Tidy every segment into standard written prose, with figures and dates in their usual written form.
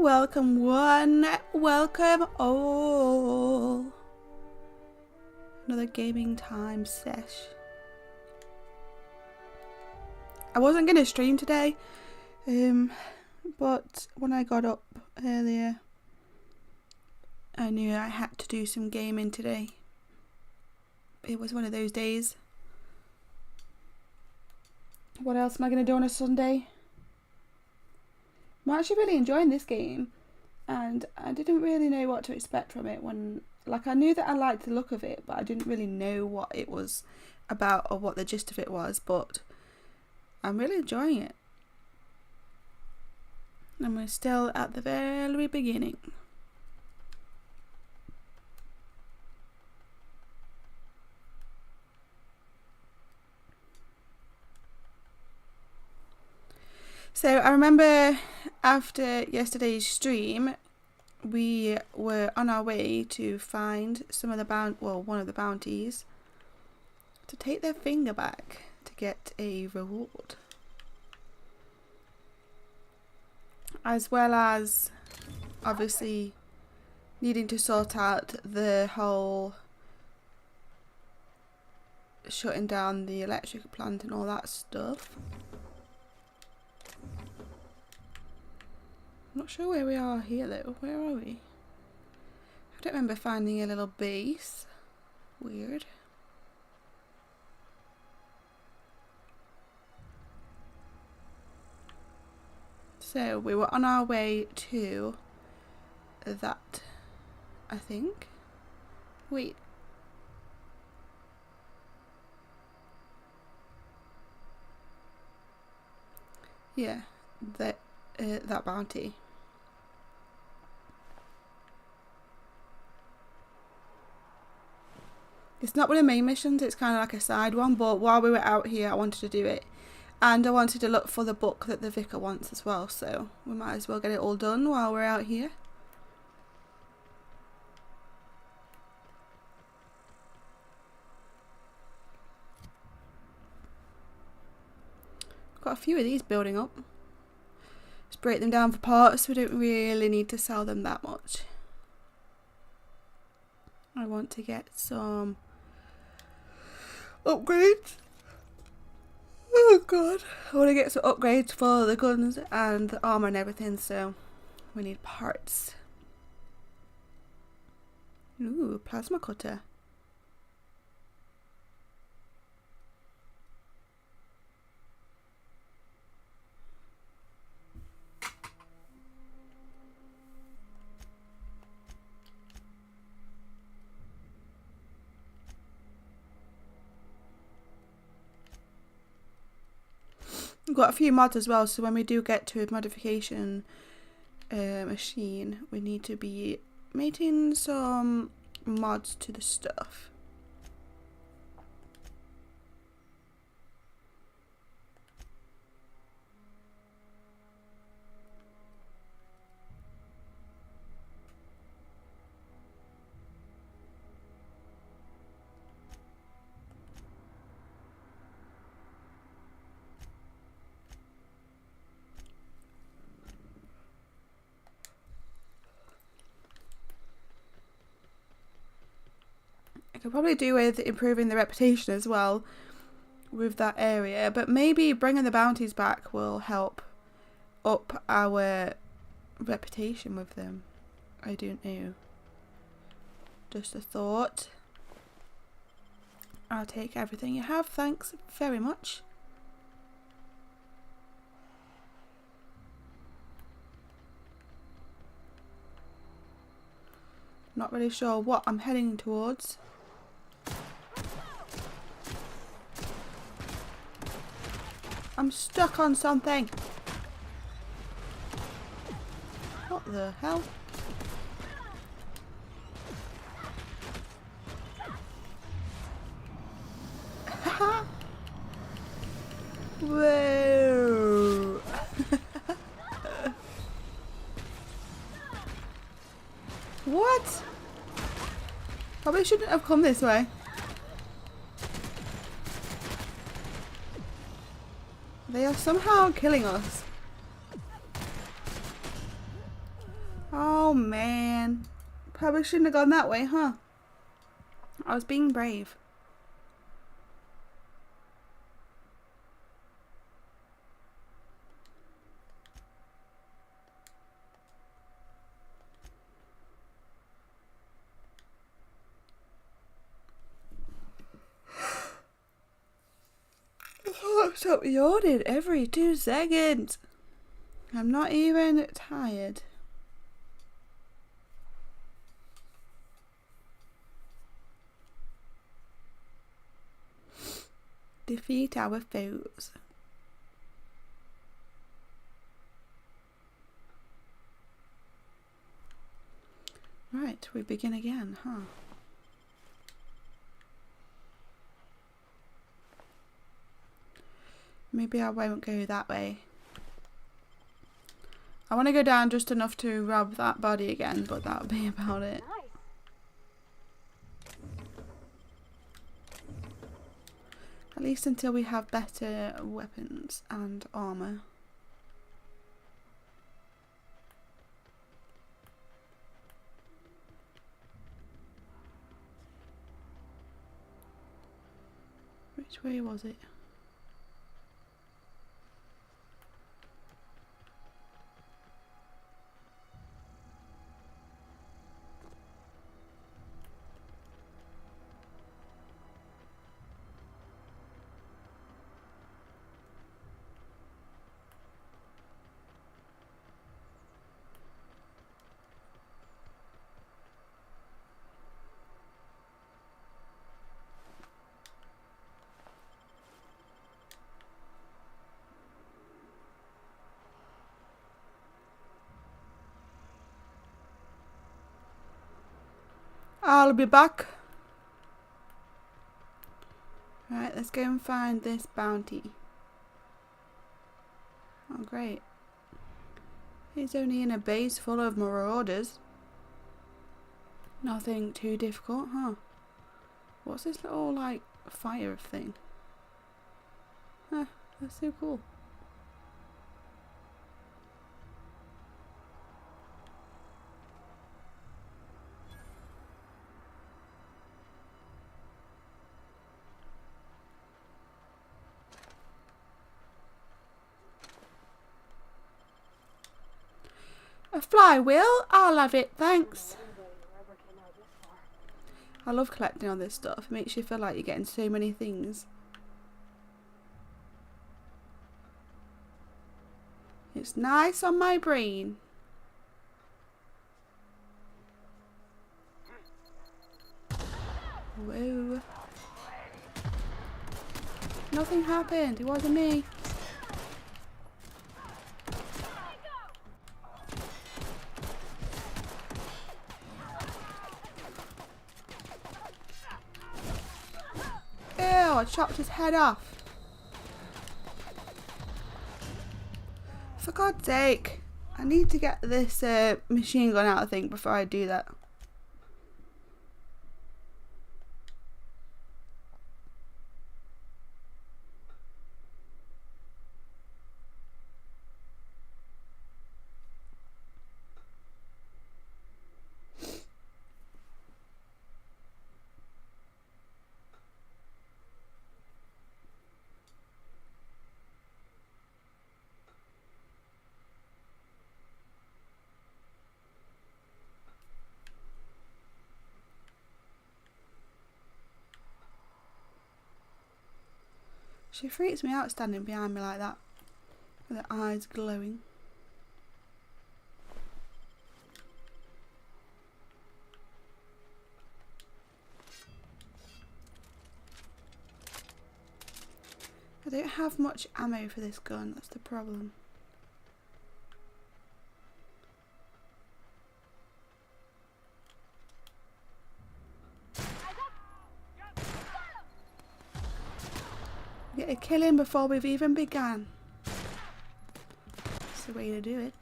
Welcome one, welcome all. Another gaming time sesh. I wasn't going to stream today, but when I got up earlier, I knew I had to do some gaming today. It was one of those days. What else am I going to do on a Sunday? I'm actually really enjoying this game, and I didn't really know what to expect from it when, like, I knew that I liked the look of it, but I didn't really know what it was about or what the gist of it was, but I'm really enjoying it. And we're still at the very beginning. So I remember after yesterday's stream, we were on our way to find some of the one of the bounties to take their finger back to get a reward, as well as obviously needing to sort out the whole shutting down the electric plant and all that stuff. I'm not sure where we are here though. Where are we? I don't remember finding a little base. Weird. So we were on our way to that, I think. Wait. Yeah, that bounty. It's not one of the main missions, it's kind of like a side one, but while we were out here I wanted to do it, and I wanted to look for the book that the vicar wants as well, so we might as well get it all done while we're out here. Got a few of these building up. Just break them down for parts, we don't really need to sell them that much. I want to get some upgrades. Oh god. I want to get some upgrades for the guns and the armor and everything, so we need parts. Ooh, plasma cutter. We've got a few mods as well, so when we do get to a modification machine, we need to be making some mods to the stuff. I could probably do with improving the reputation as well with that area, but maybe bringing the bounties back will help up our reputation with them. I don't know. Just a thought. I'll take everything you have, thanks very much. Not really sure what I'm heading towards. I'm stuck on something. What the hell? Whoa. What? Probably shouldn't have come this way. They are somehow killing us. Oh man. Probably shouldn't have gone that way, huh? I was being brave. Oh, stop yawning every 2 seconds. I'm not even tired. Defeat our foes. Right, we begin again, huh? Maybe I won't go that way. I want to go down just enough to rob that body again, but that'll be about it. At least until we have better weapons and armour. Which way was it? I'll be back. Right, let's go and find this bounty. Oh, great. He's only in a base full of marauders. Nothing too difficult, huh? What's this little, like, fire thing? Huh, that's so cool. A flywheel? I'll have it, thanks. I love collecting all this stuff. It makes you feel like you're getting so many things. It's nice on my brain. Whoa. Nothing happened. It wasn't me. Ew, I chopped his head off. For God's sake. I need to get this machine gun out, I think, before I do that. She freaks me out standing behind me like that, with her eyes glowing. I don't have much ammo for this gun, that's the problem. Get a kill in before we've even begun. That's the way to do it.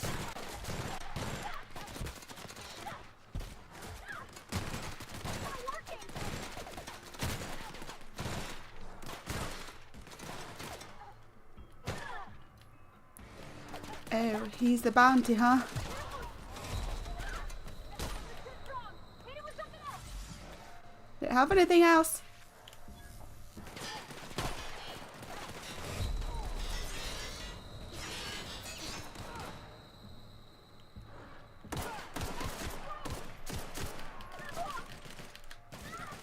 Oh, he's the bounty, huh? have anything else?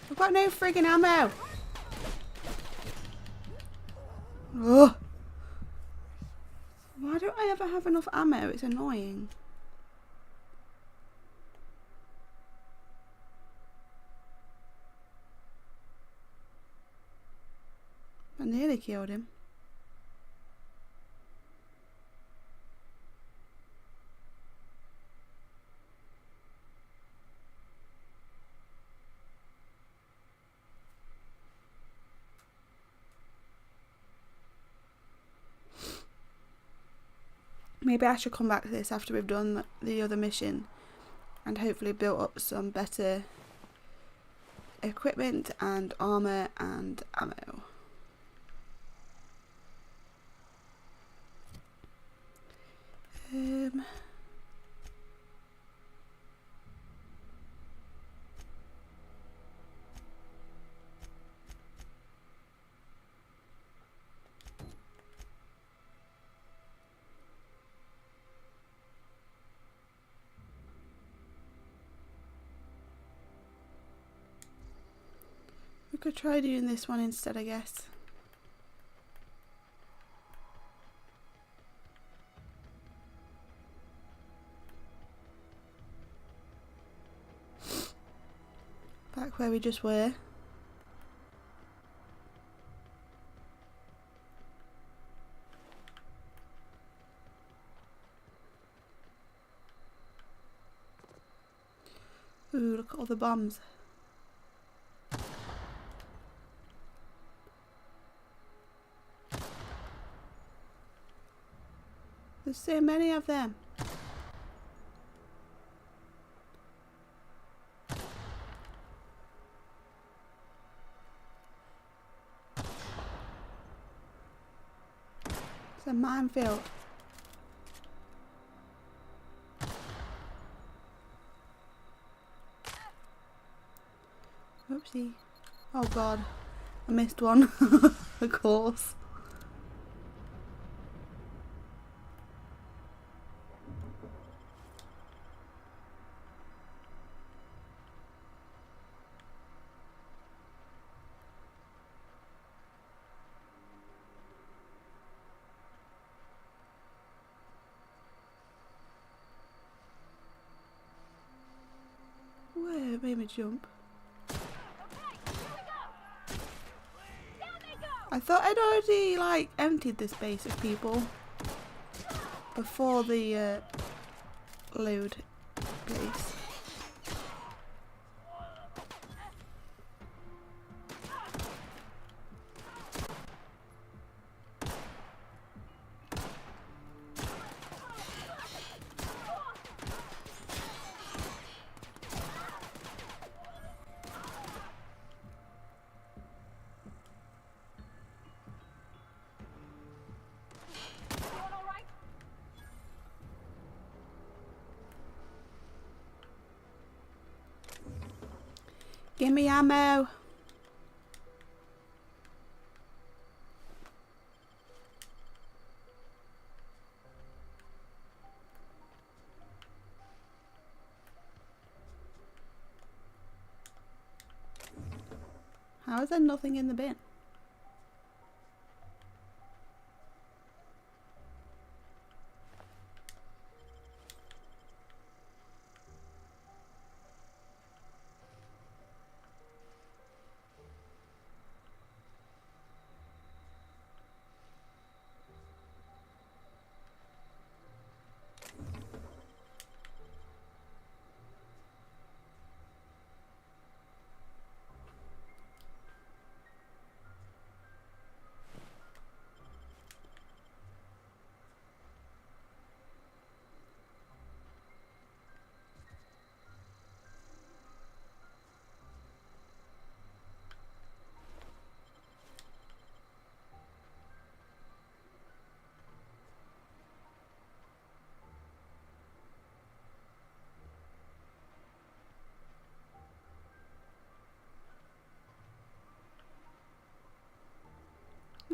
I've got no friggin' ammo. Ugh. Why don't I ever have enough ammo? It's annoying. I nearly killed him. Maybe I should come back to this after we've done the other mission and hopefully built up some better equipment and armour and ammo. We could try doing this one instead, I guess. Back where we just were. Ooh, look at all the bombs. There's so many of them. It's a minefield. Oopsie. Oh god. I missed one. Of course. Where made me jump? I thought I'd already like emptied this base of people before the load base. Give me ammo. How is there nothing in the bin?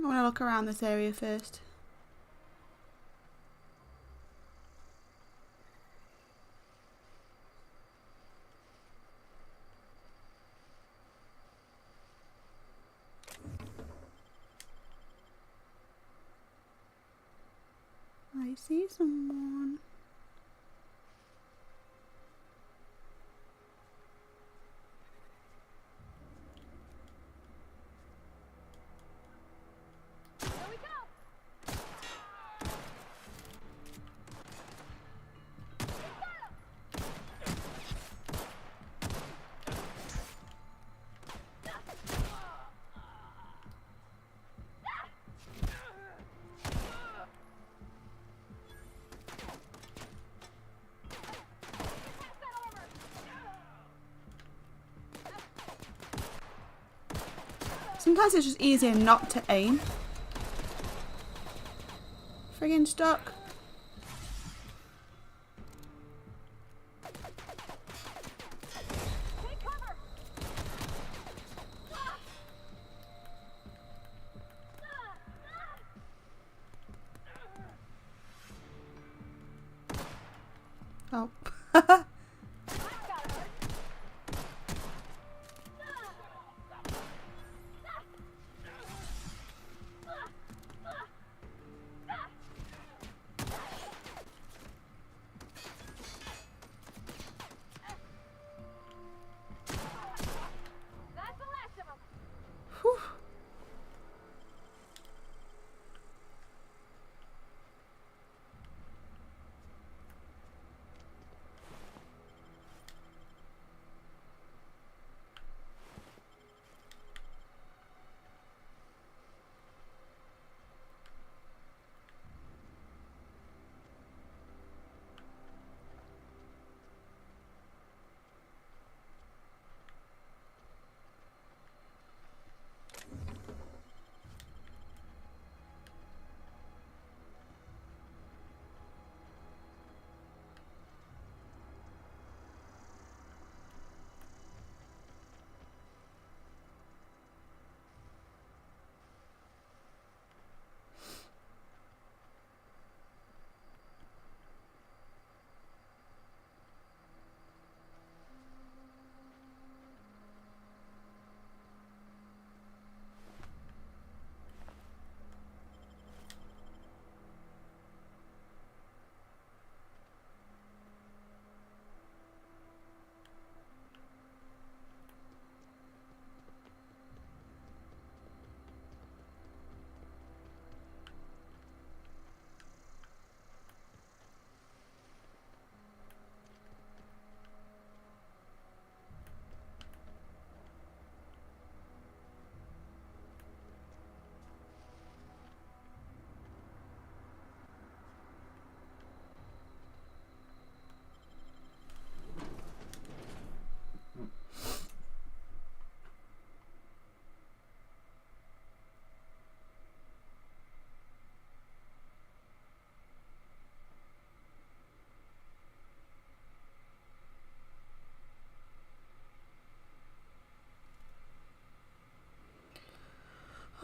I want to look around this area first. I see someone. Sometimes it's just easier not to aim. Friggin' stuck. Oh. Whew.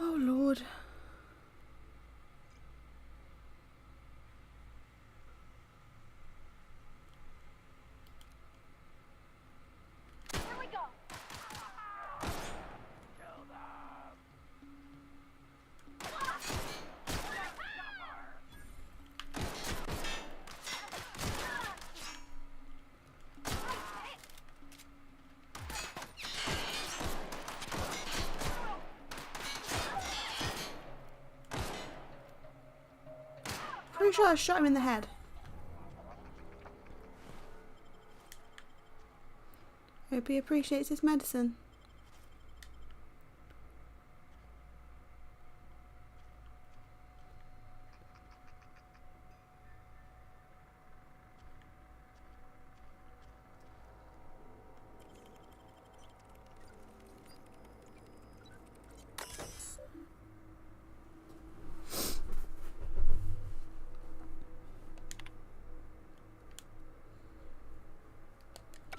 Oh Lord. Here we go. Pretty sure I shot him in the head. Hope he appreciates his medicine.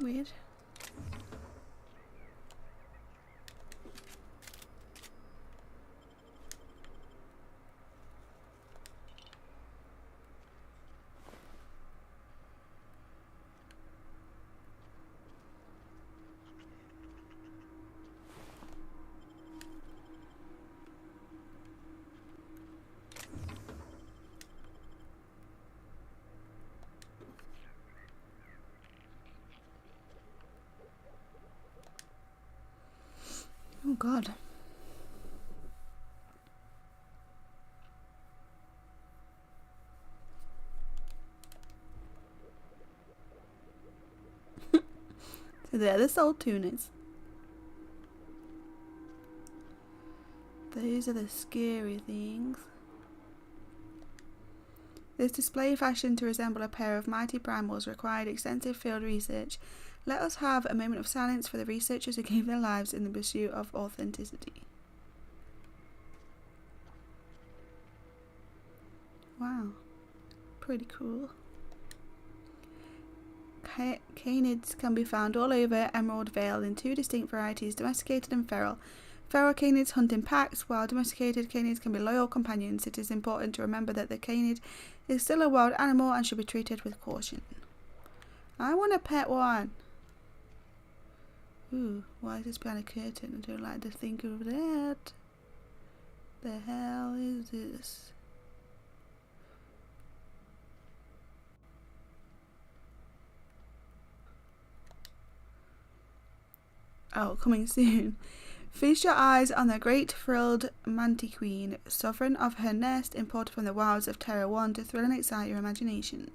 Weird. God. So they're the soul tuners. Those are the scary things. This display fashioned to resemble a pair of mighty primals required extensive field research. Let us have a moment of silence for the researchers who gave their lives in the pursuit of authenticity. Wow. Pretty cool. Canids can be found all over Emerald Vale in two distinct varieties, domesticated and feral. Feral canids hunt in packs, while domesticated canids can be loyal companions. It is important to remember that the canid is still a wild animal and should be treated with caution. I want a pet one. Ooh, why is this behind a curtain? I don't like to think of that. The hell is this? Oh, coming soon. Feast your eyes on the great frilled mantiqueen, sovereign of her nest, imported from the wilds of Terra 1 to thrill and excite your imagination.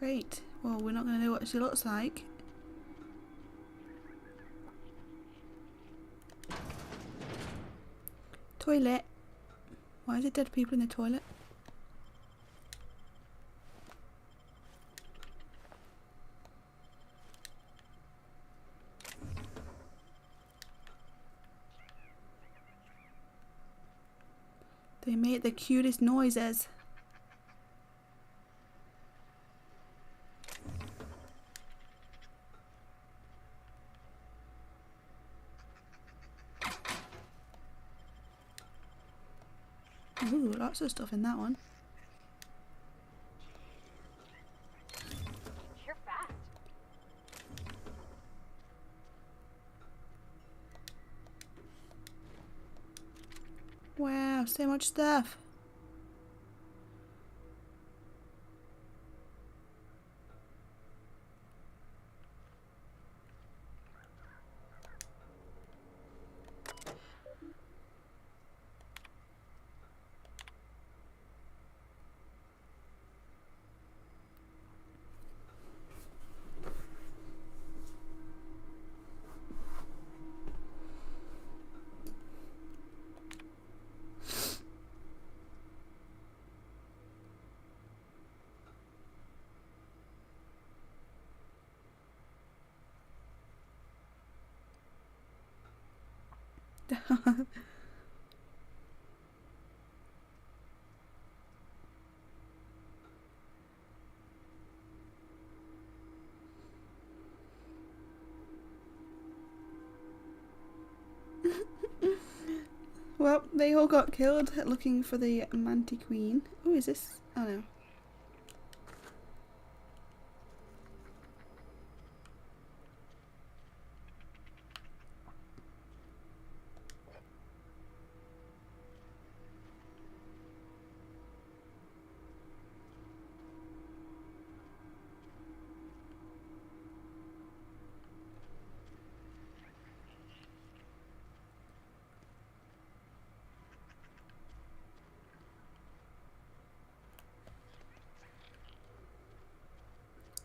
Great. Well, we're not going to know what she looks like. Toilet. Why is there dead people in the toilet? They make the cutest noises. Ooh, lots of stuff in that one. You're fast. Wow, so much stuff. Well, they all got killed looking for the mantiqueen. Oh, is this? Oh no.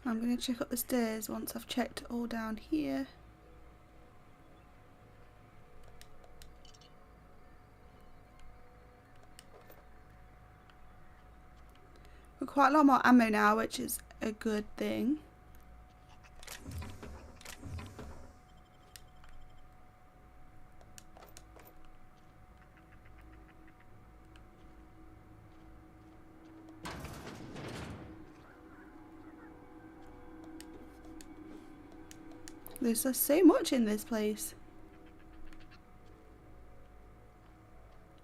I'm going to check up the stairs once I've checked all down here. We've got quite a lot more ammo now, which is a good thing. There's just so much in this place.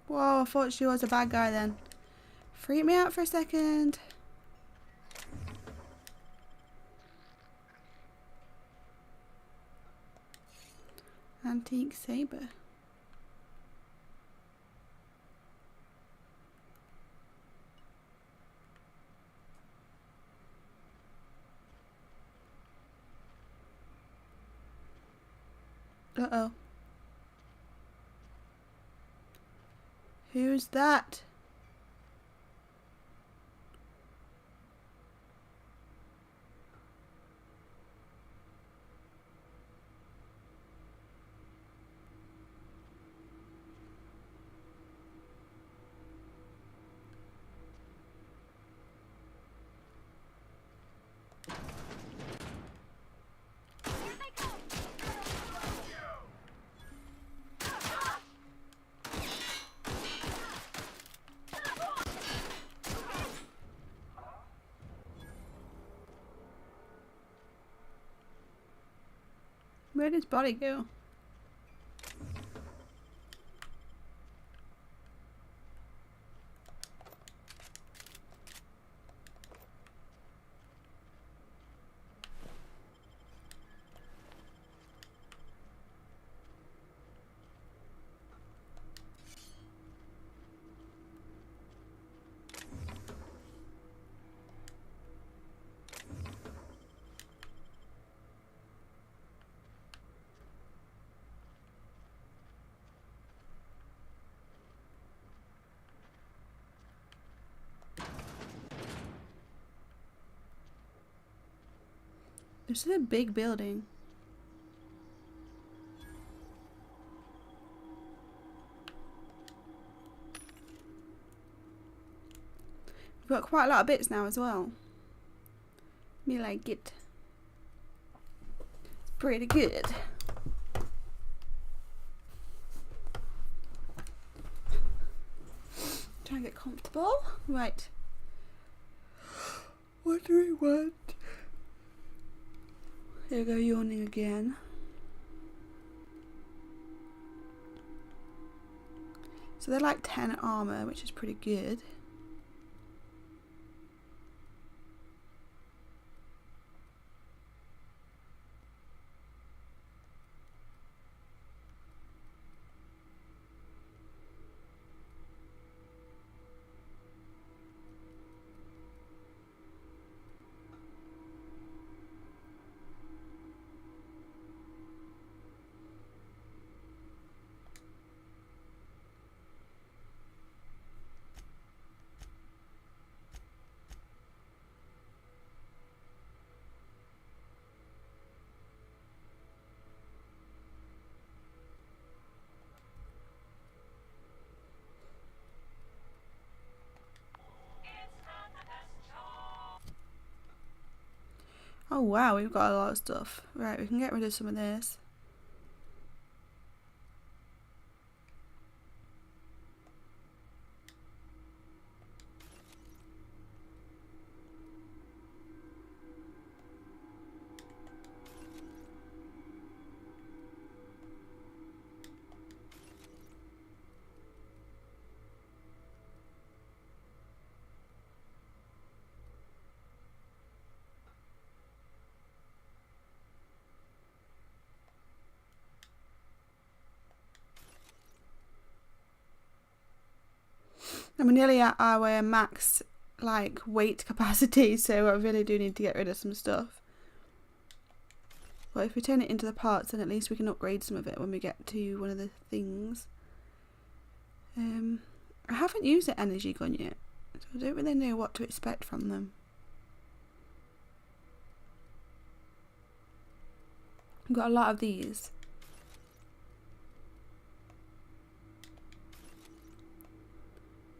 Whoa, I thought she was a bad guy then. Freak me out for a second. Antique saber. Uh-oh. Who's that? Where did his body go? This is a big building. We've got quite a lot of bits now as well. Me like it. It's pretty good. Try and get comfortable. Right. What do we want? Here we go, yawning again. So they're like 10 armor, which is pretty good. Oh wow, we've got a lot of stuff. Right, we can get rid of some of this. And we're nearly at our max like weight capacity, so I really do need to get rid of some stuff. But if we turn it into the parts, then at least we can upgrade some of it when we get to one of the things. I haven't used the energy gun yet, so I don't really know what to expect from them. I've got a lot of these.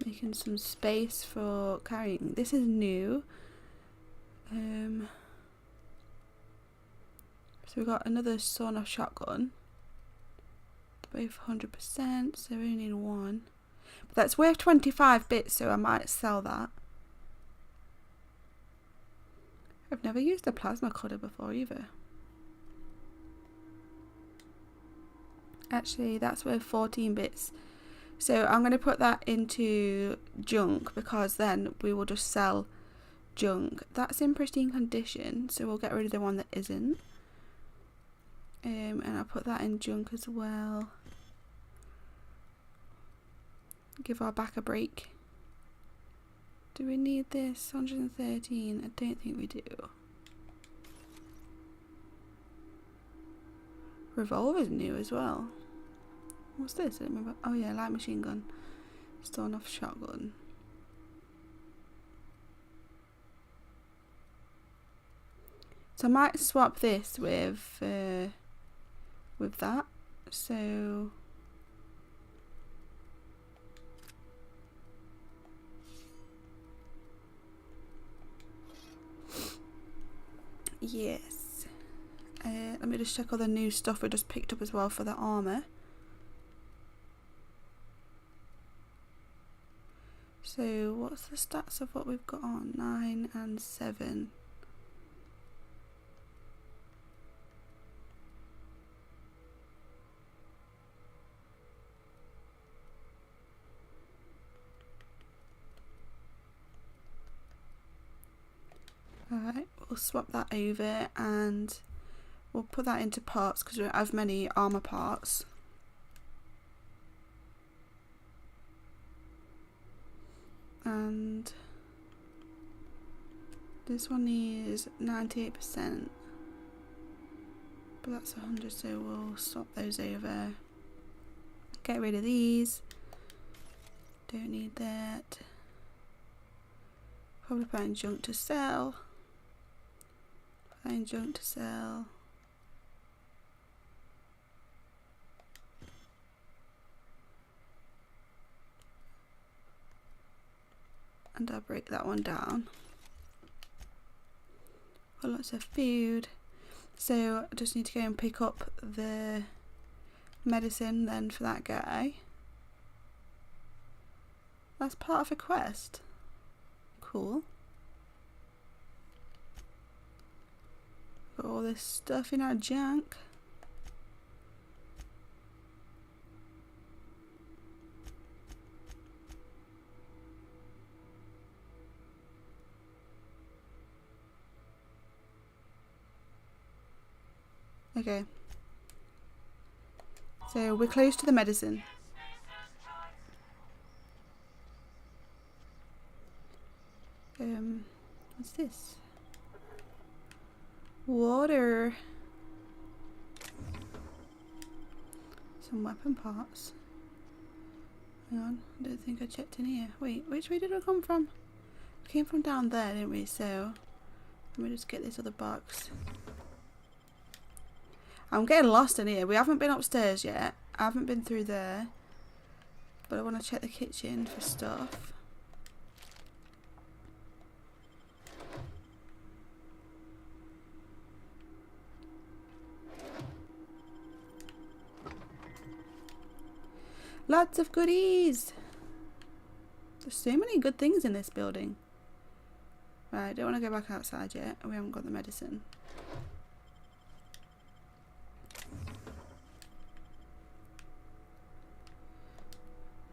Making some space for carrying. This is new. So we've got another sawn-off shotgun. Both 100%, so we only need one. But that's worth 25 bits, so I might sell that. I've never used a plasma cutter before either. Actually, that's worth 14 bits. So I'm going to put that into junk, because then we will just sell junk. That's in pristine condition, so we'll get rid of the one that isn't. And I'll put that in junk as well. Give our back a break. Do we need this? 113? I don't think we do. Revolver's new as well. What's this? I don't remember. Oh yeah, light machine gun. Still enough shotgun. So I might swap this with that. So yes. Let me just check all the new stuff we just picked up as well for the armour. So what's the stats of what we've got on? 9 and 7. Alright, we'll swap that over and we'll put that into parts because we don't have many armour parts. And this one is 98%, but that's 100, so we'll swap those over. Get rid of these. Don't need that. Probably put junk to sell. Put junk to sell. And I'll break that one down. Got lots of food. So I just need to go and pick up the medicine then for that guy. That's part of a quest. Cool. Got all this stuff in our junk. Okay. So we're close to the medicine. What's this? Water. Some weapon parts. Hang on, I don't think I checked in here. Wait, which way did I come from? We came from down there, didn't we? So let me just get this other box. I'm getting lost in here. We haven't been upstairs yet. I haven't been through there. But I want to check the kitchen for stuff. Lots of goodies. There's so many good things in this building. Right, I don't want to go back outside yet. We haven't got the medicine.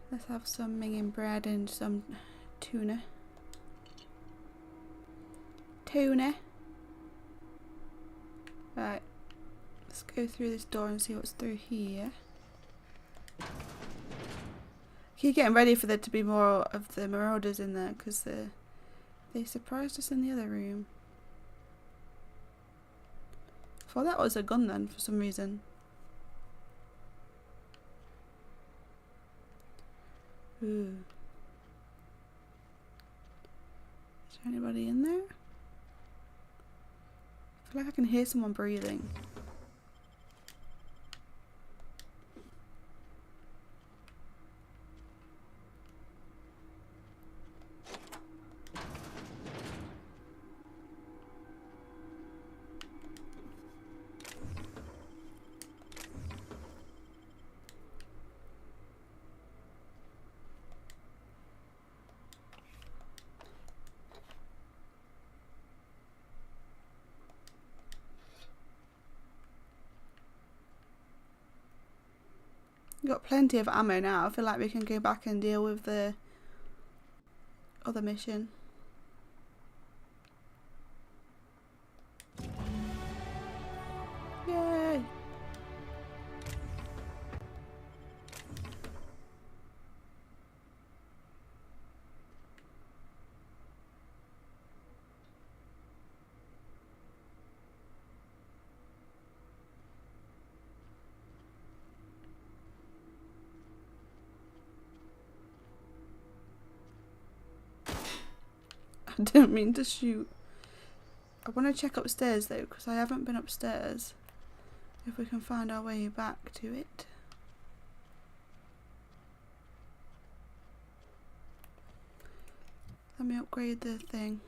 Let's have some minging bread and some tuna. Tuna. Right. Let's go through this door and see what's through here. Keep getting ready for there to be more of the marauders in there because they surprised us in the other room. I thought that was a gun then for some reason. Ooh. Is there anybody in there? I feel like I can hear someone breathing. We've got plenty of ammo now. I feel like we can go back and deal with the other mission. Yay! I don't mean to shoot. I want to check upstairs though, because I haven't been upstairs. If we can find our way back to it. Let me upgrade the thing.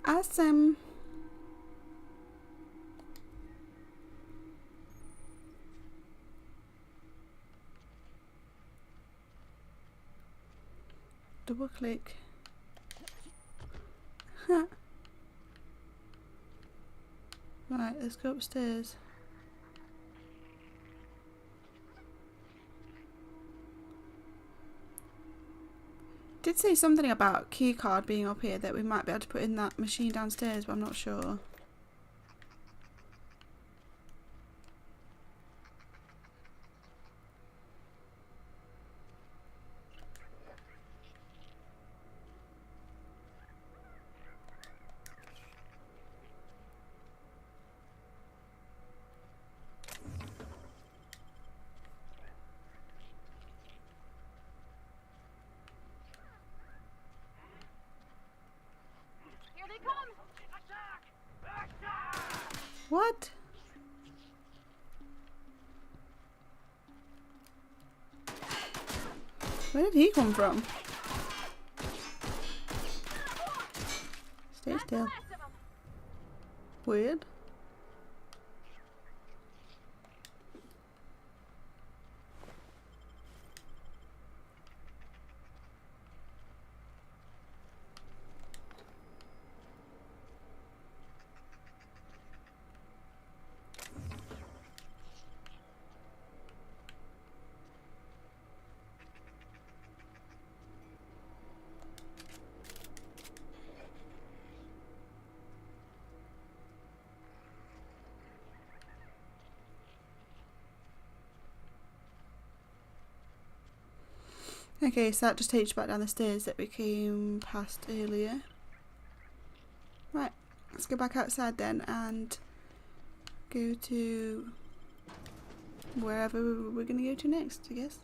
Awesome. Double click. Right, let's go upstairs. Did say something about keycard being up here, that we might be able to put in that machine downstairs, but I'm not sure. Here they come! What? Where did he come from? Stay still. Weird. Okay, so that just takes you back down the stairs that we came past earlier. Right, let's go back outside then and go to wherever we're going to go to next, I guess.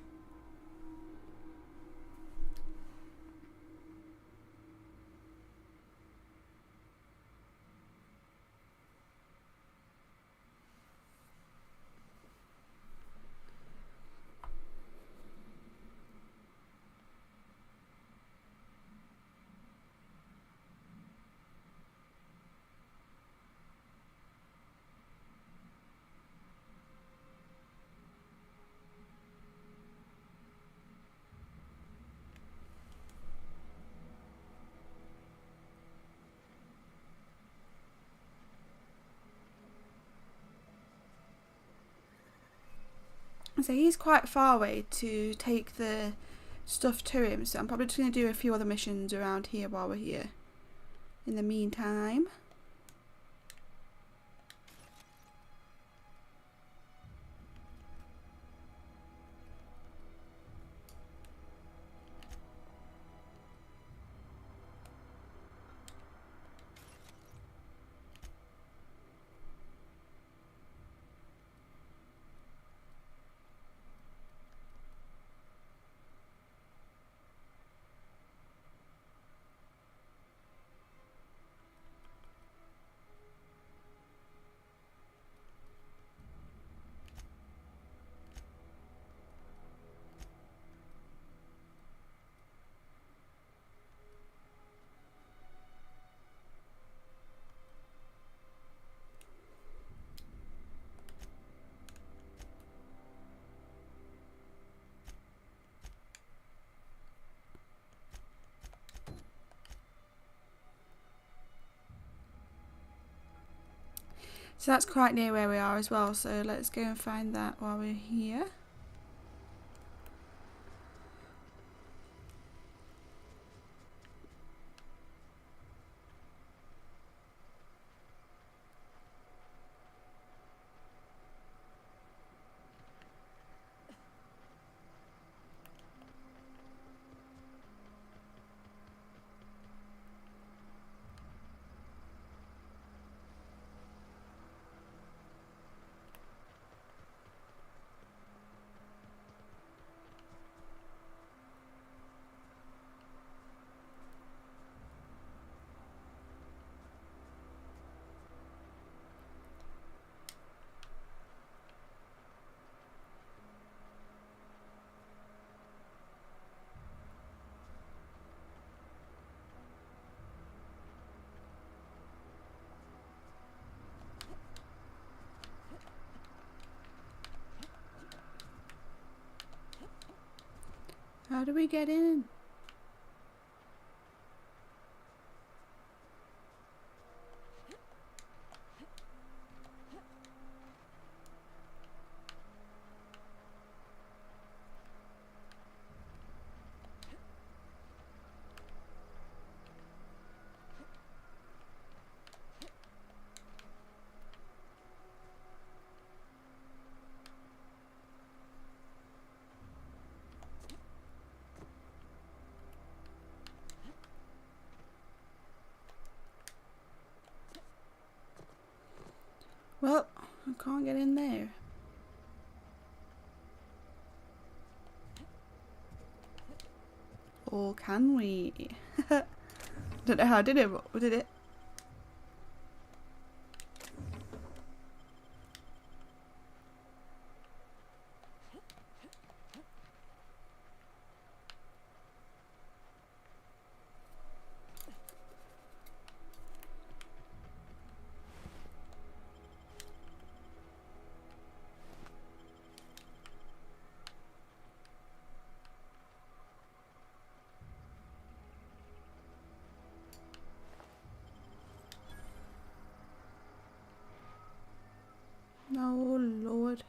So he's quite far away to take the stuff to him, so I'm probably just going to do a few other missions around here while we're here. In the meantime. So that's quite near where we are as well, so let's go and find that while we're here. How do we get in? Well, I can't get in there. Or can we? Don't know how I did it, but we did it. Oh Lord.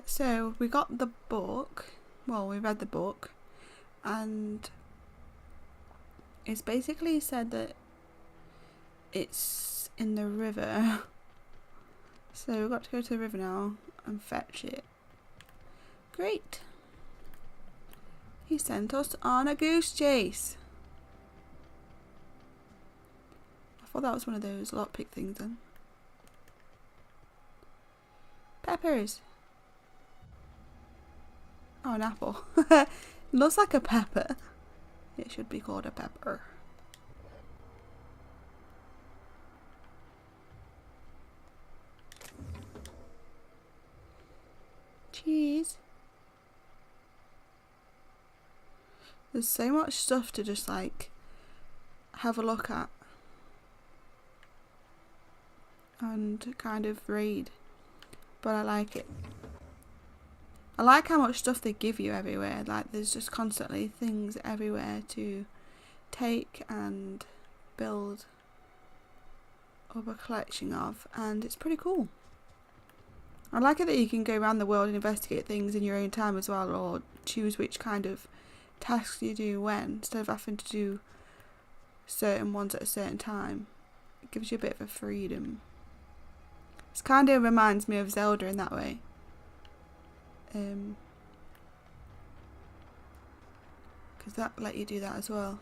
Right, so we got the book. Well, we read the book, and it's basically said that it's in the river. So we've got to go to the river now and fetch it. Great. He sent us on a goose chase. I thought that was one of those lockpick things then. Peppers. Oh, an apple. Looks like a pepper. It should be called a pepper. Cheese. There's so much stuff to just like have a look at and kind of read, but I like it. I like how much stuff they give you everywhere. Like there's just constantly things everywhere to take and build up a collection of, and it's pretty cool. I like it that you can go around the world and investigate things in your own time as well, or choose which kind of tasks you do when, instead of having to do certain ones at a certain time. It gives you a bit of a freedom. It kind of reminds me of Zelda in that way. Because that let you do that as well.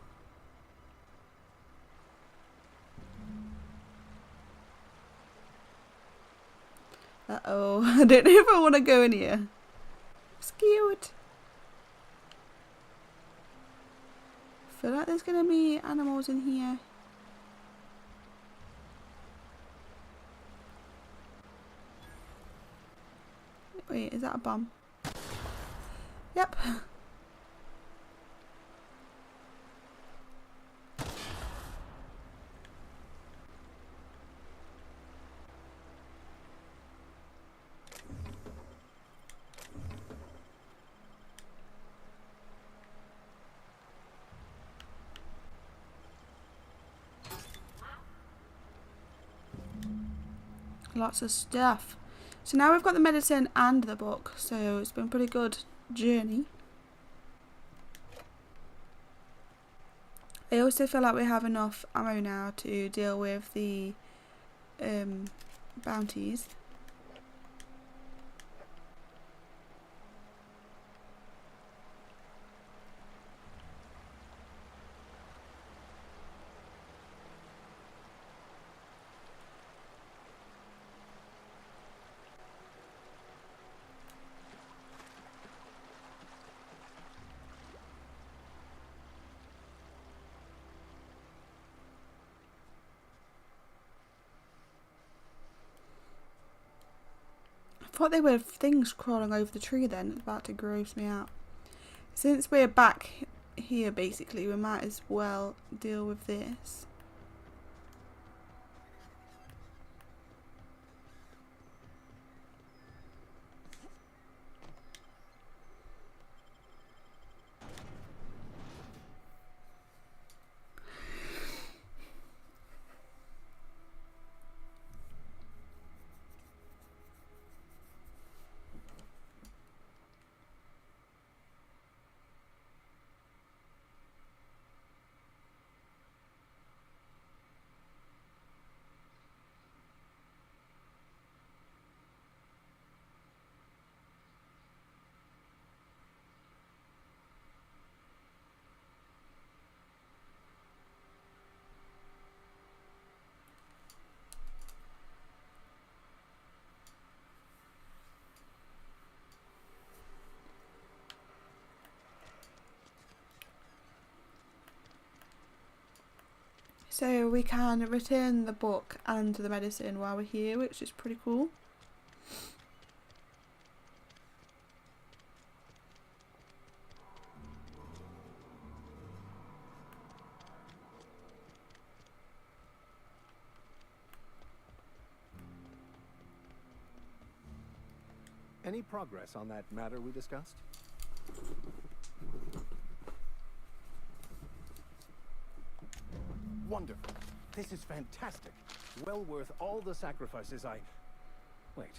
Uh-oh, I don't know if I want to go in here. It's cute. I feel like there's going to be animals in here. Wait, is that a bomb? Yep. Lots of stuff. So now we've got the medicine and the book, so it's been a pretty good journey. I also feel like we have enough ammo now to deal with the bounties. I thought they were things crawling over the tree then, it's about to gross me out. Since we're back here basically, we might as well deal with this. So we can return the book and the medicine while we're here, which is pretty cool. Any progress on that matter we discussed? Wonderful. This is fantastic. Well worth all the sacrifices I... Wait.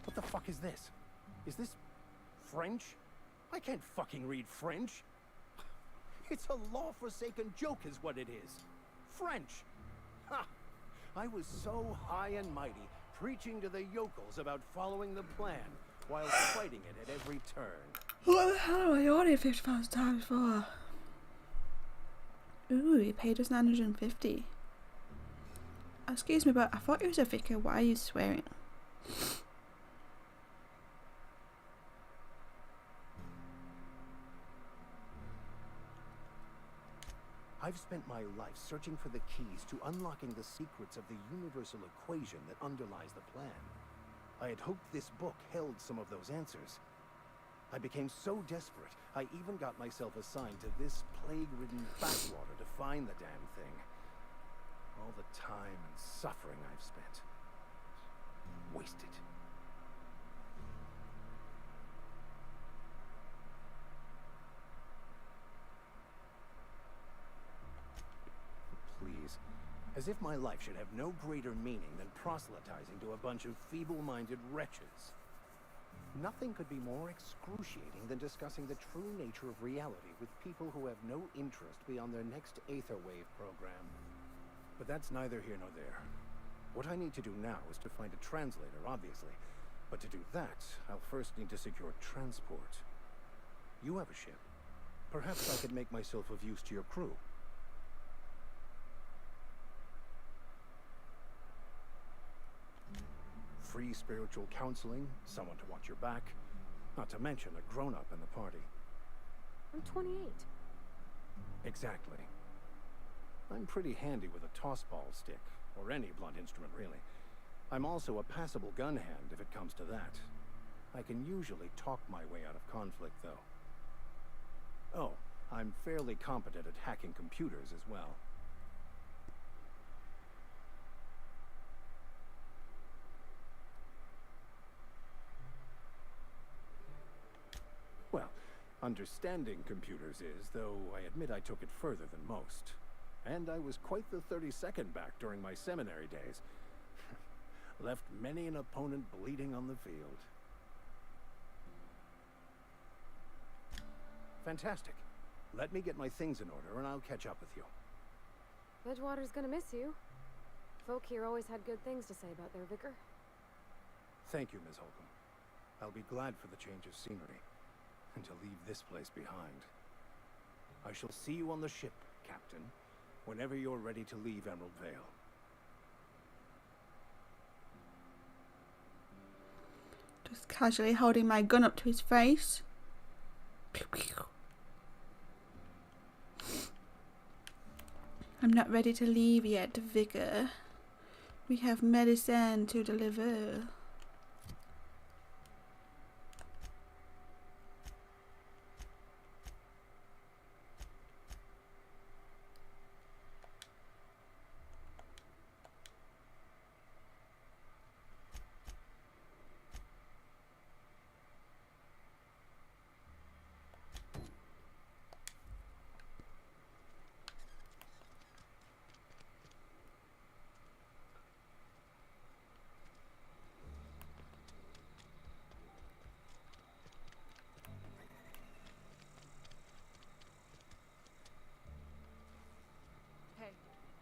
What the fuck is this? Is this French? I can't fucking read French. It's a law-forsaken joke is what it is. French. Ha! I was so high and mighty, preaching to the yokels about following the plan, while fighting it at every turn. What the hell am I ordering 50,000 times for? Ooh, he paid us 950. Excuse me, but I thought he was a vicar. Why are you swearing? I've spent my life searching for the keys to unlocking the secrets of the universal equation that underlies the plan. I had hoped this book held some of those answers. I became so desperate, I even got myself assigned to this plague-ridden backwater to find the damn thing. All the time and suffering I've spent. Wasted. Please. As if my life should have no greater meaning than proselytizing to a bunch of feeble-minded wretches. Nothing could be more excruciating than discussing the true nature of reality with people who have no interest beyond their next Aetherwave program. But that's neither here nor there. What I need to do now is to find a translator, obviously. But to do that, I'll first need to secure transport. You have a ship. Perhaps I could make myself of use to your crew. Free spiritual counseling, someone to watch your back, not to mention a grown-up in the party. I'm 28. Exactly. I'm pretty handy with a toss-ball stick, or any blunt instrument, really. I'm also a passable gun hand if it comes to that. I can usually talk my way out of conflict, though. Oh, I'm fairly competent at hacking computers as well. Well, understanding computers is, though I admit I took it further than most. And I was quite the 32nd back during my seminary days. Left many an opponent bleeding on the field. Fantastic. Let me get my things in order and I'll catch up with you. Edgewater's gonna miss you. Folk here always had good things to say about their vicar. Thank you, Ms. Holcomb. I'll be glad for the change of scenery. And to leave this place behind. I shall see you on the ship, Captain, whenever you're ready to leave Emerald Vale. Just casually holding my gun up to his face. Pew, pew. I'm not ready to leave yet, Vicar. We have medicine to deliver.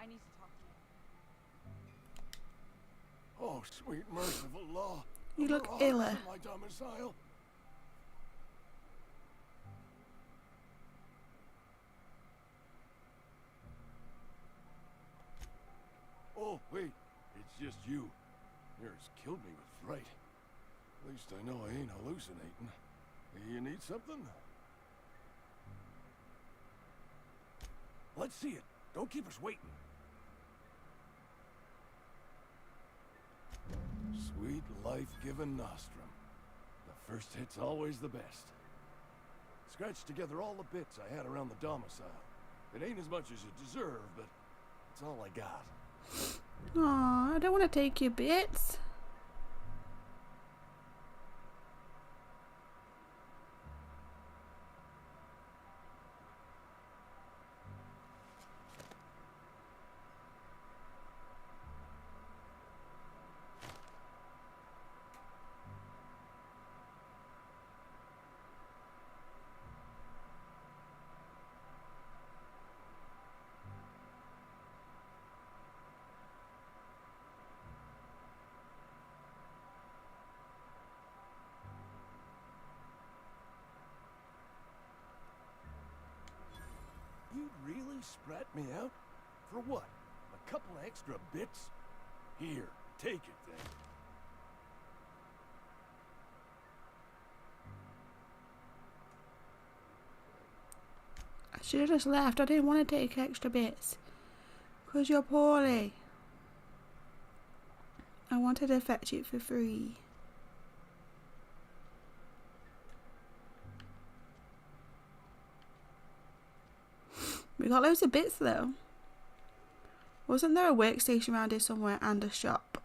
I need to talk to you. Oh, sweet merciful law. You look Oh, iller. in my domicile. Oh, wait. It's just you. Yours killed me with fright. At least I know I ain't hallucinating. You need something? Let's see it. Don't keep us waiting. Sweet life-giving nostrum. The first hit's always the best. Scratched together all the bits I had around the domicile. It ain't as much as you deserve, but it's all I got. Aw, I don't want to take your bits. you really sprat me out? For what? A couple extra bits? Here, take it then. I should have just left. I didn't want to take extra bits. Because you're poorly. I wanted to fetch it for free. We got loads of bits though. Wasn't there a workstation around here somewhere and a shop?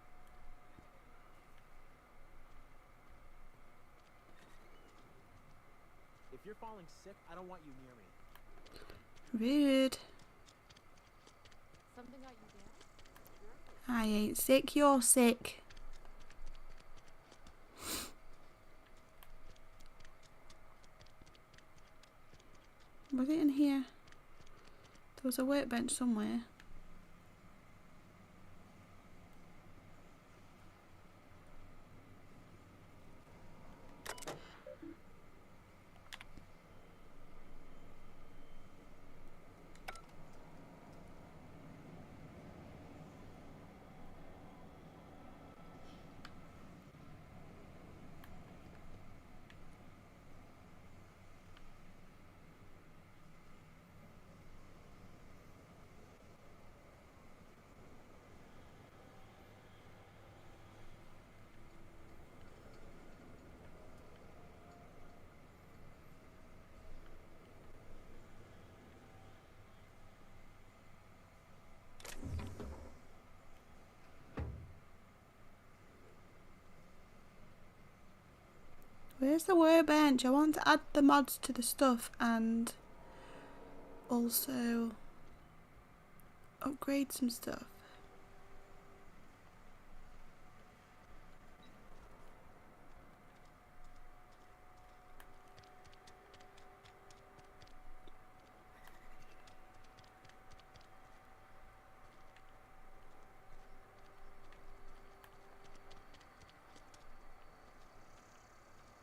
If you're falling sick, I don't want you near me. Rude. Something got you down? I ain't sick, you're sick. Was it in here? There was a workbench somewhere. Where's the workbench? I want to add the mods to the stuff and also upgrade some stuff.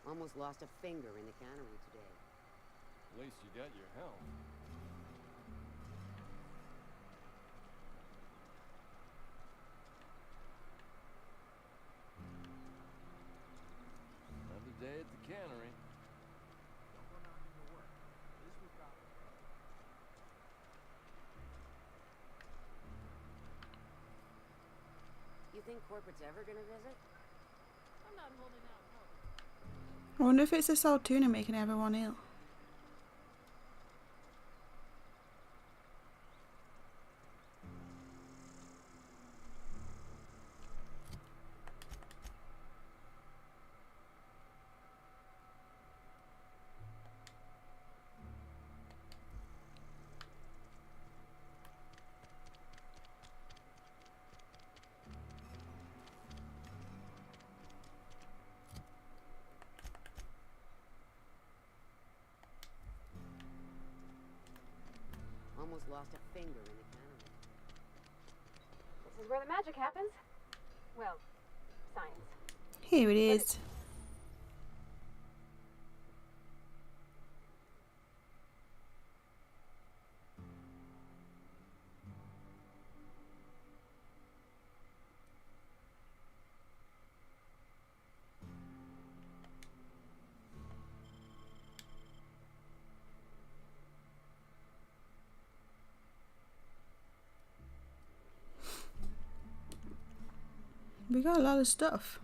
Almost lost a finger in the cannery today. At least you got your health. Another day at the cannery. Don't go knocking your work. At least we've got one. You think corporate's ever gonna visit? I'm not holding out hope. I wonder if it's the salt tuna making everyone ill. Almost lost a finger in the cannery. This is where the magic happens. Well, science. Here it is. We got a lot of stuff.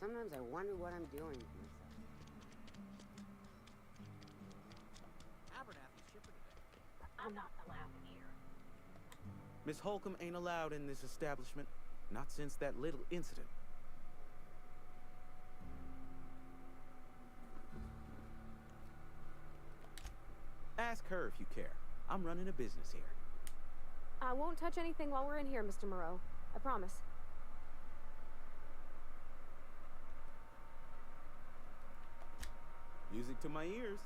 Sometimes I wonder what I'm doing with myself. Abernathy's shipper today. I'm not allowed here. Miss Holcomb ain't allowed in this establishment. Not since that little incident. Ask her if you care. I'm running a business here. I won't touch anything while we're in here, Mr. Moreau. I promise. Music to my ears.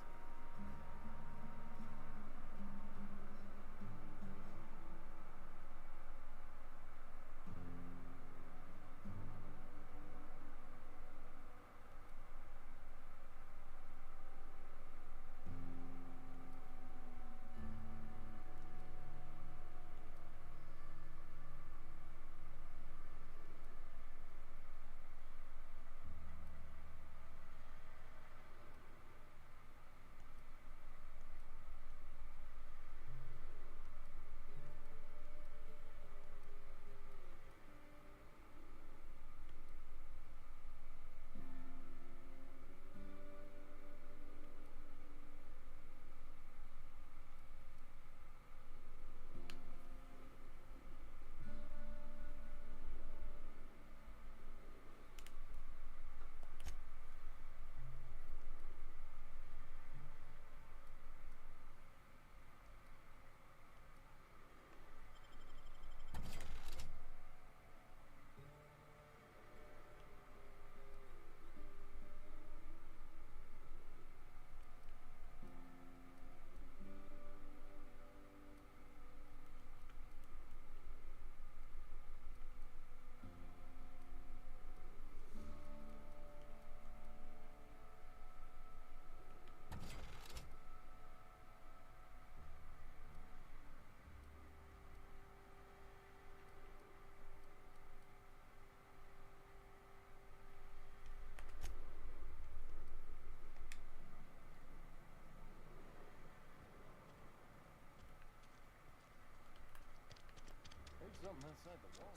There's something outside the wall.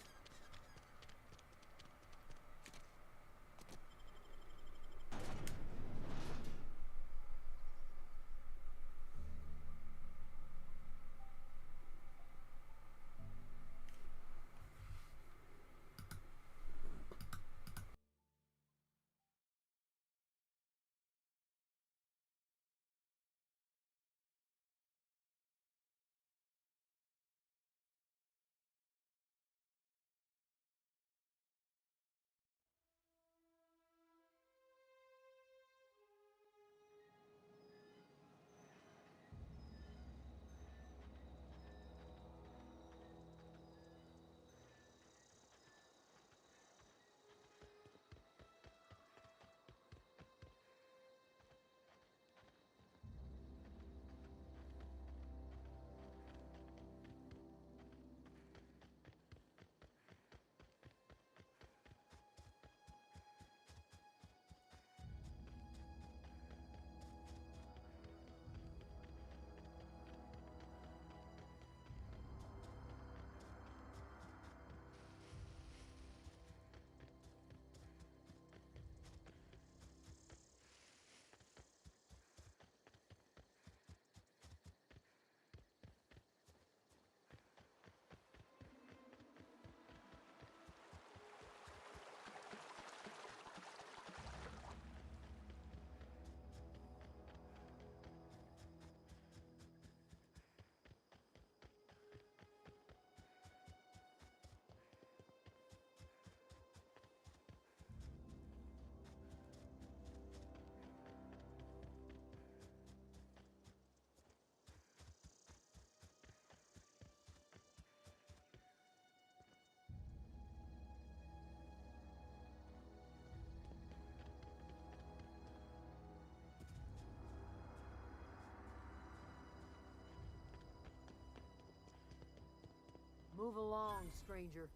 Move along, stranger.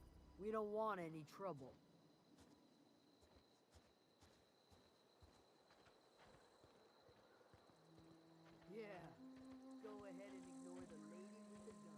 We don't want any trouble. Yeah, go ahead and ignore the lady with the gun.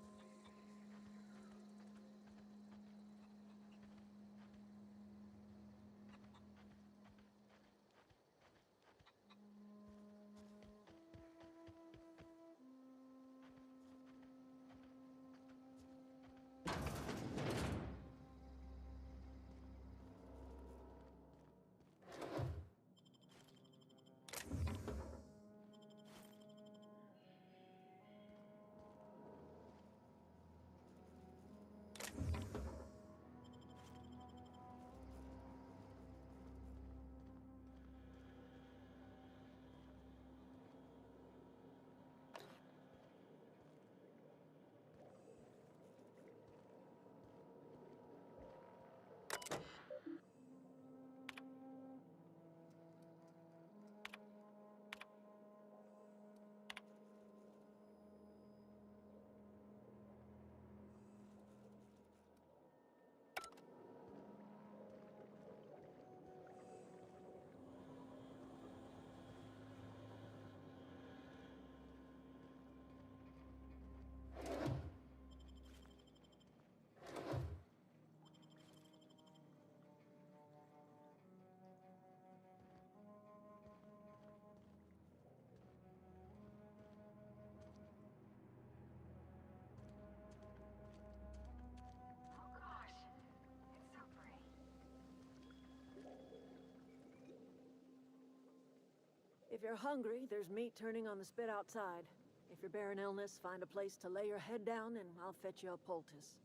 If you're hungry, there's meat turning on the spit outside. If you're bearing illness, find a place to lay your head down and I'll fetch you a poultice.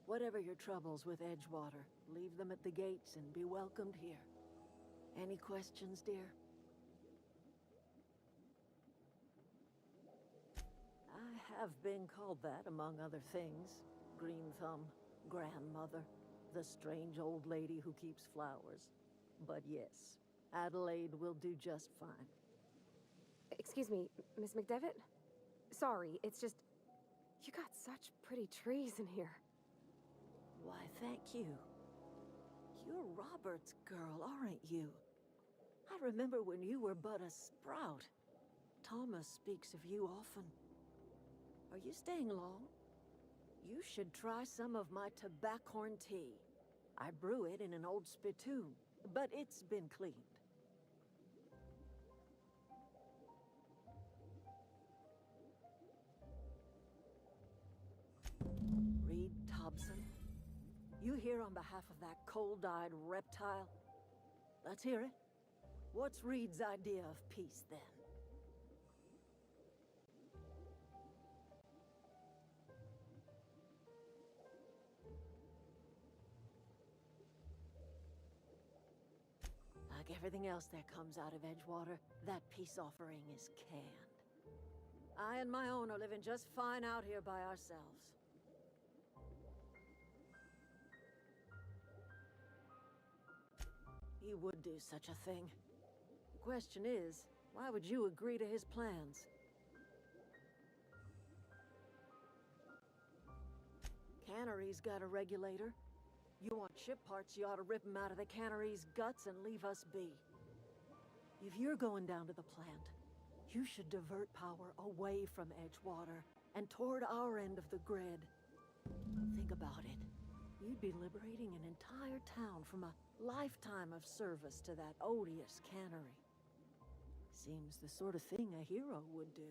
Whatever your troubles with Edgewater, leave them at the gates and be welcomed here. Any questions, dear? I have been called that, among other things. Green Thumb, grandmother, the strange old lady who keeps flowers. But yes, Adelaide will do just fine. Excuse me, Miss McDevitt? Sorry, it's just... You got such pretty trees in here. Why, thank you. You're Robert's girl, aren't you? I remember when you were but a sprout. Thomas speaks of you often. Are you staying long? You should try some of my tobaccorn tea. I brew it in an old spittoon, but it's been cleaned. Reed Thompson? You here on behalf of that cold-eyed reptile? Let's hear it. What's Reed's idea of peace, then? Like everything else that comes out of Edgewater, that peace offering is canned. I and my own are living just fine out here by ourselves. He would do such a thing. The question is, why would you agree to his plans? Cannery's got a regulator. You want ship parts, you ought to rip them out of the cannery's guts and leave us be. If you're going down to the plant, you should divert power away from Edgewater and toward our end of the grid. Think about it. You'd be liberating an entire town from a lifetime of service to that odious cannery. Seems the sort of thing a hero would do.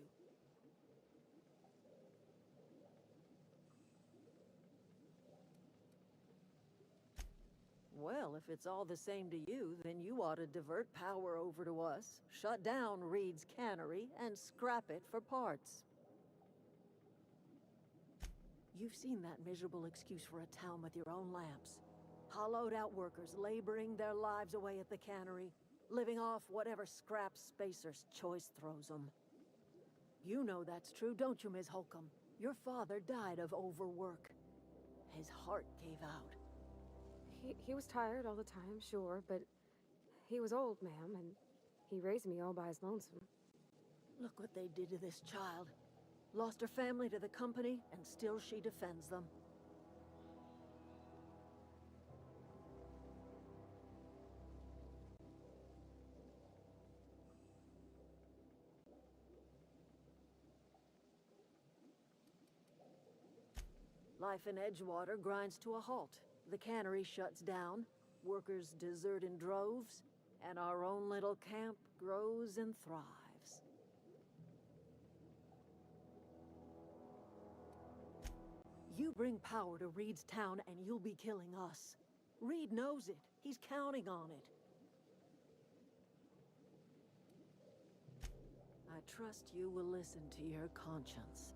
Well, if it's all the same to you, then you ought to divert power over to us, shut down Reed's cannery, and scrap it for parts. You've seen that miserable excuse for a town with your own lamps. Hollowed out workers laboring their lives away at the cannery, living off whatever scrap Spacer's choice throws them. You know that's true, don't you, Ms. Holcomb? Your father died of overwork. His heart gave out. He was tired all the time, sure, but he was old, ma'am, and he raised me all by his lonesome. Look what they did to this child. Lost her family to the company, and still she defends them. Life in Edgewater grinds to a halt. The cannery shuts down, workers desert in droves, and our own little camp grows and thrives. You bring power to Reed's town and you'll be killing us. Reed knows it. He's counting on it. I trust you will listen to your conscience.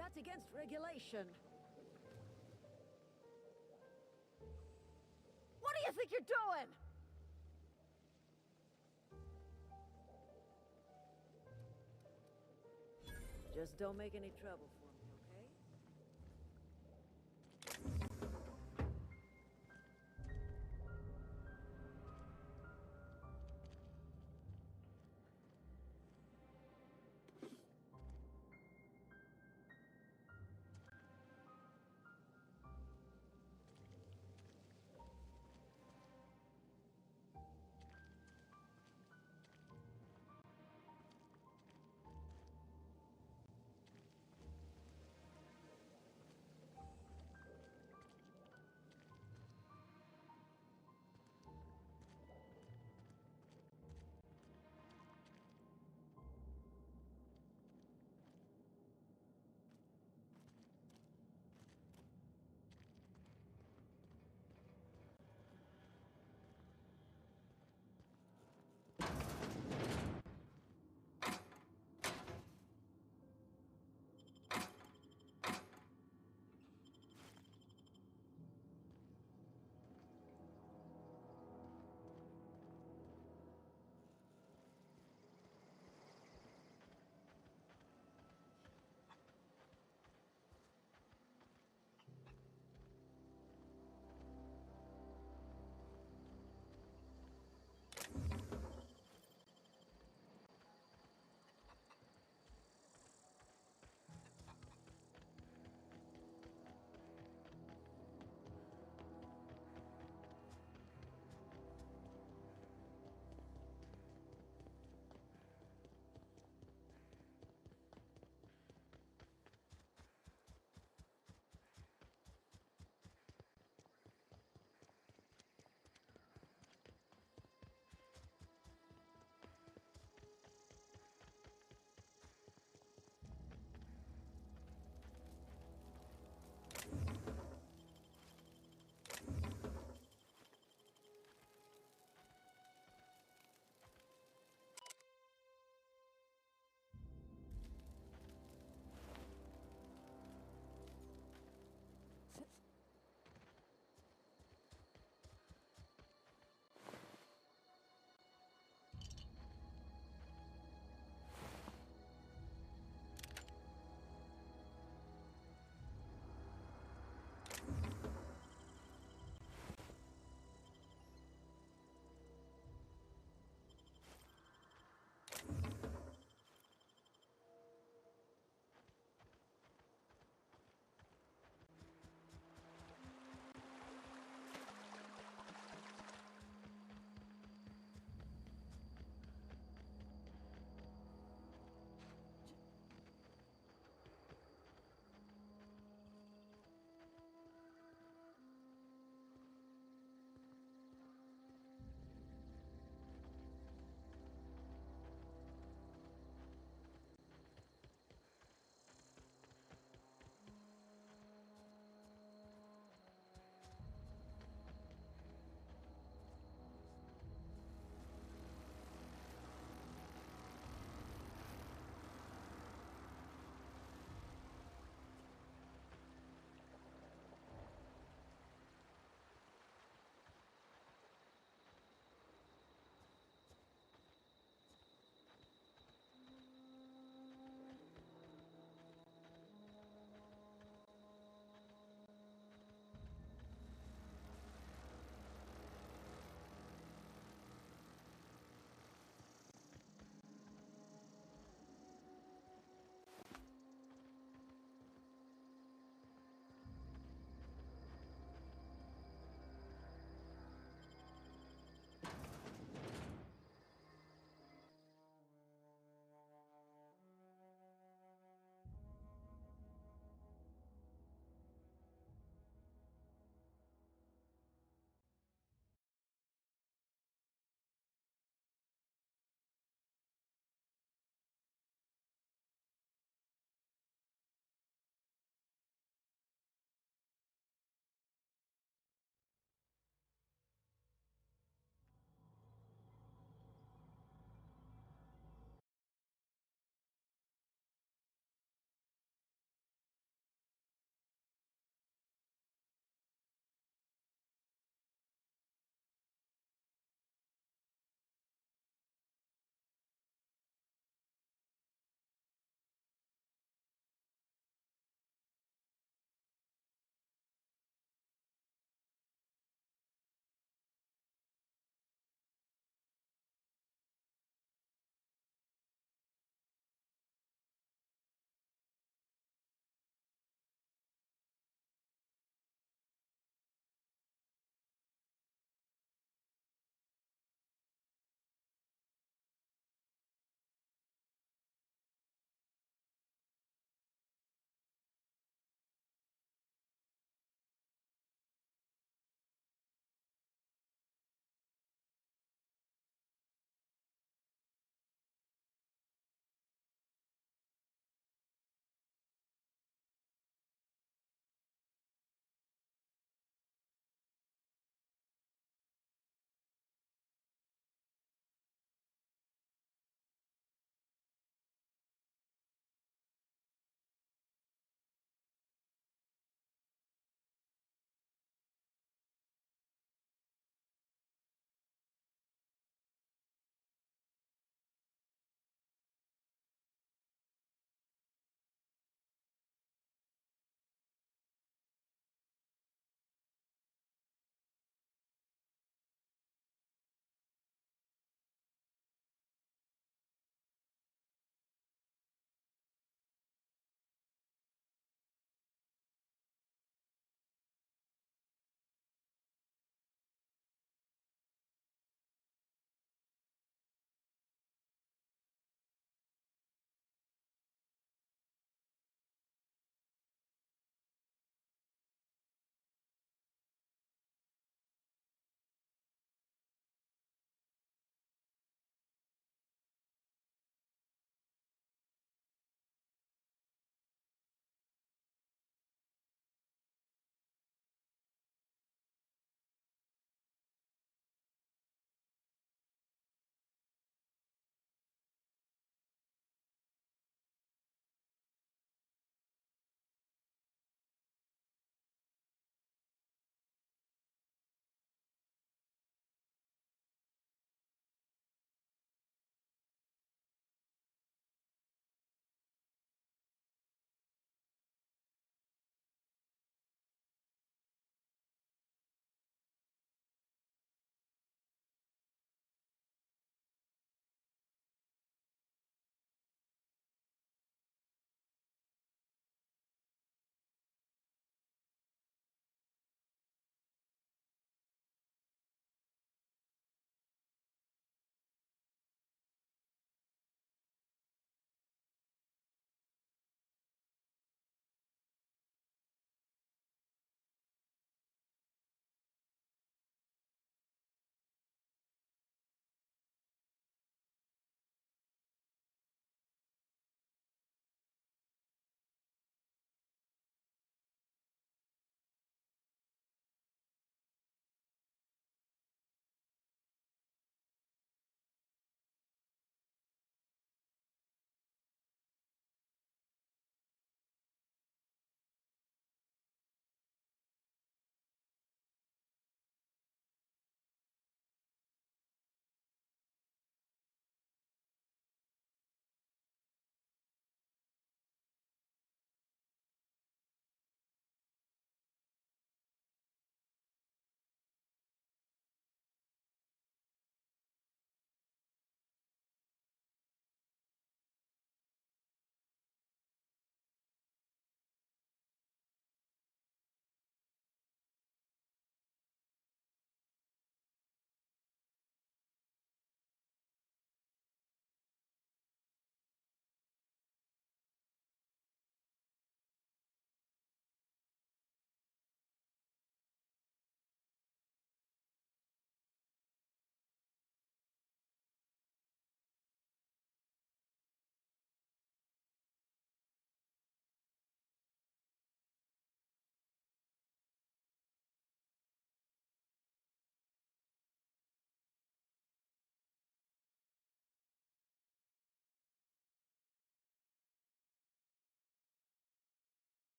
That's against regulation. What do you think you're doing? Just don't make any trouble for me, okay?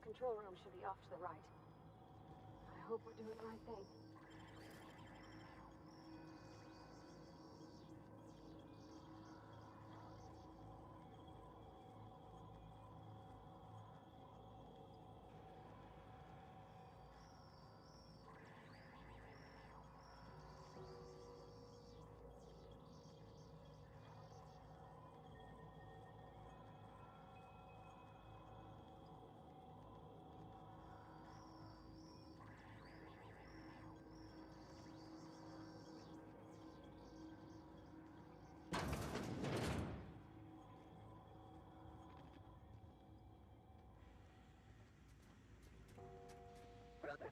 control room should be off to the right. I hope we're doing the right thing.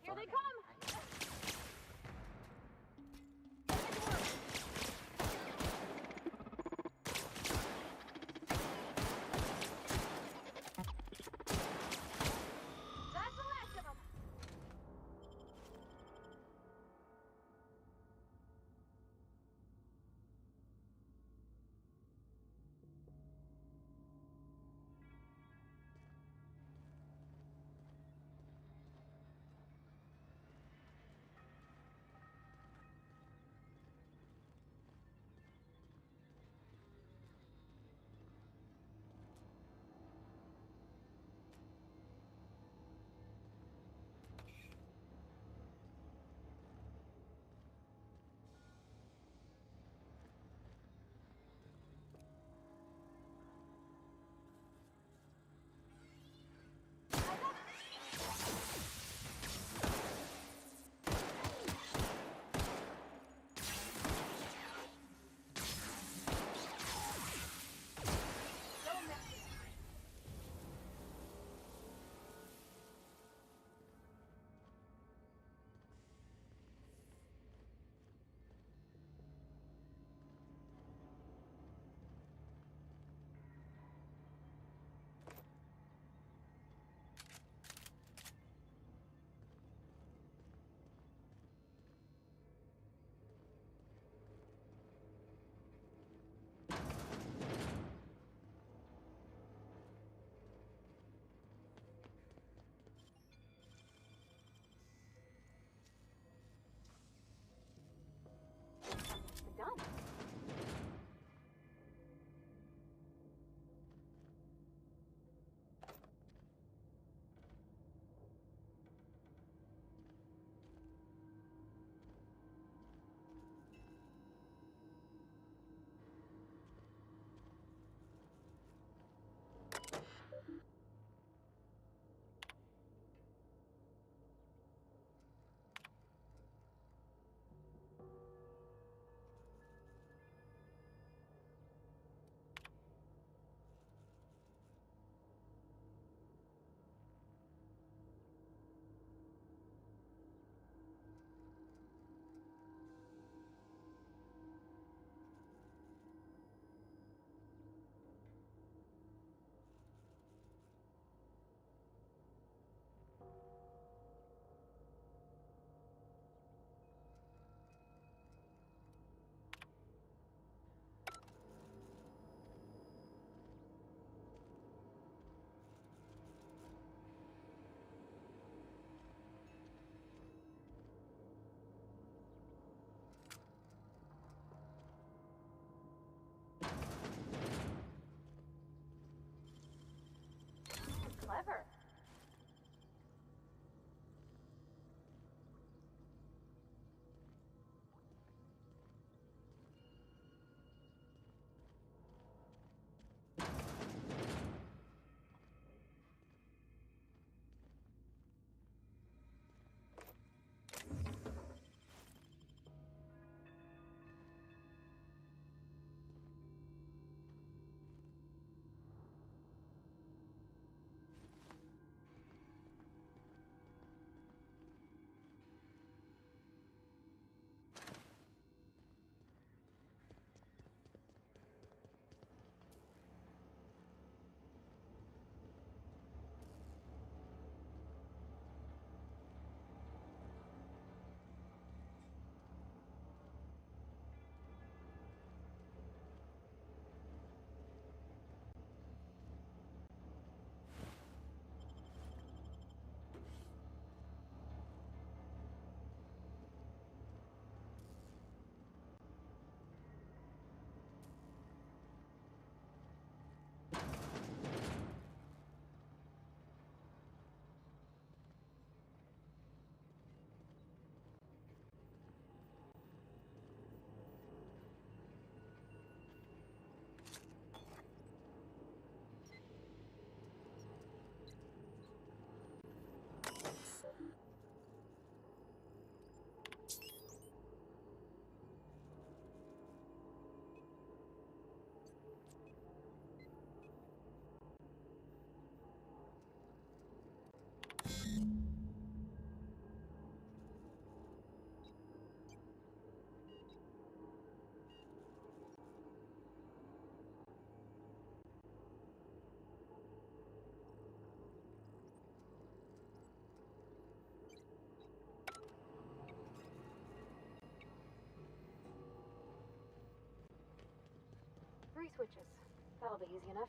Here they come! That's the last of them! switches. That'll be easy enough.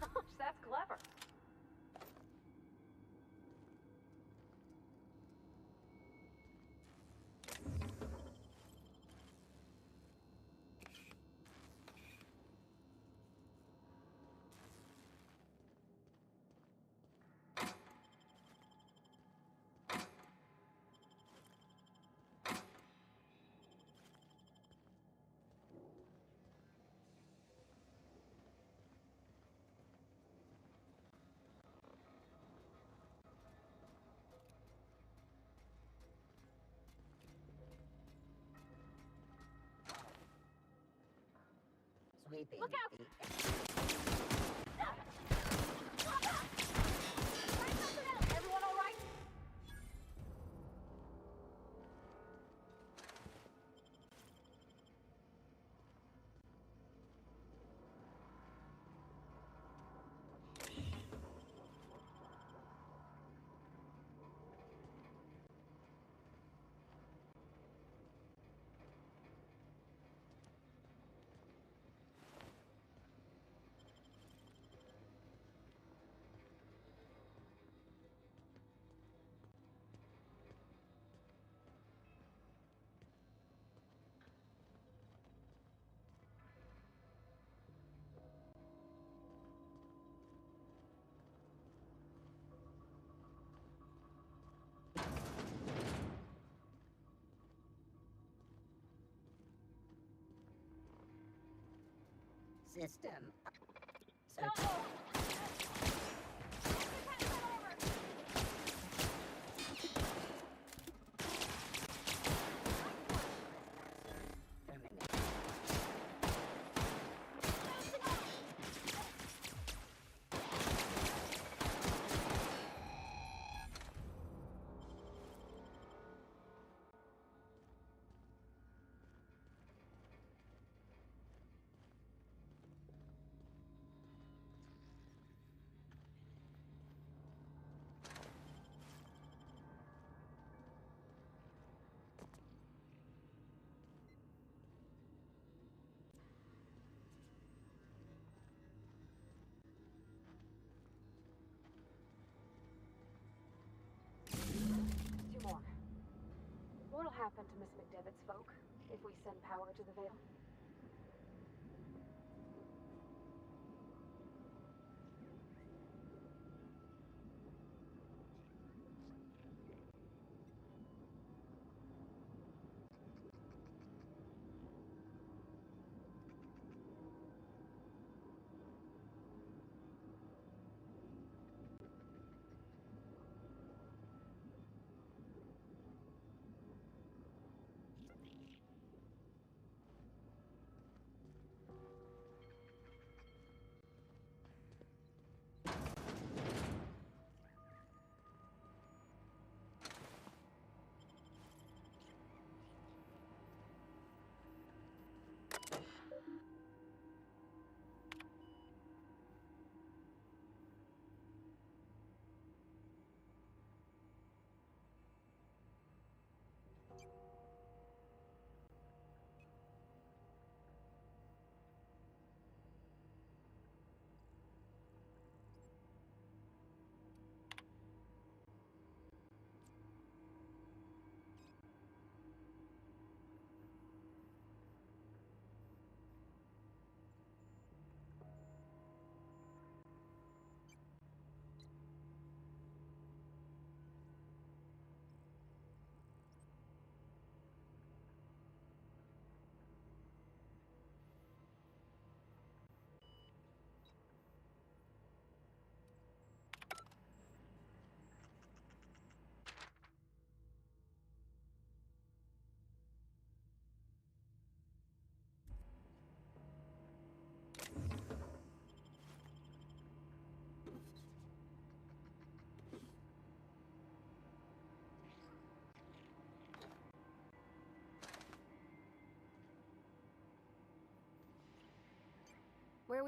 Gosh, that's clever. Sweeping. Look out! Everyone all right? System. No! Search. Terminate. Two more. What'll happen to Miss McDevitt's folk if we send power to the Vale?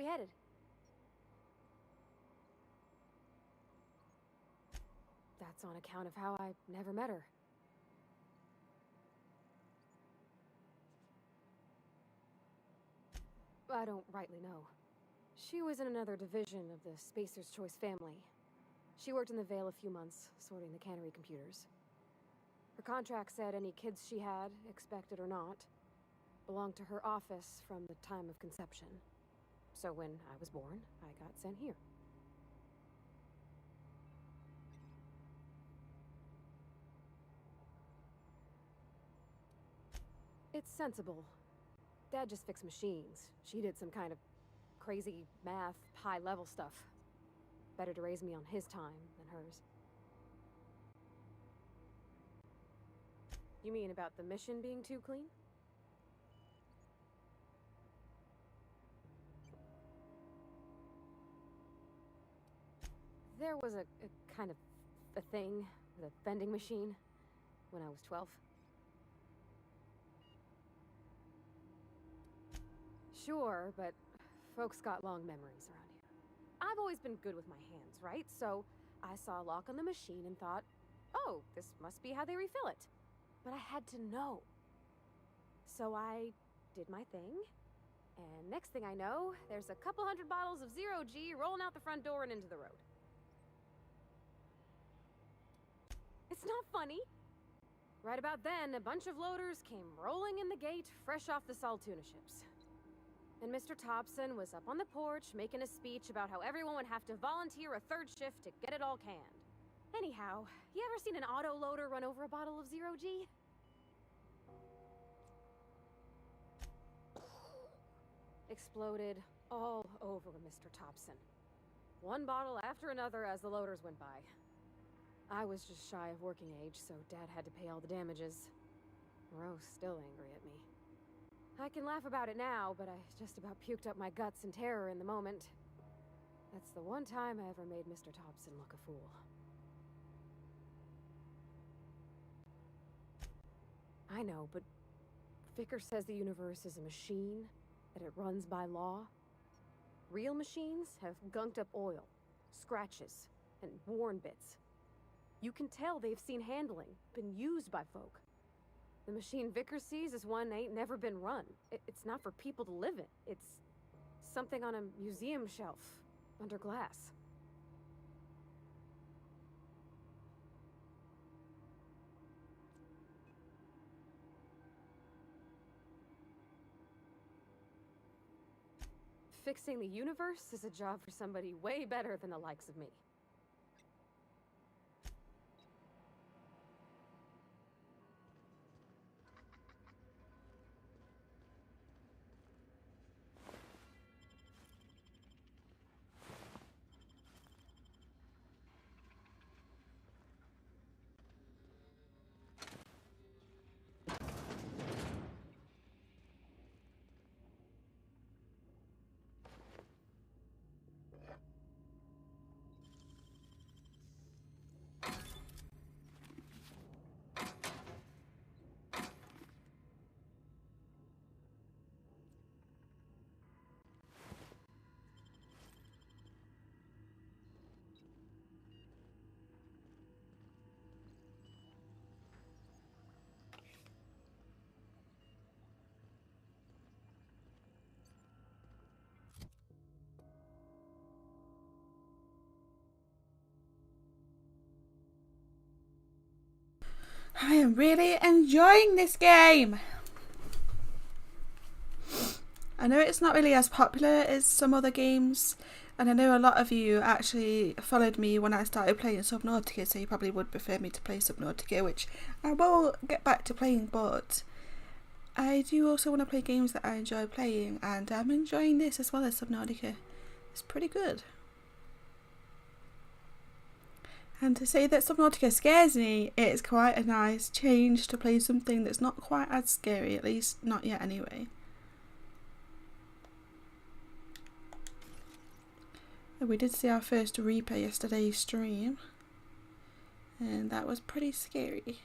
we headed? That's on account of how I never met her. I don't rightly know. She was in another division of the Spacer's Choice family. She worked in the Vale a few months, sorting the cannery computers. Her contract said any kids she had, expected or not, belonged to her office from the time of conception. So when I was born, I got sent here. It's sensible. Dad just fixed machines. She did some kind of crazy math, high-level stuff. Better to raise me on his time than hers. You mean about the mission being too clean? There was a kind of a thing with a vending machine when I was 12. Sure, but folks got long memories around here. I've always been good with my hands, right? So I saw a lock on the machine and thought, oh, this must be how they refill it. But I had to know. So I did my thing, and next thing I know, there's a couple hundred bottles of 0G rolling out the front door and into the road. It's not funny. Right about then, a bunch of loaders came rolling in the gate, fresh off the Saltuna ships. And Mr. Thompson was up on the porch making a speech about how everyone would have to volunteer a third shift to get it all canned. Anyhow, you ever seen an auto loader run over a bottle of 0G? Exploded all over Mr. Thompson. One bottle after another as the loaders went by. I was just shy of working age, so Dad had to pay all the damages. Rose still angry at me. I can laugh about it now, but I just about puked up my guts in terror in the moment. That's the one time I ever made Mr. Thompson look a fool. I know, but Vickers says the universe is a machine, that it runs by law. Real machines have gunked up oil, scratches, and worn bits. You can tell they've seen handling, been used by folk. The machine Vickers sees is one ain't never been run. It's not for people to live in. It's something on a museum shelf, under glass. Fixing the universe is a job for somebody way better than the likes of me. I am really enjoying this game. I know it's not really as popular as some other games, and I know a lot of you actually followed me when I started playing Subnautica, so you probably would prefer me to play Subnautica, which I will get back to playing, but I do also want to play games that I enjoy playing, and I'm enjoying this as well as Subnautica. It's pretty good. And to say that Subnautica scares me, it's quite a nice change to play something that's not quite as scary, at least not yet anyway. And we did see our first Reaper yesterday's stream, and that was pretty scary.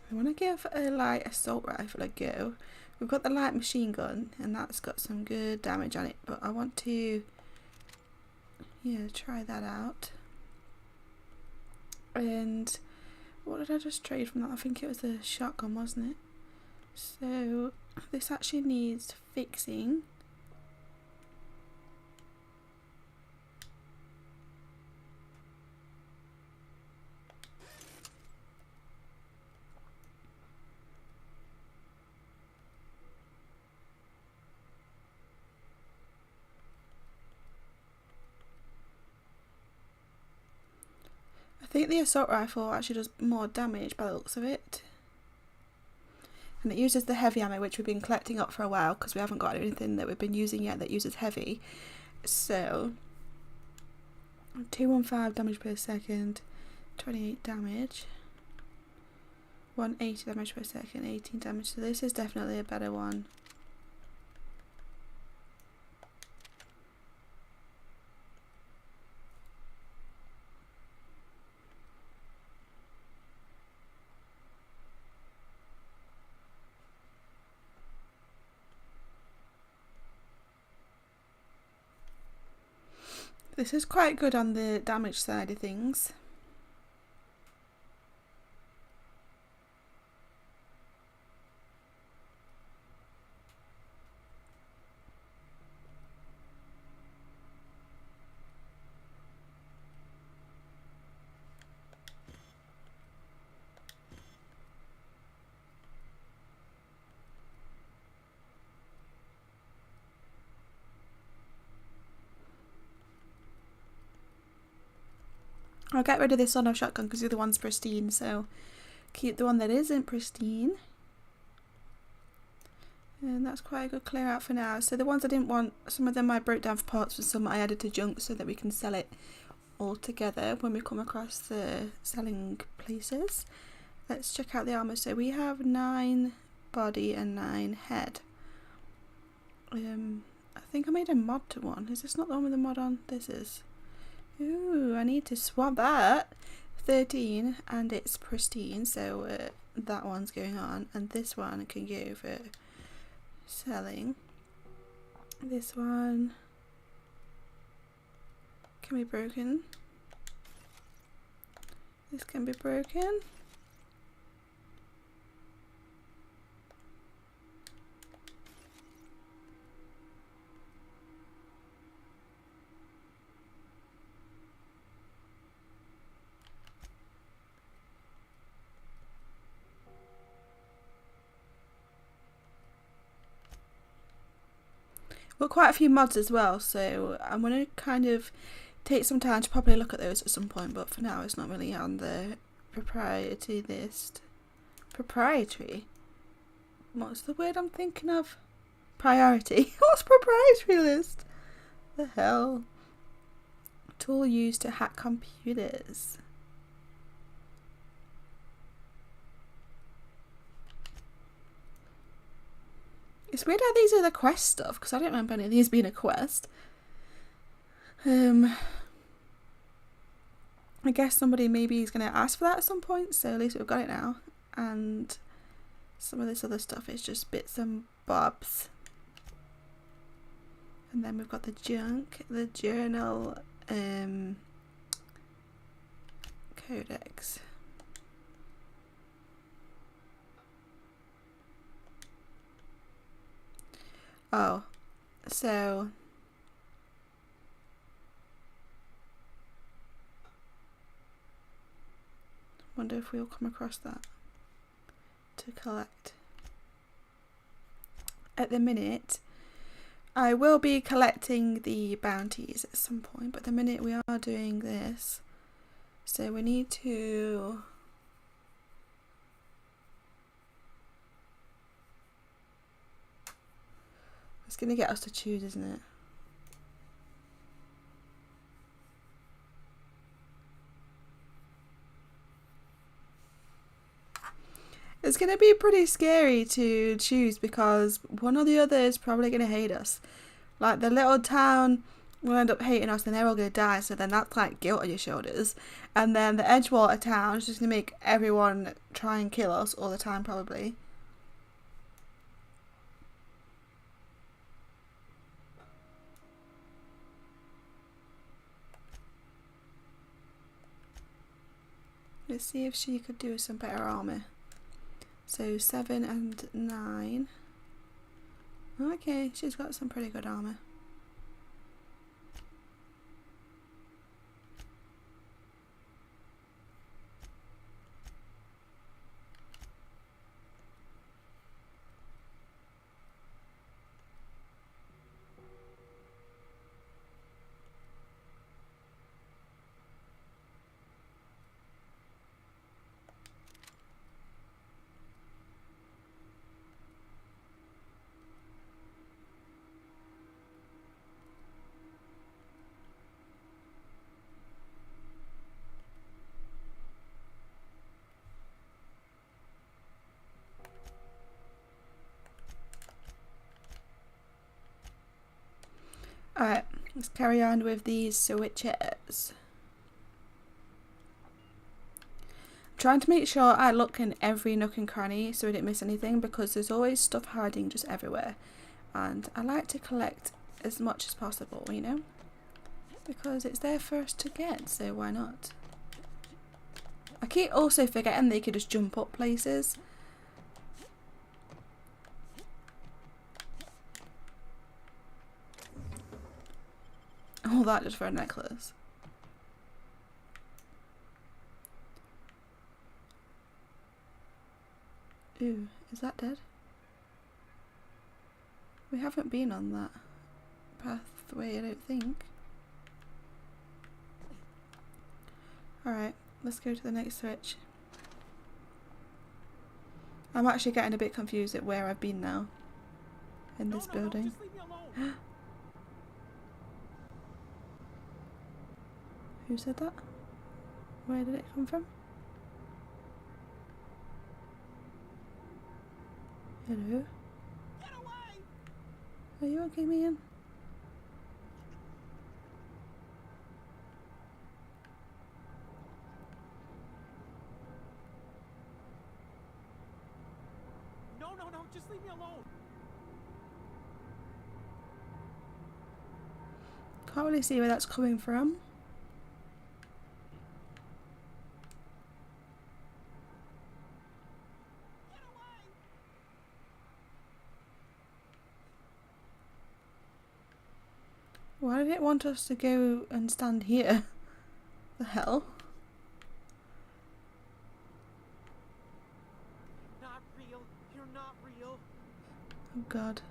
I want to give a light assault rifle a go, we've got the light machine gun, and that's got some good damage on it, but I want to, yeah, try that out. And what did I just trade from that? I think it was a shotgun, wasn't it? So this actually needs fixing. I think the assault rifle actually does more damage by the looks of it. And it uses the heavy ammo, which we've been collecting up for a while because we haven't got anything that we've been using yet that uses heavy. So 215 damage per second, 28 damage, 180 damage per second, 18 damage. So this is definitely a better one. This is quite good on the damage side of things. I'll get rid of this on-off shotgun because the other one's pristine, so keep the one that isn't pristine. And that's quite a good clear out for now. So the ones I didn't want, some of them I broke down for parts and some I added to junk so that we can sell it all together when we come across the selling places. Let's check out the armour. So we have 9 body and 9 head. I think I made a mod to one. Is this not the one with the mod on? This is. Ooh, I need to swap that. 13 and it's pristine, so that one's going on, and this one can go for selling. This one can be broken. This can be broken. Got quite a few mods as well, so I'm going to kind of take some time to probably look at those at some point, but for now it's not really on the proprietary list. Proprietary? What's the word I'm thinking of? Priority. What's proprietary list? The hell? Tool used to hack computers. It's weird how these are the quest stuff, because I don't remember any of these being a quest. I guess somebody maybe is going to ask for that at some point, so at least we've got it now. And some of this other stuff is just bits and bobs. And then we've got the junk, the journal, codex. Oh, so wonder if we'll come across that to collect. At the minute, I will be collecting the bounties at some point, but at the minute we are doing this, so we need to it's going to get us to choose, isn't it? It's going to be pretty scary to choose because one or the other is probably going to hate us. Like the little town will end up hating us and they're all going to die, so then that's like guilt on your shoulders. And then the Edgewater town is just going to make everyone try and kill us all the time probably. Let's see if she could do some better armor. So 7 and 9. Okay, she's got some pretty good armor. Alright, let's carry on with these switches. Trying to make sure I look in every nook and cranny so I don't miss anything, because there's always stuff hiding just everywhere. And I like to collect as much as possible, you know? Because it's there for us to get, so why not? I keep also forgetting they could just jump up places. All that just for a necklace. Ooh, is that dead? We haven't been on that pathway, I don't think. Alright, let's go to the next switch. I'm actually getting a bit confused at where I've been now. In this building. Just leave me alone. Who said that? Where did it come from? Hello? Get away! Are you okay, man? No, just leave me alone. Can't really see where that's coming from. Why did it want us to go and stand here? The hell? Not real. You're not real. Oh god.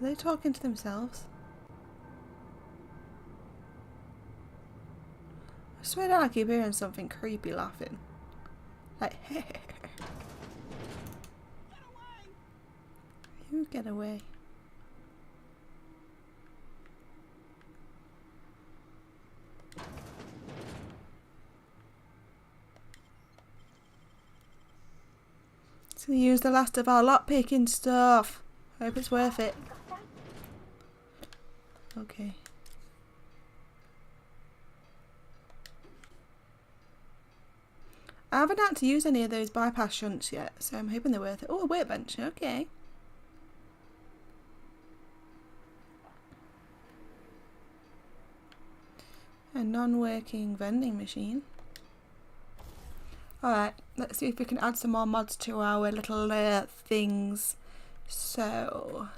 Are they talking to themselves? I swear that I keep hearing something creepy laughing. Like, hey. Get away! You get away. So we use the last of our lockpicking stuff. Hope it's worth it. Okay. I haven't had to use any of those bypass shunts yet, so I'm hoping they're worth it. Oh, a workbench, okay. A non-working vending machine. Alright, let's see if we can add some more mods to our little things. So...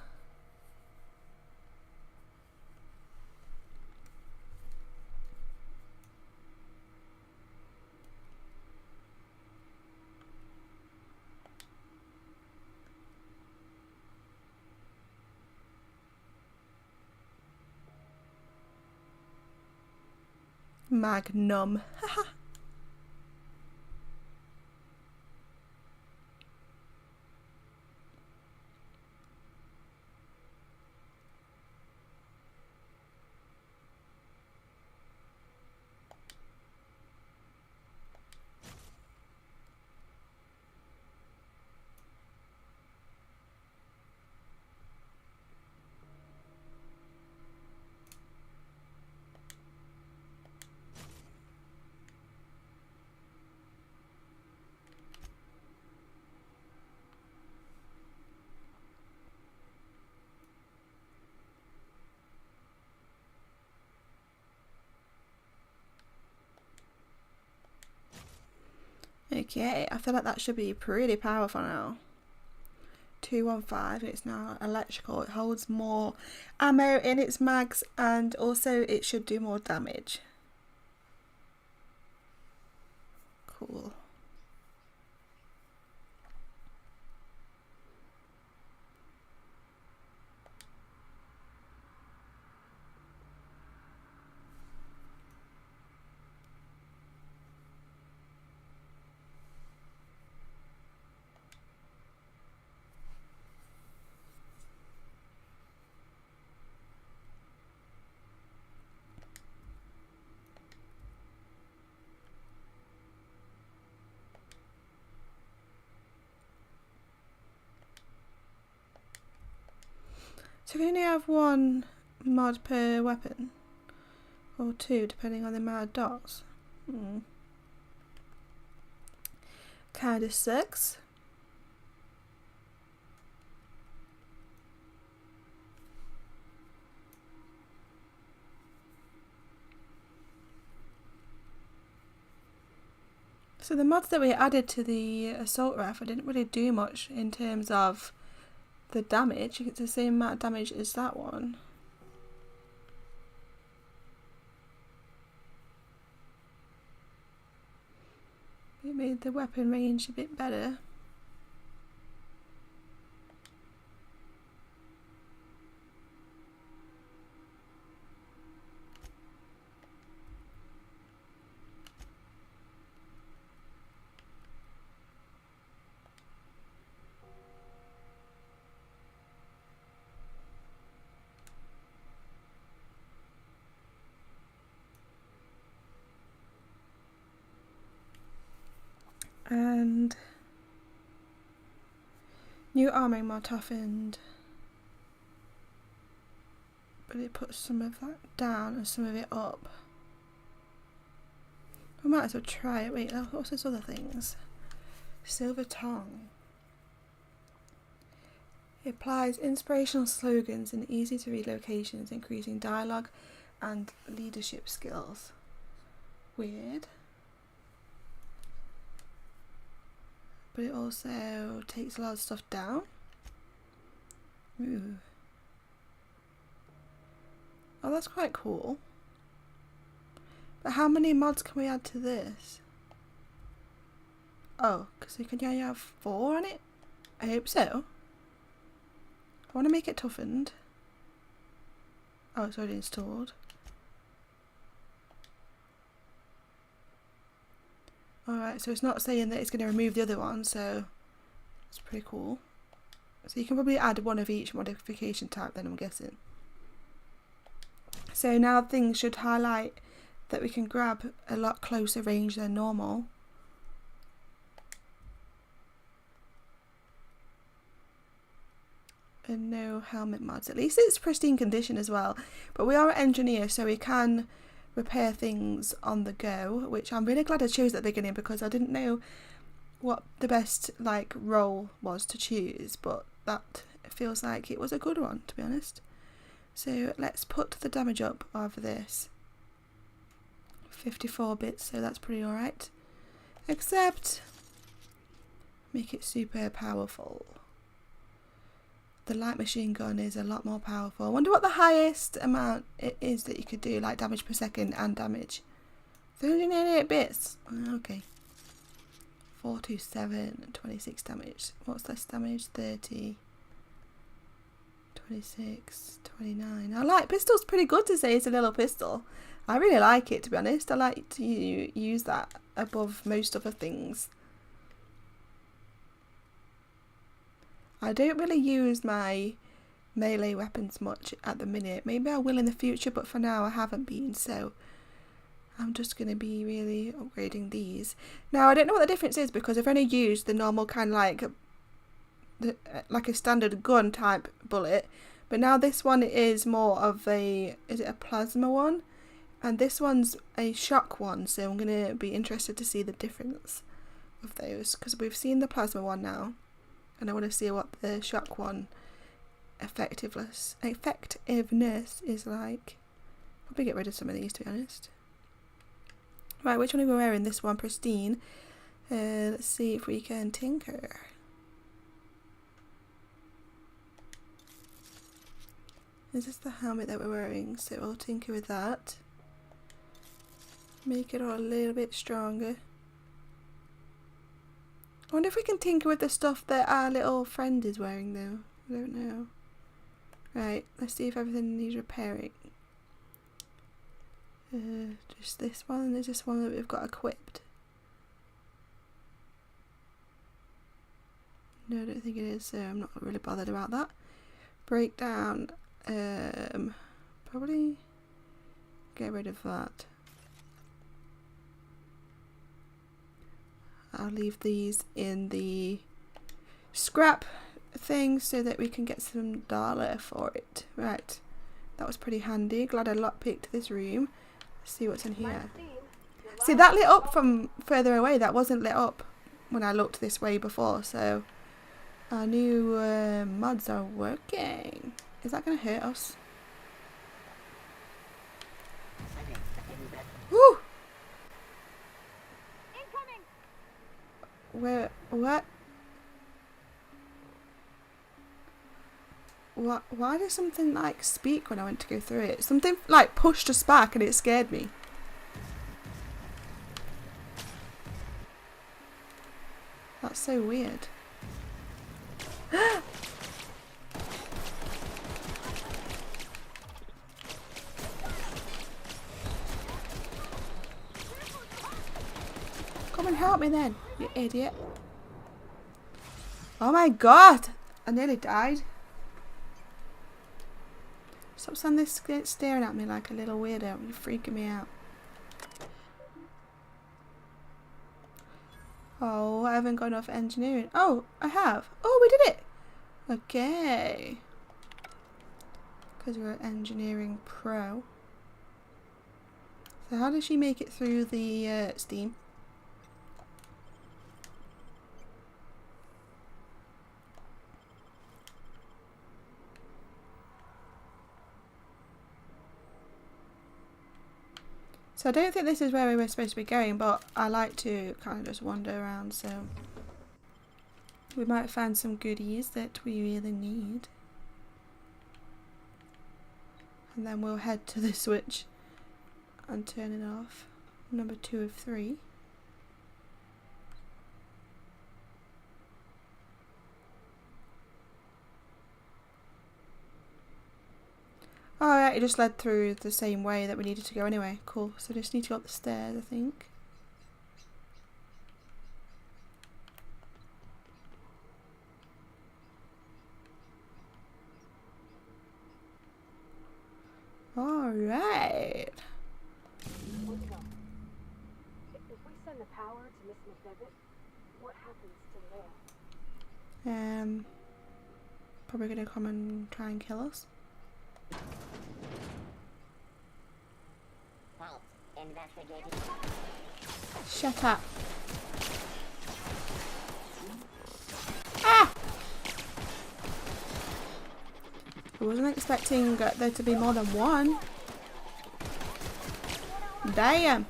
Magnum. Haha. Okay, I feel like that should be pretty powerful now. 215, it's now electrical. It holds more ammo in its mags and also it should do more damage. Cool. So we only have one mod per weapon, or two depending on the amount of dots. Kinda sucks. So the mods that we added to the assault rifle didn't really do much in terms of the damage. It's the same amount of damage as that one. It made the weapon range a bit better. And new armouring mod toughened, but it puts some of that down and some of it up. We might as well try it. Wait, what's those other things? Silver tongue. It applies inspirational slogans in easy to read locations, increasing dialogue and leadership skills. Weird. But it also takes a lot of stuff down. Ooh. Oh, that's quite cool. But how many mods can we add to this? Oh, because you can only have 4 on it? I hope so. I want to make it toughened. Oh, it's already installed. Alright, so it's not saying that it's going to remove the other one, so it's pretty cool. So you can probably add one of each modification type then, I'm guessing. So now things should highlight that we can grab a lot closer range than normal. And no helmet mods. At least it's pristine condition as well. But we are an engineer, so we can repair things on the go, which I'm really glad I chose at the beginning because I didn't know what the best role was to choose, but that feels like it was a good one, to be honest. So let's put the damage up of this. 54 bits, so that's pretty alright. Except make it super powerful. The light machine gun is a lot more powerful. I wonder what the highest amount it is that you could do, like damage per second and damage. 388 bits. Okay. 427, 26 damage. What's less damage? 30, 26, 29. I like pistol's pretty good to say it's a little pistol. I really like it, to be honest. I like to use that above most other things. I don't really use my melee weapons much at the minute. Maybe I will in the future, but for now I haven't been, so I'm just going to be really upgrading these. Now I don't know what the difference is because I've only used the normal kind of like a standard gun type bullet, but now this one is more of a, is it a plasma one? And this one's a shock one, so I'm going to be interested to see the difference of those because we've seen the plasma one now. And I want to see what the shock one effectiveness is like. Probably get rid of some of these, to be honest. Right, which one are we wearing? This one, pristine. Let's see if we can tinker. Is this the helmet that we're wearing? So we'll tinker with that. Make it all a little bit stronger. I wonder if we can tinker with the stuff that our little friend is wearing though. I don't know. Right, let's see if everything needs repairing. Just this one, and there's this one that we've got equipped. No, I don't think it is, so I'm not really bothered about that. Breakdown. Probably get rid of that. I'll leave these in the scrap thing so that we can get some dollar for it. Right, that was pretty handy. Glad I lockpicked this room. Let's see what's in here. See, that lit up from further away. That wasn't lit up when I looked this way before, so our new mods are working. Is that going to hurt us? Woo! Incoming! Where? What? What? Why did something like speak when I went to go through it? Something like pushed us back and it scared me. That's so weird. Come and help me then, you idiot. Oh my god! I nearly died. Stop standing there staring at me like a little weirdo. You're freaking me out. Oh, I haven't got enough engineering. Oh, I have. Oh, we did it! Okay. Because we're an engineering pro. So how does she make it through the steam? So I don't think this is where we were supposed to be going, but I like to kind of just wander around, so we might find some goodies that we really need. And then we'll head to the switch and turn it off. Number 2 of 3. Oh, yeah, it just led through the same way that we needed to go anyway. Cool. So I just need to go up the stairs, I think. Alright. Let's go. If we send the power to Miss McDevitt, what happens to Leia? Probably gonna come and try and kill us. Shut up. Ah! I wasn't expecting there to be more than one. Damn.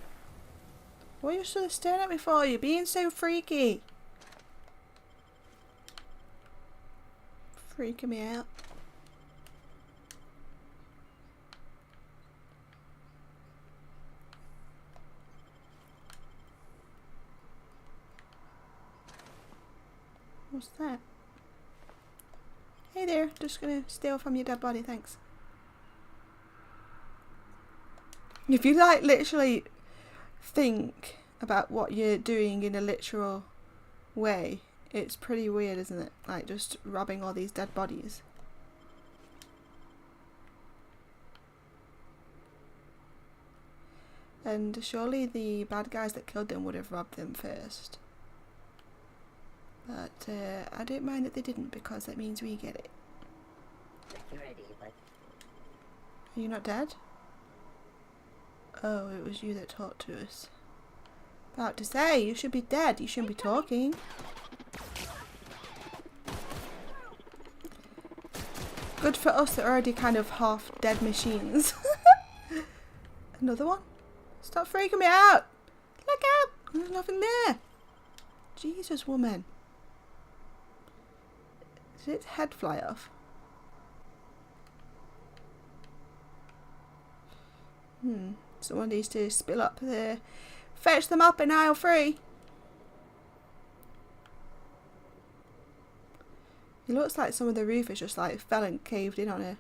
What are you sort of staring at me for? You're being so freaky. Freaking me out. What's that? Hey there, just gonna steal from your dead body, thanks. If you like literally think about what you're doing in a literal way, it's pretty weird, isn't it? Like just robbing all these dead bodies. And surely the bad guys that killed them would have robbed them first. But I don't mind that they didn't, because that means we get it. Are you not dead? Oh, it was you that talked to us. About to say, you should be dead. You shouldn't be talking. Good for us that are already kind of half dead machines. Another one? Stop freaking me out! Look out! There's nothing there. Jesus, woman. Did its head fly off? Someone needs to spill up the... Fetch them up in aisle 3. It looks like some of the roof is just like fell and caved in on it.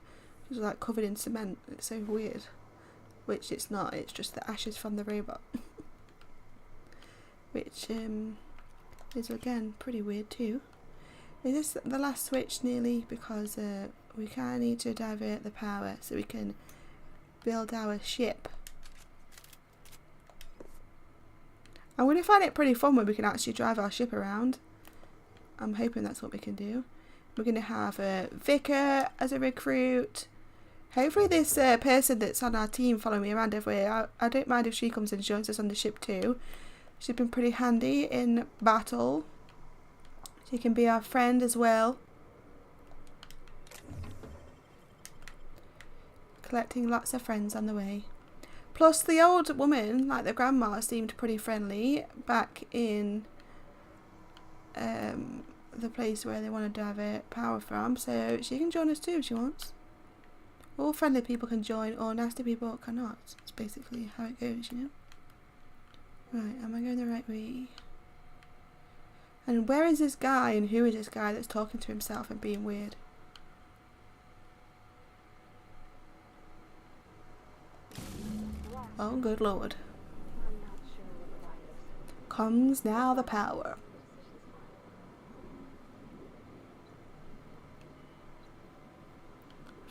It's like covered in cement. It's so weird. Which it's not, it's just the ashes from the robot. Which is again pretty weird too. Is this the last switch nearly? Because we kind of need to divert the power so we can build our ship. I'm going to find it pretty fun when we can actually drive our ship around. I'm hoping that's what we can do. We're going to have a vicar as a recruit. Hopefully this person that's on our team following me around everywhere, I don't mind if she comes and joins us on the ship too. She's been pretty handy in battle. She can be our friend as well. Collecting lots of friends on the way. Plus the old woman, like the grandma, seemed pretty friendly back in the place where they want to divert power from. So she can join us too if she wants. All friendly people can join, or nasty people cannot. It's basically how it goes, you know? Right, am I going the right way? And where is this guy, and who is this guy that's talking to himself and being weird? Oh, good lord. Comes now the power.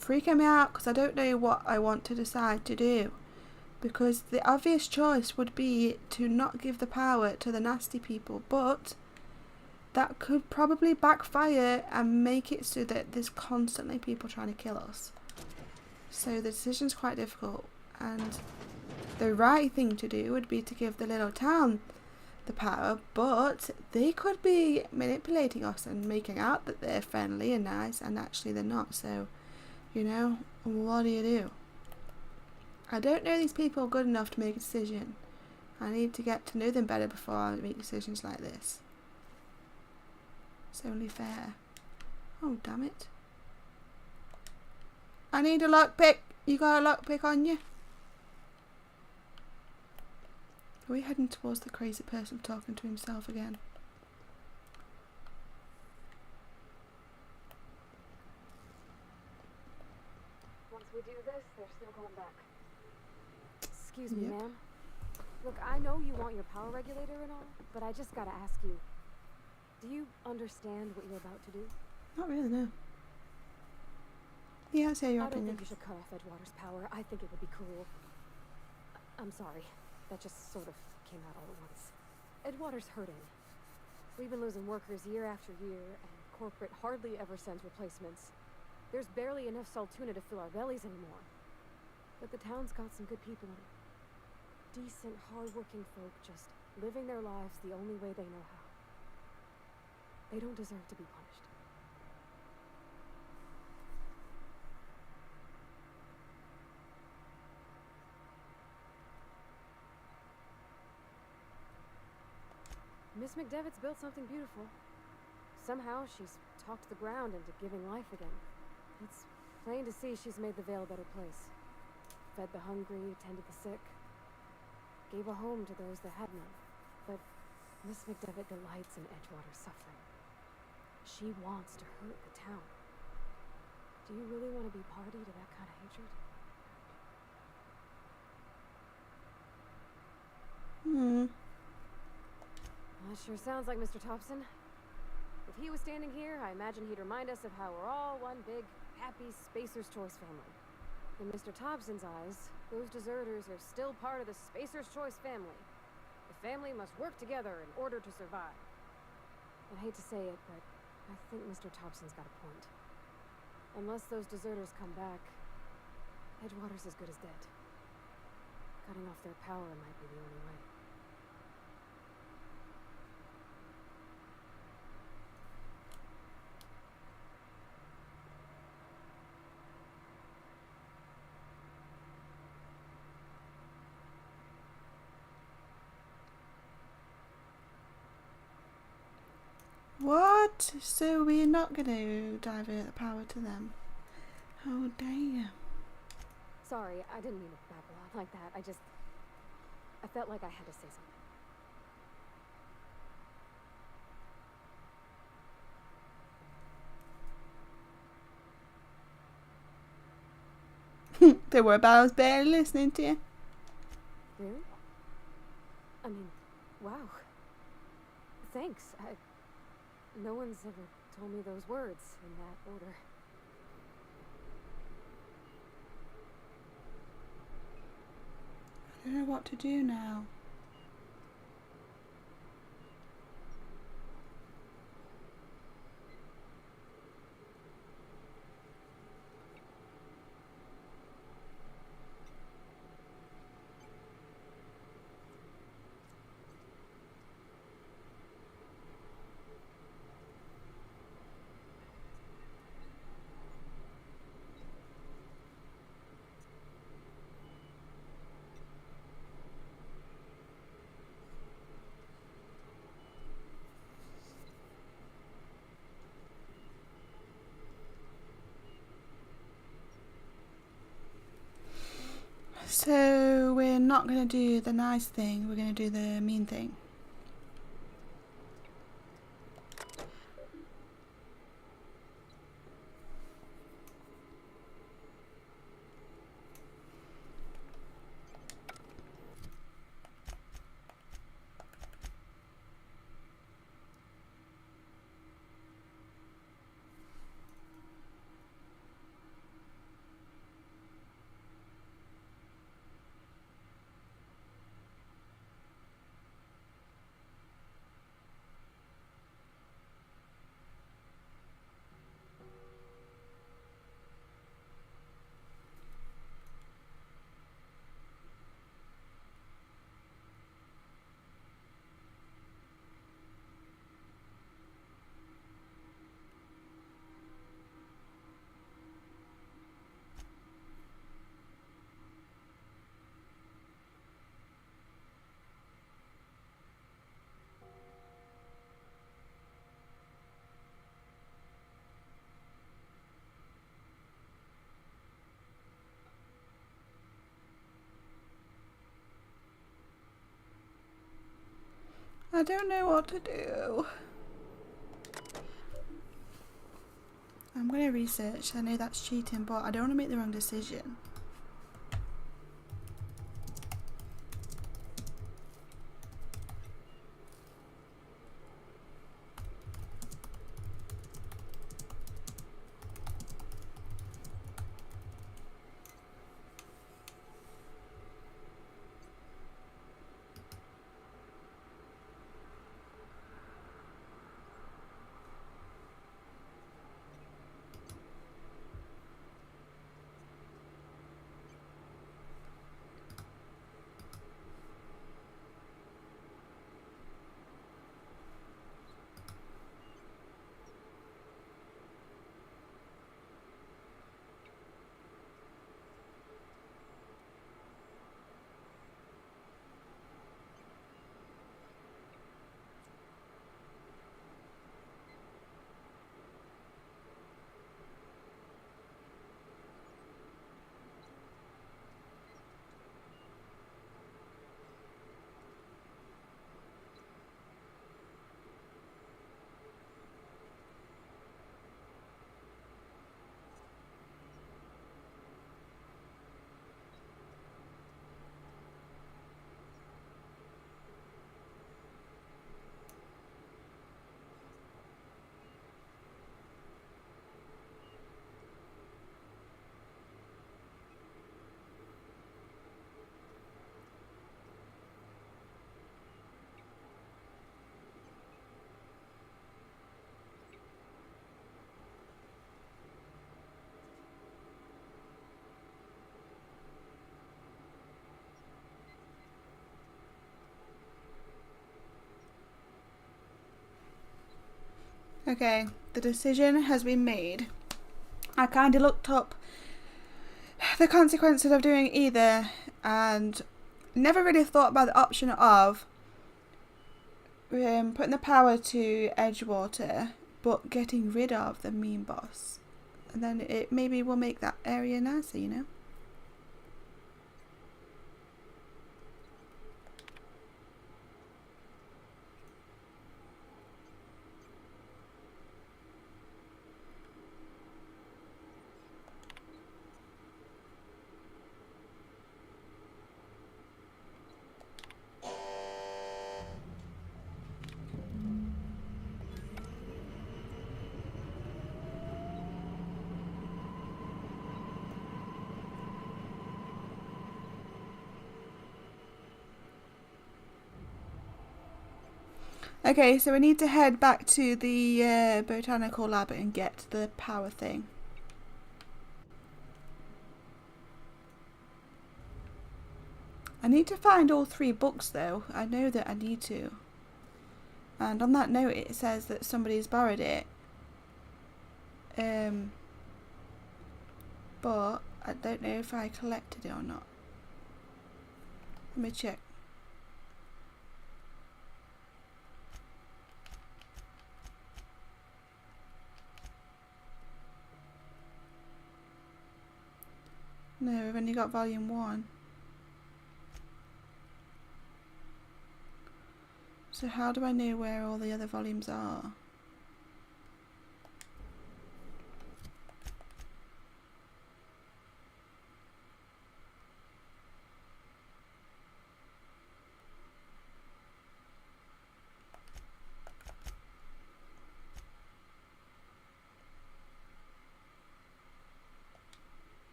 Freaking me out because I don't know what I want to decide to do. Because the obvious choice would be to not give the power to the nasty people, but that could probably backfire and make it so that there's constantly people trying to kill us. So the decision's quite difficult, and the right thing to do would be to give the little town the power, but they could be manipulating us and making out that they're friendly and nice and actually they're not. So, you know, what do you do? I don't know these people good enough to make a decision. I need to get to know them better before I make decisions like this. It's only fair. Oh, damn it. I need a lockpick. You got a lockpick on you? Are we heading towards the crazy person talking to himself again? Once we do this, there's no going back. Excuse me, ma'am. Look, I know you want your power regulator and all, but I just gotta ask you. Do you understand what you're about to do? Not really, no. Yeah, I'll say your I don't opinion. think you should cut off Edgewater's power. I think it would be cruel. I'm sorry. That just sort of came out all at once. Edgewater's hurting. We've been losing workers year after year, and corporate hardly ever sends replacements. There's barely enough Saltuna to fill our bellies anymore. But the town's got some good people in it. Decent, hard-working folk just living their lives the only way they know how. They don't deserve to be punished. Miss McDevitt's built something beautiful. Somehow she's talked the ground into giving life again. It's plain to see she's made the Vale a better place. Fed the hungry, tended the sick. Gave a home to those that had none. But Miss McDevitt delights in Edgewater's suffering. She wants to hurt the town. Do you really want to be party to that kind of hatred? That sure sounds like Mr. Thompson. If he was standing here, I imagine he'd remind us of how we're all one big, happy Spacer's Choice family. In Mr. Thompson's eyes, those deserters are still part of the Spacer's Choice family. The family must work together in order to survive. I hate to say it, but I think Mr. Thompson's got a point. Unless those deserters come back, Edgewater's as good as dead. Cutting off their power might be the only way. What? So we're not going to divert the power to them? Oh, damn. Sorry, I didn't mean to babble on like that. I felt like I had to say something. Don't worry about it, I was barely listening to you. Really? I mean, wow. Thanks. No one's ever told me those words in that order. I don't know what to do now. So we're not going to do the nice thing, we're going to do the mean thing. I don't know what to do. I'm going to research. I know that's cheating, but I don't want to make the wrong decision. Okay, the decision has been made. I kind of looked up the consequences of doing either and never really thought about the option of putting the power to Edgewater but getting rid of the mean boss. And then it maybe will make that area nicer, you know? Okay, so we need to head back to the botanical lab and get the power thing. I need to find all 3 books though. I know that I need to. And on that note it says that somebody's borrowed it. But I don't know if I collected it or not. Let me check. No, we've only got volume 1. So how do I know where all the other volumes are?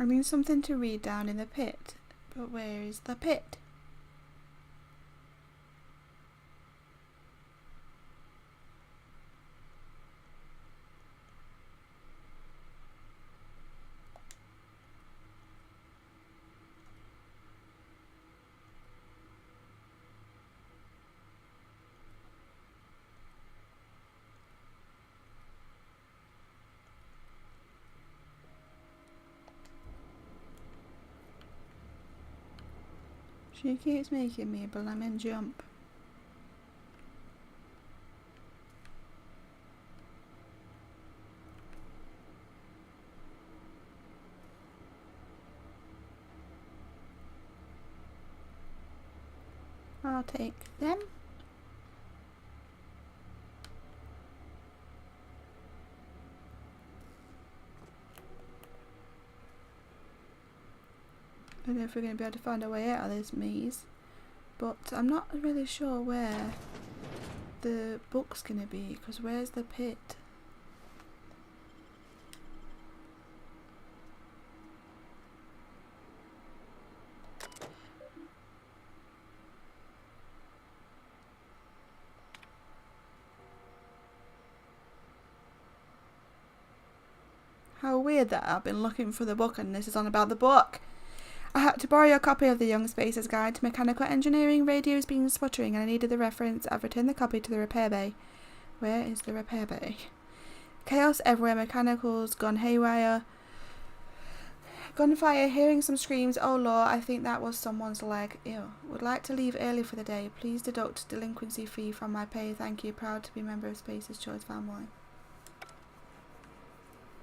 I need something to read down in the pit. But where is the pit? She keeps making me a blammin' jump. I'll take them. I don't know if we're going to be able to find our way out of this maze, but I'm not really sure where the book's going to be, because where's the pit? How weird that I've been looking for the book and this is on about the book. I had to borrow your copy of the Young Spacer's Guide to Mechanical Engineering. Radio's been sputtering and I needed the reference. I've returned the copy to the repair bay. Where is the repair bay? Chaos everywhere, mechanicals gone haywire. Gunfire, hearing some screams. Oh lord, I think that was someone's leg. Ew. Would like to leave early for the day. Please deduct delinquency fee from my pay. Thank you. Proud to be a member of Spacer's Choice family.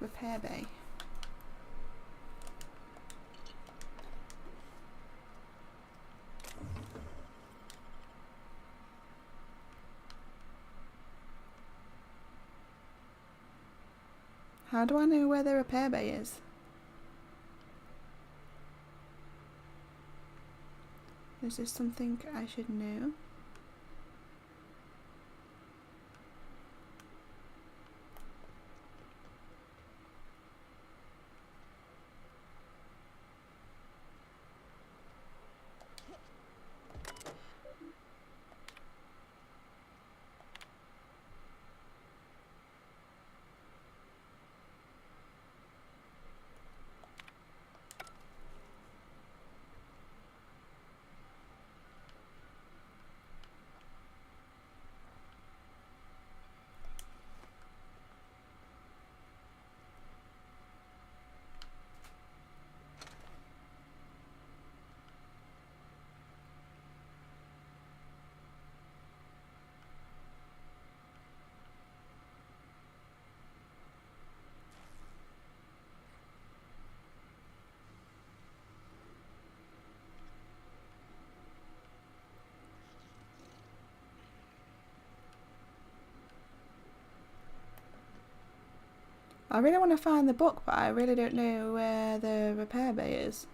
Repair bay. How do I know where the repair bay is? Is this something I should know? I really want to find the book, but I really don't know where the repair bay is.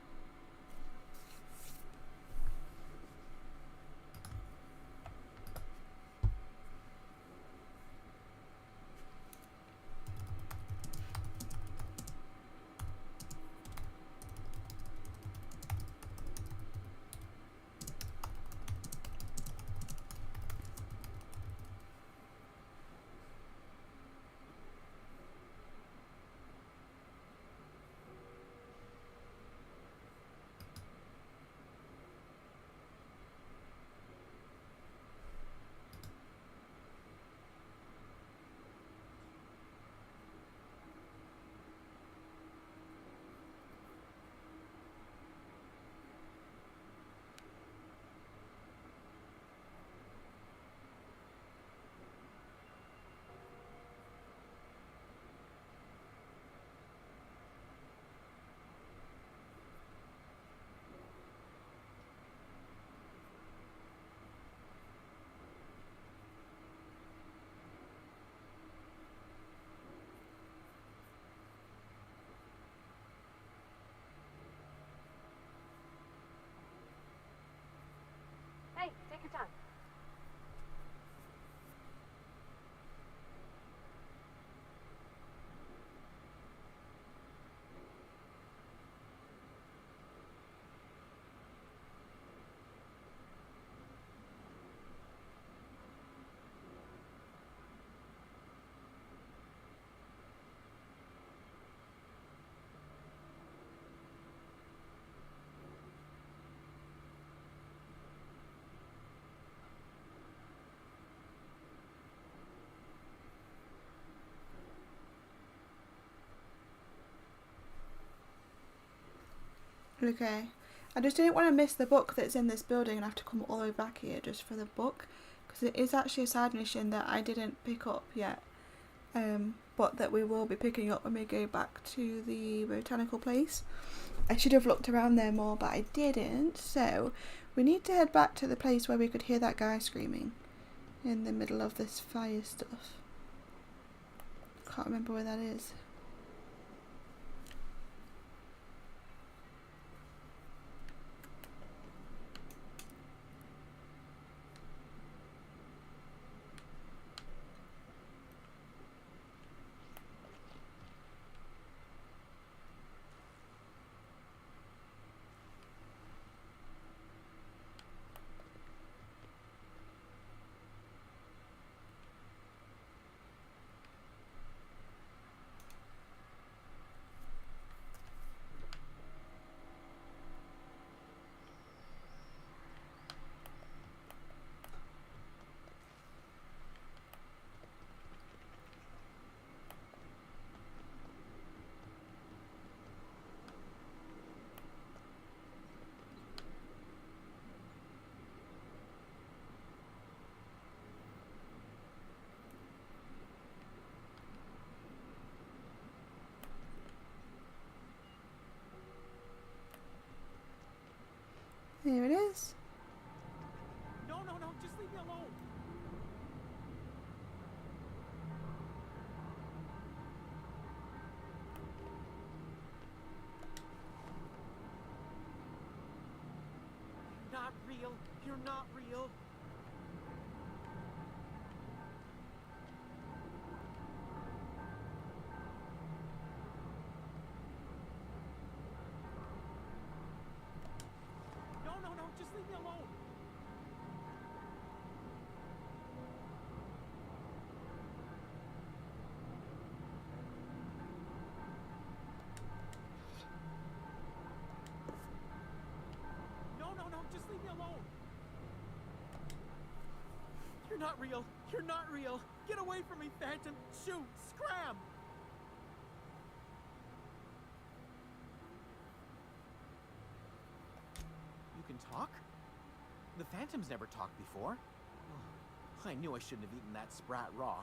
Hey, take your time. Okay. I just didn't want to miss the book that's in this building and have to come all the way back here just for the book, because it is actually a side mission that I didn't pick up yet, but that we will be picking up when we go back to the botanical place. I should have looked around there more, but I didn't, so we need to head back to the place where we could hear that guy screaming in the middle of this fire stuff. Can't remember where that is. Here it is. No, just leave me alone. Not real. You're not real. No, just leave me alone. No, just leave me alone. You're not real. You're not real. Get away from me, Phantom. Shoot. Scram. You can talk? The Phantom's never talked before. Oh, I knew I shouldn't have eaten that sprat raw.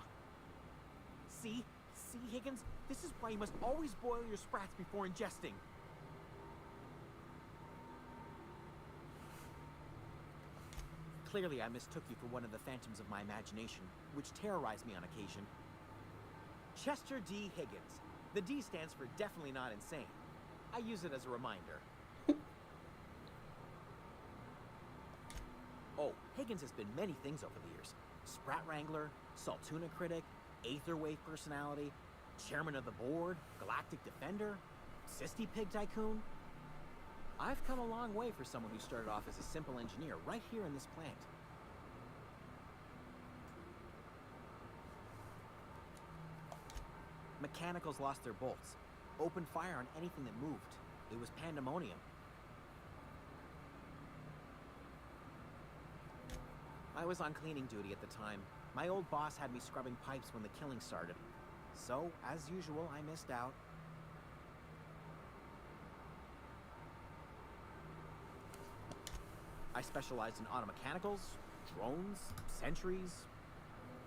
See, Higgins? This is why you must always boil your sprats before ingesting. Clearly, I mistook you for one of the phantoms of my imagination, which terrorized me on occasion. Chester D. Higgins, The D stands for definitely not insane. I use it as a reminder. Oh, Higgins has been many things over the years. Sprat Wrangler, Saltuna Critic, Aetherwave Personality, Chairman of the Board, Galactic Defender, Sisty Pig Tycoon. I've come a long way for someone who started off as a simple engineer right here in this plant. Mechanicals lost their bolts. Opened fire on anything that moved. It was pandemonium. I was on cleaning duty at the time. My old boss had me scrubbing pipes when the killing started. So, as usual, I missed out. I specialized in automechanicals, drones, sentries.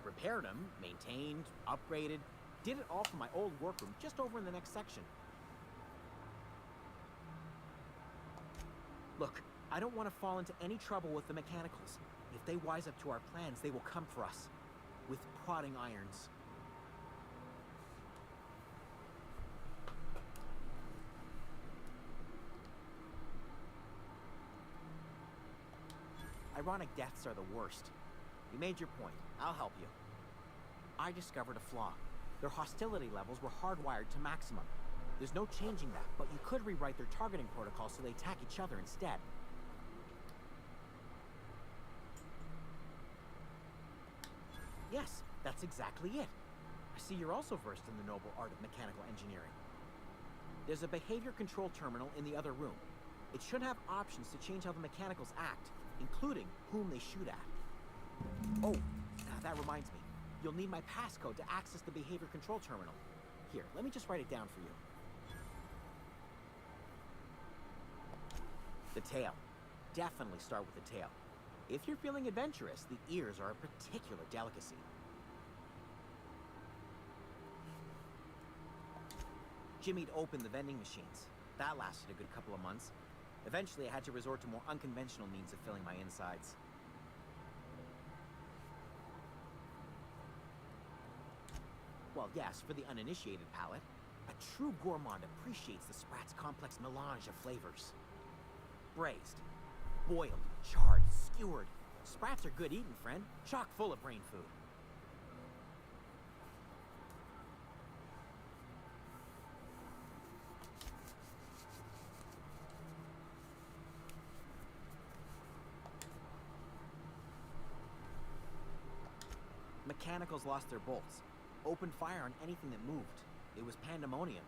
Repaired them, maintained, upgraded. Did it all from my old workroom just over in the next section. Look, I don't want to fall into any trouble with the mechanicals. If they wise up to our plans, they will come for us. With prodding irons. Ironic deaths are the worst. You made your point. I'll help you. I discovered a flaw. Their hostility levels were hardwired to maximum. There's no changing that, but you could rewrite their targeting protocol so they attack each other instead. Yes, that's exactly it. I see you're also versed in the noble art of mechanical engineering. There's a behavior control terminal in the other room. It should have options to change how the mechanicals act, including whom they shoot at. Oh, that reminds me. You'll need my passcode to access the behavior control terminal. Here, let me just write it down for you. The tail. Definitely start with the tail. If you're feeling adventurous, the ears are a particular delicacy. Jimmy'd opened the vending machines. That lasted a good couple of months. Eventually, I had to resort to more unconventional means of filling my insides. Well, yes, for the uninitiated palate, a true gourmand appreciates the Sprat's complex melange of flavors. Braised, boiled, charred, skewered. Sprats are good eating, friend. Chock full of brain food. Mechanicals lost their bolts. Opened fire on anything that moved. It was pandemonium.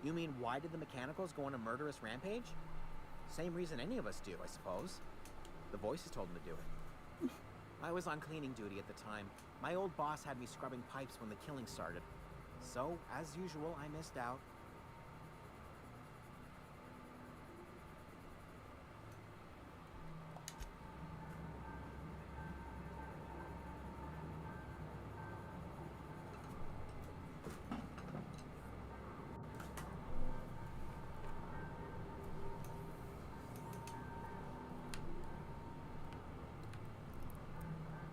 You mean, why did the mechanicals go on a murderous rampage? Same reason any of us do, I suppose. The voices told them to do it. I was on cleaning duty at the time. My old boss had me scrubbing pipes when the killing started. So, as usual, I missed out.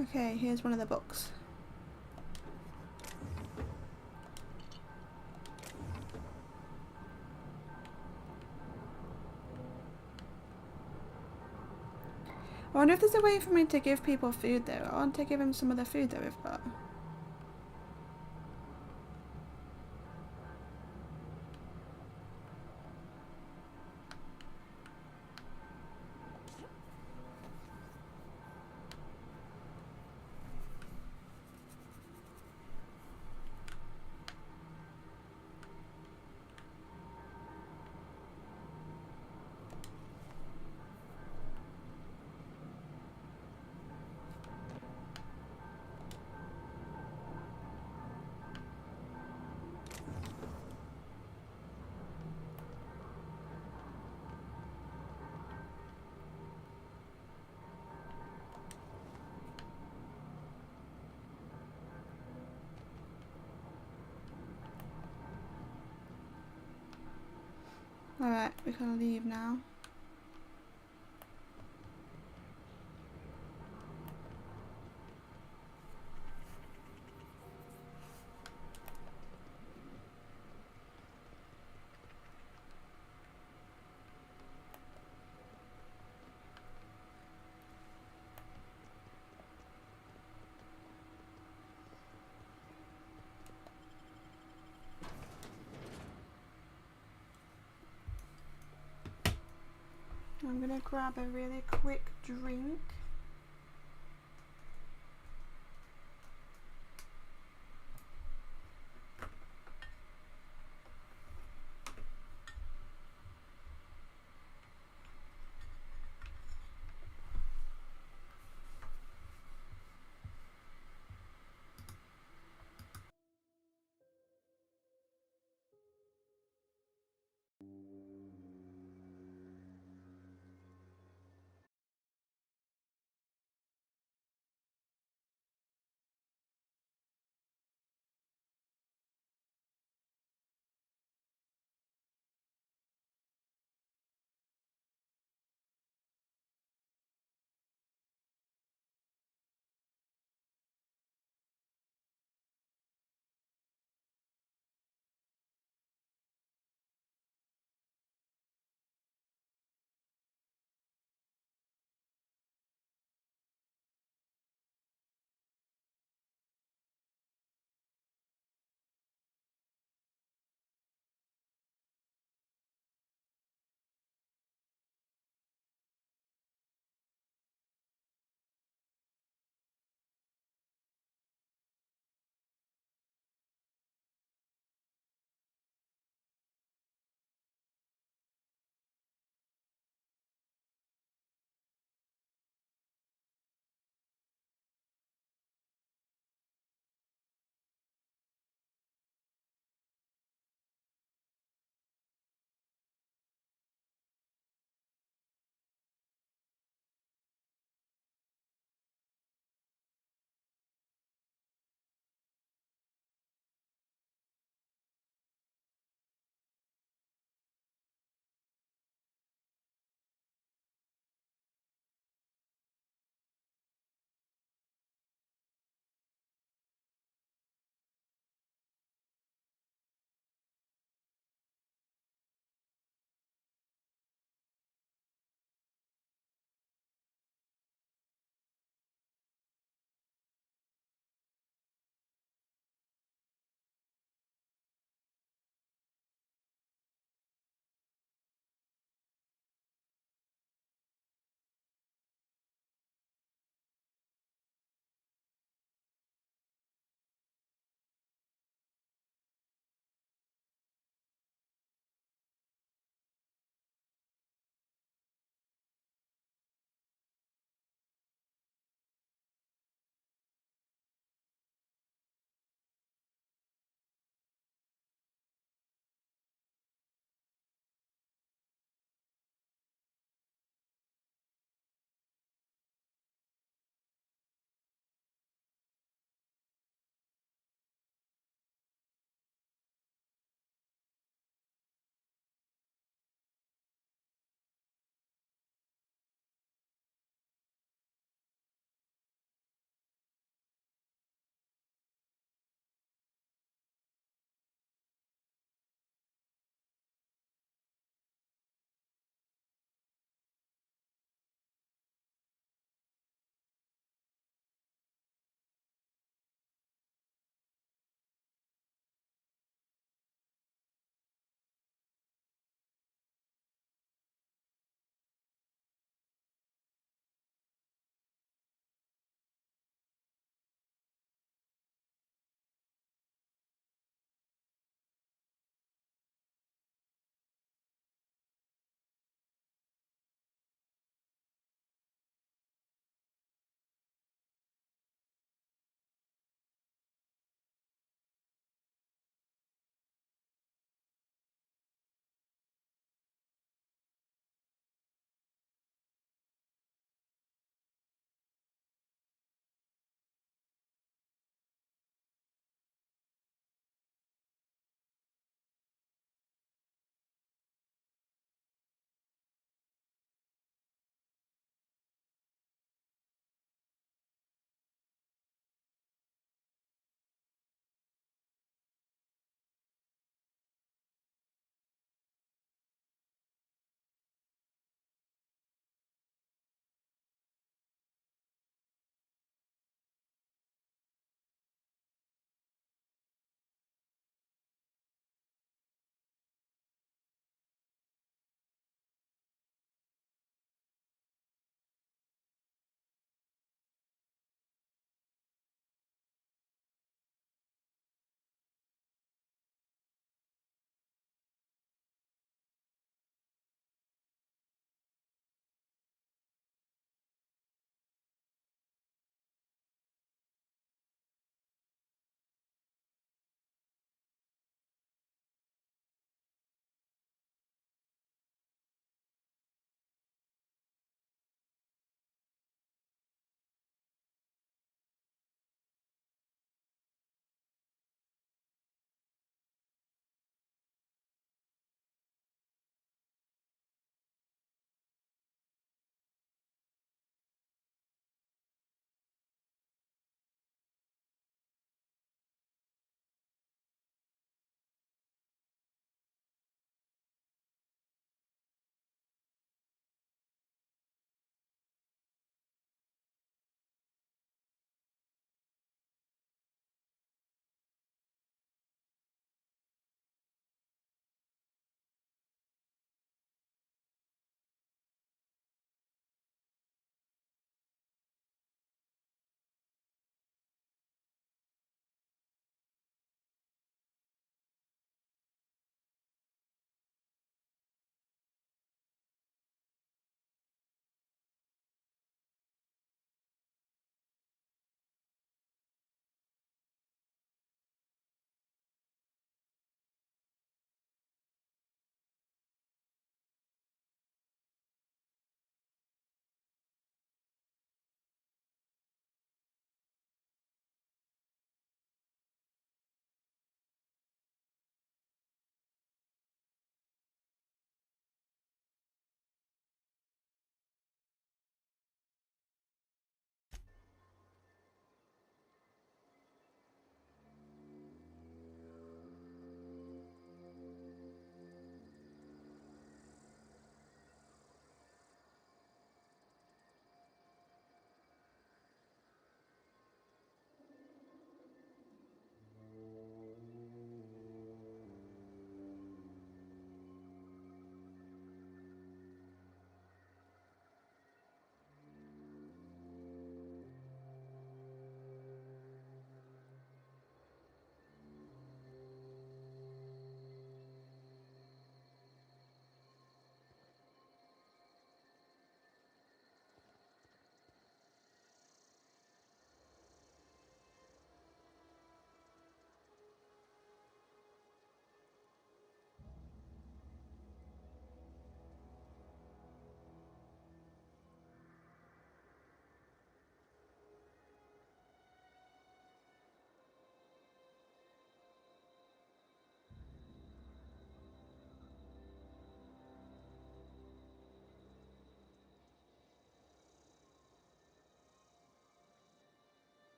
Okay, here's one of the books. I wonder if there's a way for me to give people food though. I want to give them some of the food that we've got. Alright, we can leave now. I'm gonna grab a really quick drink.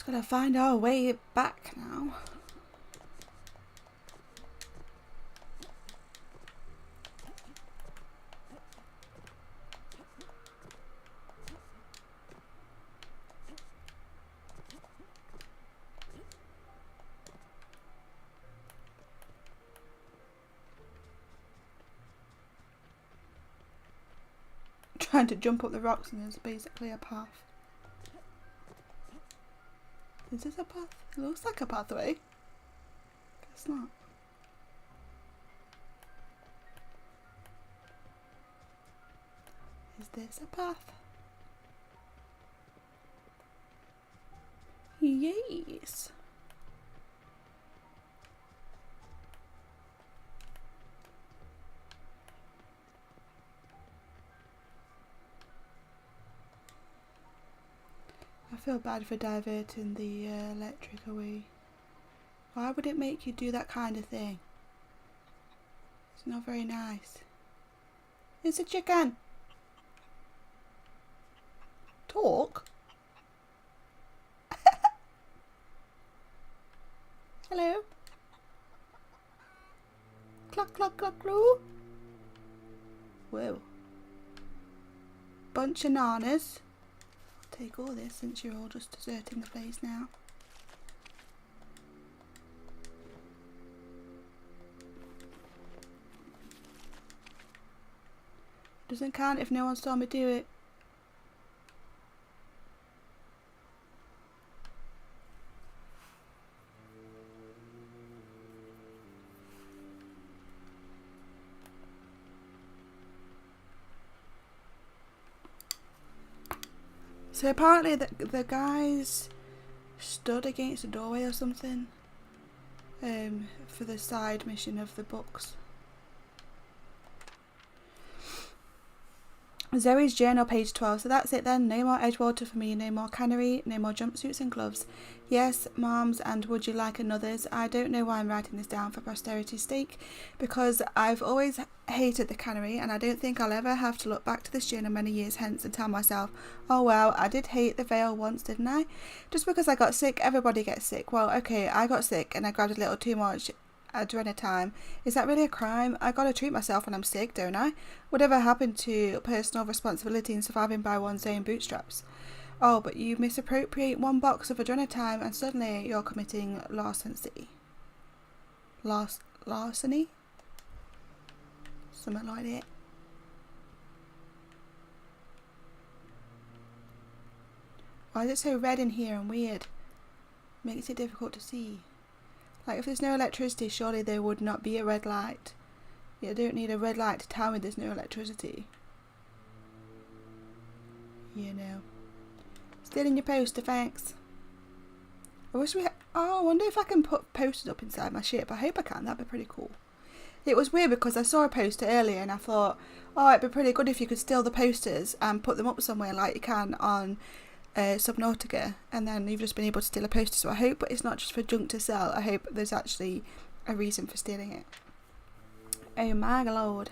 Just gotta find our way back now. Trying to jump up the rocks and there's basically a path. Is this a path? It looks like a pathway. Guess not. Is this a path? Yes. I feel bad for diverting the electric away. Why would it make you do that kind of thing? It's not very nice. It's a chicken. Talk? Hello? Cluck, cluck, cluck, cluck. Whoa. Bunch of nanas. Take all this since you're all just deserting the place now. Doesn't count if no one saw me do it. So apparently the guys stood against a doorway or something for the side mission of the books. Zoe's journal, page 12. So that's it then. No more Edgewater for me. No more cannery. No more jumpsuits and gloves. Yes, moms, and would you like another's? I don't know why I'm writing this down for posterity's sake, because I've always hated the cannery, and I don't think I'll ever have to look back to this journal many years hence and tell myself, oh well, I did hate the veil once, didn't I? Just because I got sick, everybody gets sick. Well, okay, I got sick and I grabbed a little too much adrenatime. Is that really a crime? I gotta treat myself when I'm sick, don't I? Whatever happened to personal responsibility and surviving by one's own bootstraps? Oh, but you misappropriate one box of adrenatime and suddenly you're committing larceny. Larceny? Something like that. Why is it so red in here and weird? Makes it difficult to see. Like, if there's no electricity, surely there would not be a red light. You don't need a red light to tell me there's no electricity. You know. Still in your poster, thanks. I wish we had... Oh, I wonder if I can put posters up inside my ship. I hope I can. That'd be pretty cool. It was weird because I saw a poster earlier and I thought, oh, it'd be pretty good if you could steal the posters and put them up somewhere like you can on Subnautica, and then you've just been able to steal a poster. So I hope it's not just for junk to sell. I hope there's actually a reason for stealing it. Oh my lord.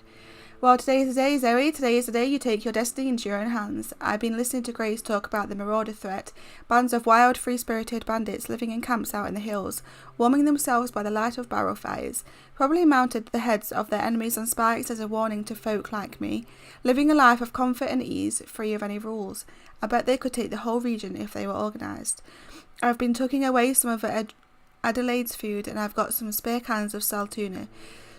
Well, today is the day, Zoe. Today is the day you take your destiny into your own hands. I've been listening to Grace talk about the marauder threat. Bands of wild, free-spirited bandits living in camps out in the hills, warming themselves by the light of barrel fires, probably mounted the heads of their enemies on spikes as a warning to folk like me, living a life of comfort and ease, free of any rules. I bet they could take the whole region if they were organised. I've been tucking away some of Adelaide's food, and I've got some spare cans of sal tuna.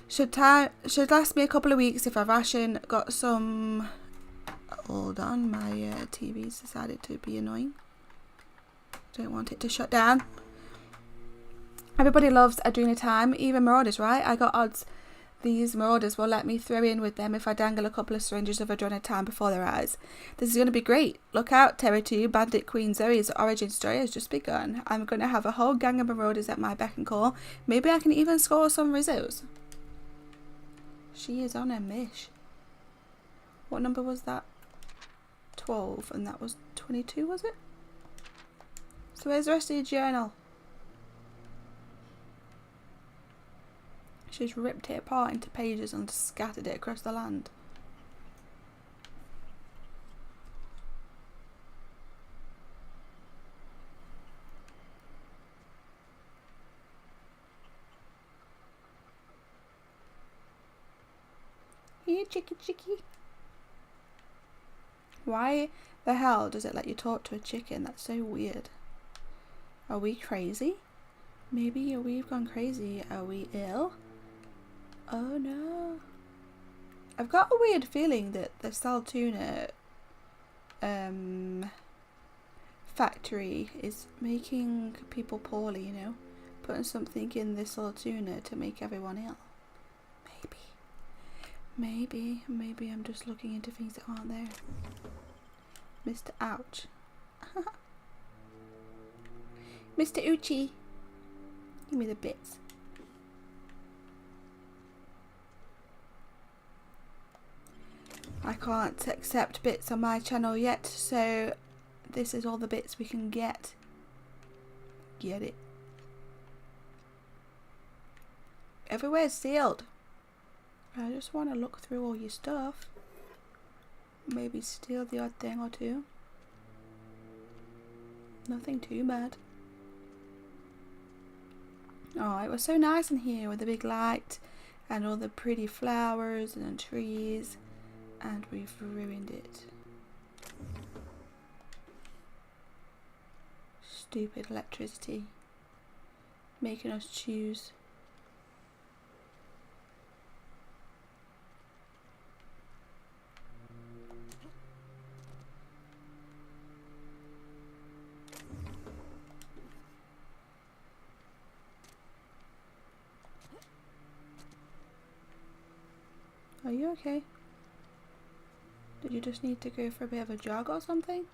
Should last me a couple of weeks if I ration. Got some... Hold on, my TV's decided to be annoying. Don't want it to shut down. Everybody loves adrenatime, even marauders, right? I got odds. These marauders will let me throw in with them if I dangle a couple of syringes of adrenatime before their eyes. This is going to be great. Look out, Terra 2, Bandit Queen Zoe's origin story has just begun. I'm going to have a whole gang of marauders at my beck and call. Maybe I can even score some Rizzos. She is on a mish. What number was that? 12, and that was 22, was it? So where's the rest of your journal? She's ripped it apart into pages and scattered it across the land. Hey, chicky. Why the hell does it let you talk to a chicken? That's so weird. Are we crazy? Maybe we've gone crazy. Are we ill? Oh no. I've got a weird feeling that the Saltuna factory is making people poorly, you know? Putting something in this Saltuna to make everyone ill. Maybe I'm just looking into things that aren't there. Mr. Ouch. Mr. Uchi. Give me the bits. I can't accept bits on my channel yet, so this is all the bits we can get. Get it? Everywhere's sealed. I just want to look through all your stuff. Maybe steal the odd thing or two. Nothing too bad. Oh, it was so nice in here with the big light and all the pretty flowers and trees, and we've ruined it. Stupid electricity. Making us choose. Are you okay? Did you just need to go for a bit of a jog or something?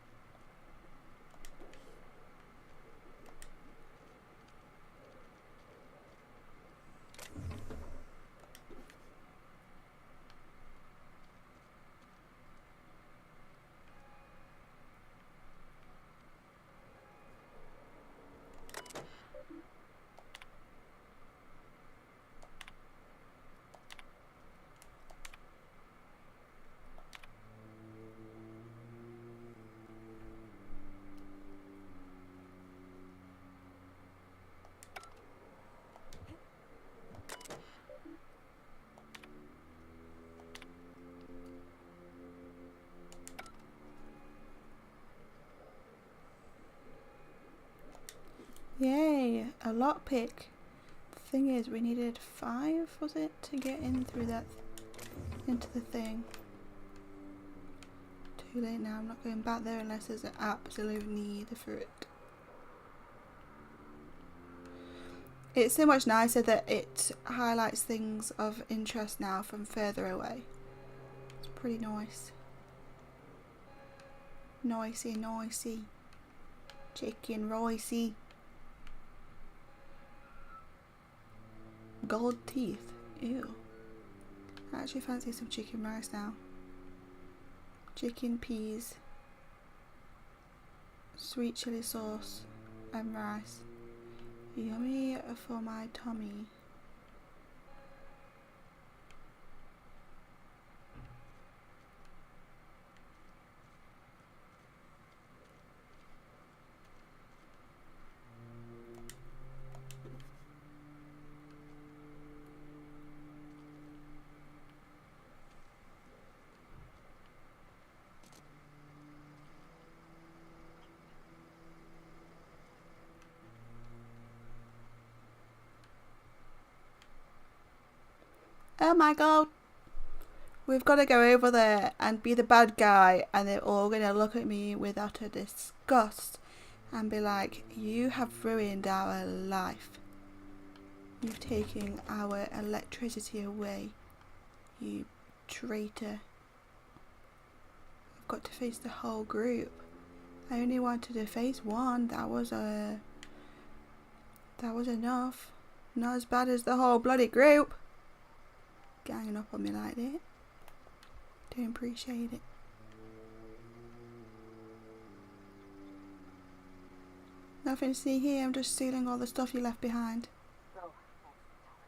Yay, a lockpick. The thing is, we needed 5, was it, to get in through that, into the thing. Too late now, I'm not going back there unless there's an absolute need for it. It's so much nicer that it highlights things of interest now from further away. It's pretty nice. Noisy. Chicken ricey. Gold teeth. Ew. I actually fancy some chicken rice now. Chicken, peas, sweet chili sauce and rice. Yummy for my tummy. Oh my god, we've got to go over there and be the bad guy, and they're all going to look at me with utter disgust and be like, you have ruined our life. You've taken our electricity away, you traitor. I've got to face the whole group. I only wanted to face one. That was enough. Not as bad as the whole bloody group. Ganging up on me like that. Don't appreciate it. Nothing to see here. I'm just stealing all the stuff you left behind. Oh, that's Thomas.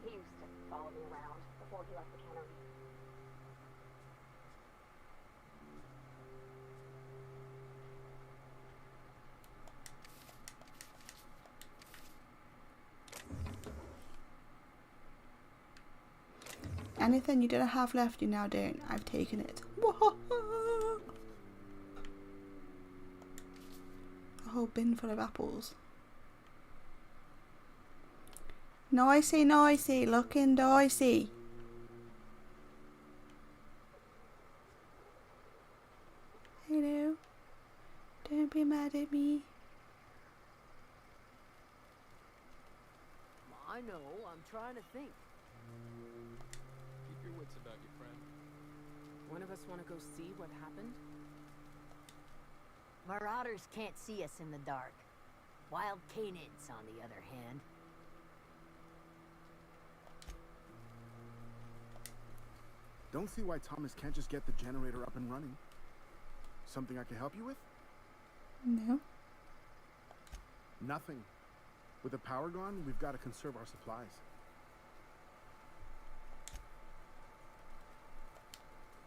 He used to follow me around before he left the cannery. Anything you didn't have left, you now don't. I've taken it. A whole bin full of apples. Noisy, noisy, looking dicey. Hello. Don't be mad at me. I know, I'm trying to think. Keep your wits about you, friend. One of us want to go see what happened? Marauders can't see us in the dark. Wild canids, on the other hand. Don't see why Thomas can't just get the generator up and running. Something I can help you with? No. Nothing. With the power gone, we've got to conserve our supplies.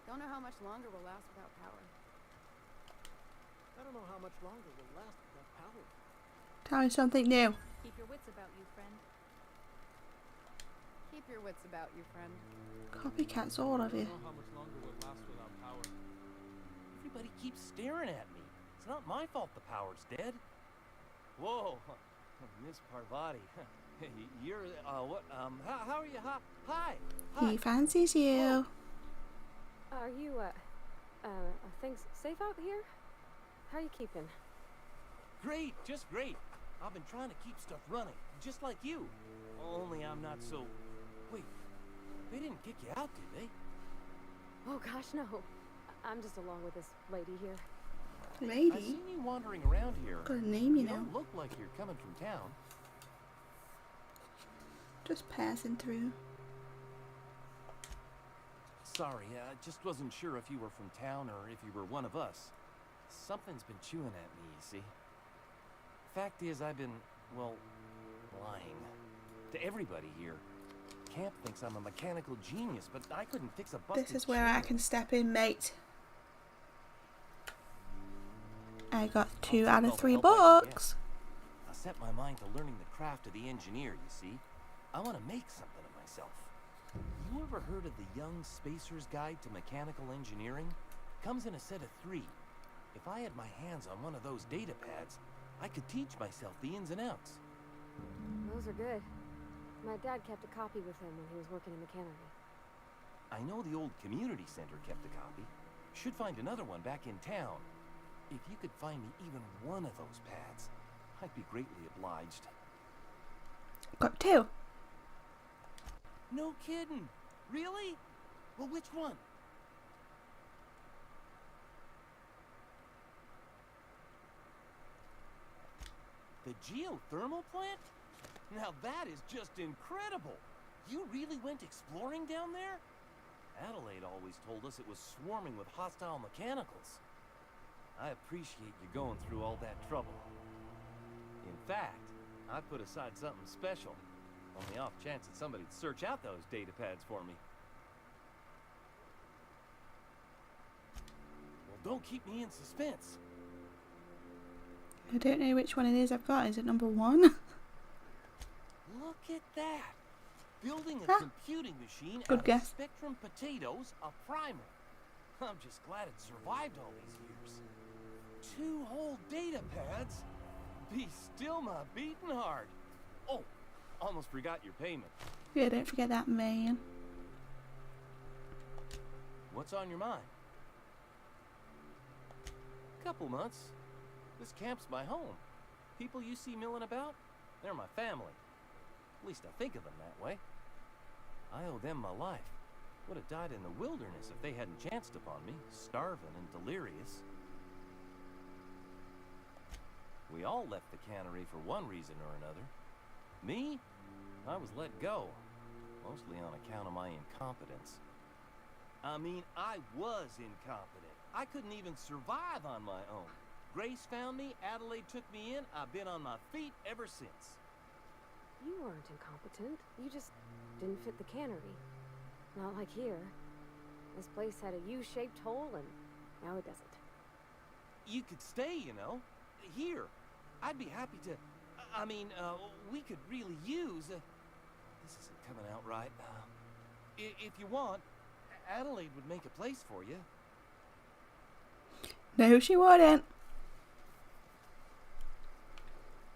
Don't know how much longer we'll last without power. I don't know how much longer we'll last without power. Tell me something new. Keep your wits about you, friend. Keep your wits about you, friend. Copycats, all of you. I don't know how much longer we'll last without power. Everybody keeps staring at me. It's not my fault the power's dead. Whoa, Miss Parvati. You're, what, how are you? Hi. He fancies you. Are you, are things safe out here? How are you keeping? Great, just great. I've been trying to keep stuff running, just like you. Only I'm not so... Wait, they didn't kick you out, did they? Oh gosh, no. I'm just along with this lady here. I've Lady? seen you wandering around here. Got a name, you know. don't look like you're coming from town. Just passing through. Sorry, I just wasn't sure if you were from town or if you were one of us. Something's been chewing at me, you see. Fact is, I've been, well, lying. To everybody here. Camp thinks I'm a mechanical genius, but I couldn't fix a busted This is where I chair. can step in, mate. I got I'll 2 take out all of the 3 help I can get. books. I set my mind to learning the craft of the engineer, you see. I want to make something of myself. You ever heard of the Young Spacer's Guide to Mechanical Engineering? Comes in a set of 3. If I had my hands on one of those data pads, I could teach myself the ins and outs. Those are good. My dad kept a copy with him when he was working in the cannery. I know the old community center kept a copy. Should find another one back in town. If you could find me even one of those pads, I'd be greatly obliged. Got 2. No kidding. Really? Well, which one? The geothermal plant? Now that is just incredible. You really went exploring down there? Adelaide always told us it was swarming with hostile mechanicals. I appreciate you going through all that trouble. In fact, I put aside something special. On the off chance that somebody'd search out those data pads for me. Well, don't keep me in suspense. I don't know which one it is I've got. Is it number 1? Look at that! Building a Huh. computing machine Good out guess. of Spectrum potatoes, a primer. I'm just glad it survived all these years. 2 whole data pads? Be still my beating heart. Oh, almost forgot your payment. Yeah, don't forget that, man. What's on your mind? Couple months. This camp's my home. People you see milling about, they're my family. At least I think of them that way. I owe them my life. Would have died in the wilderness if they hadn't chanced upon me, starving and delirious. We all left the cannery for one reason or another. Me? I was let go, mostly on account of my incompetence. I mean, I was incompetent. I couldn't even survive on my own. Grace found me, Adelaide took me in, I've been on my feet ever since. You weren't incompetent. You just didn't fit the cannery. Not like here. This place had a U-shaped hole, and now it doesn't. You could stay, you know. Here. I'd be happy to... we could really use... this isn't coming out right. If you want, Adelaide would make a place for you. No, she wouldn't.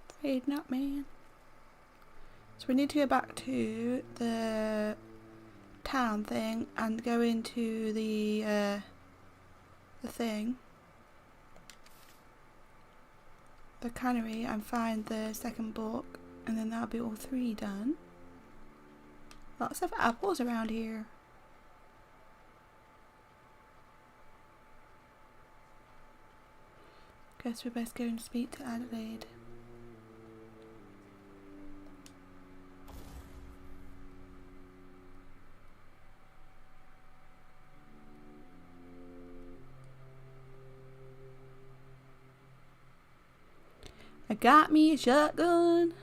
Afraid not, man. So we need to go back to the town thing and go into the thing, the cannery, and find the second book, and then that'll be all 3 done. Lots of apples around here. Guess we best go and speak to Adelaide. I got me a shotgun.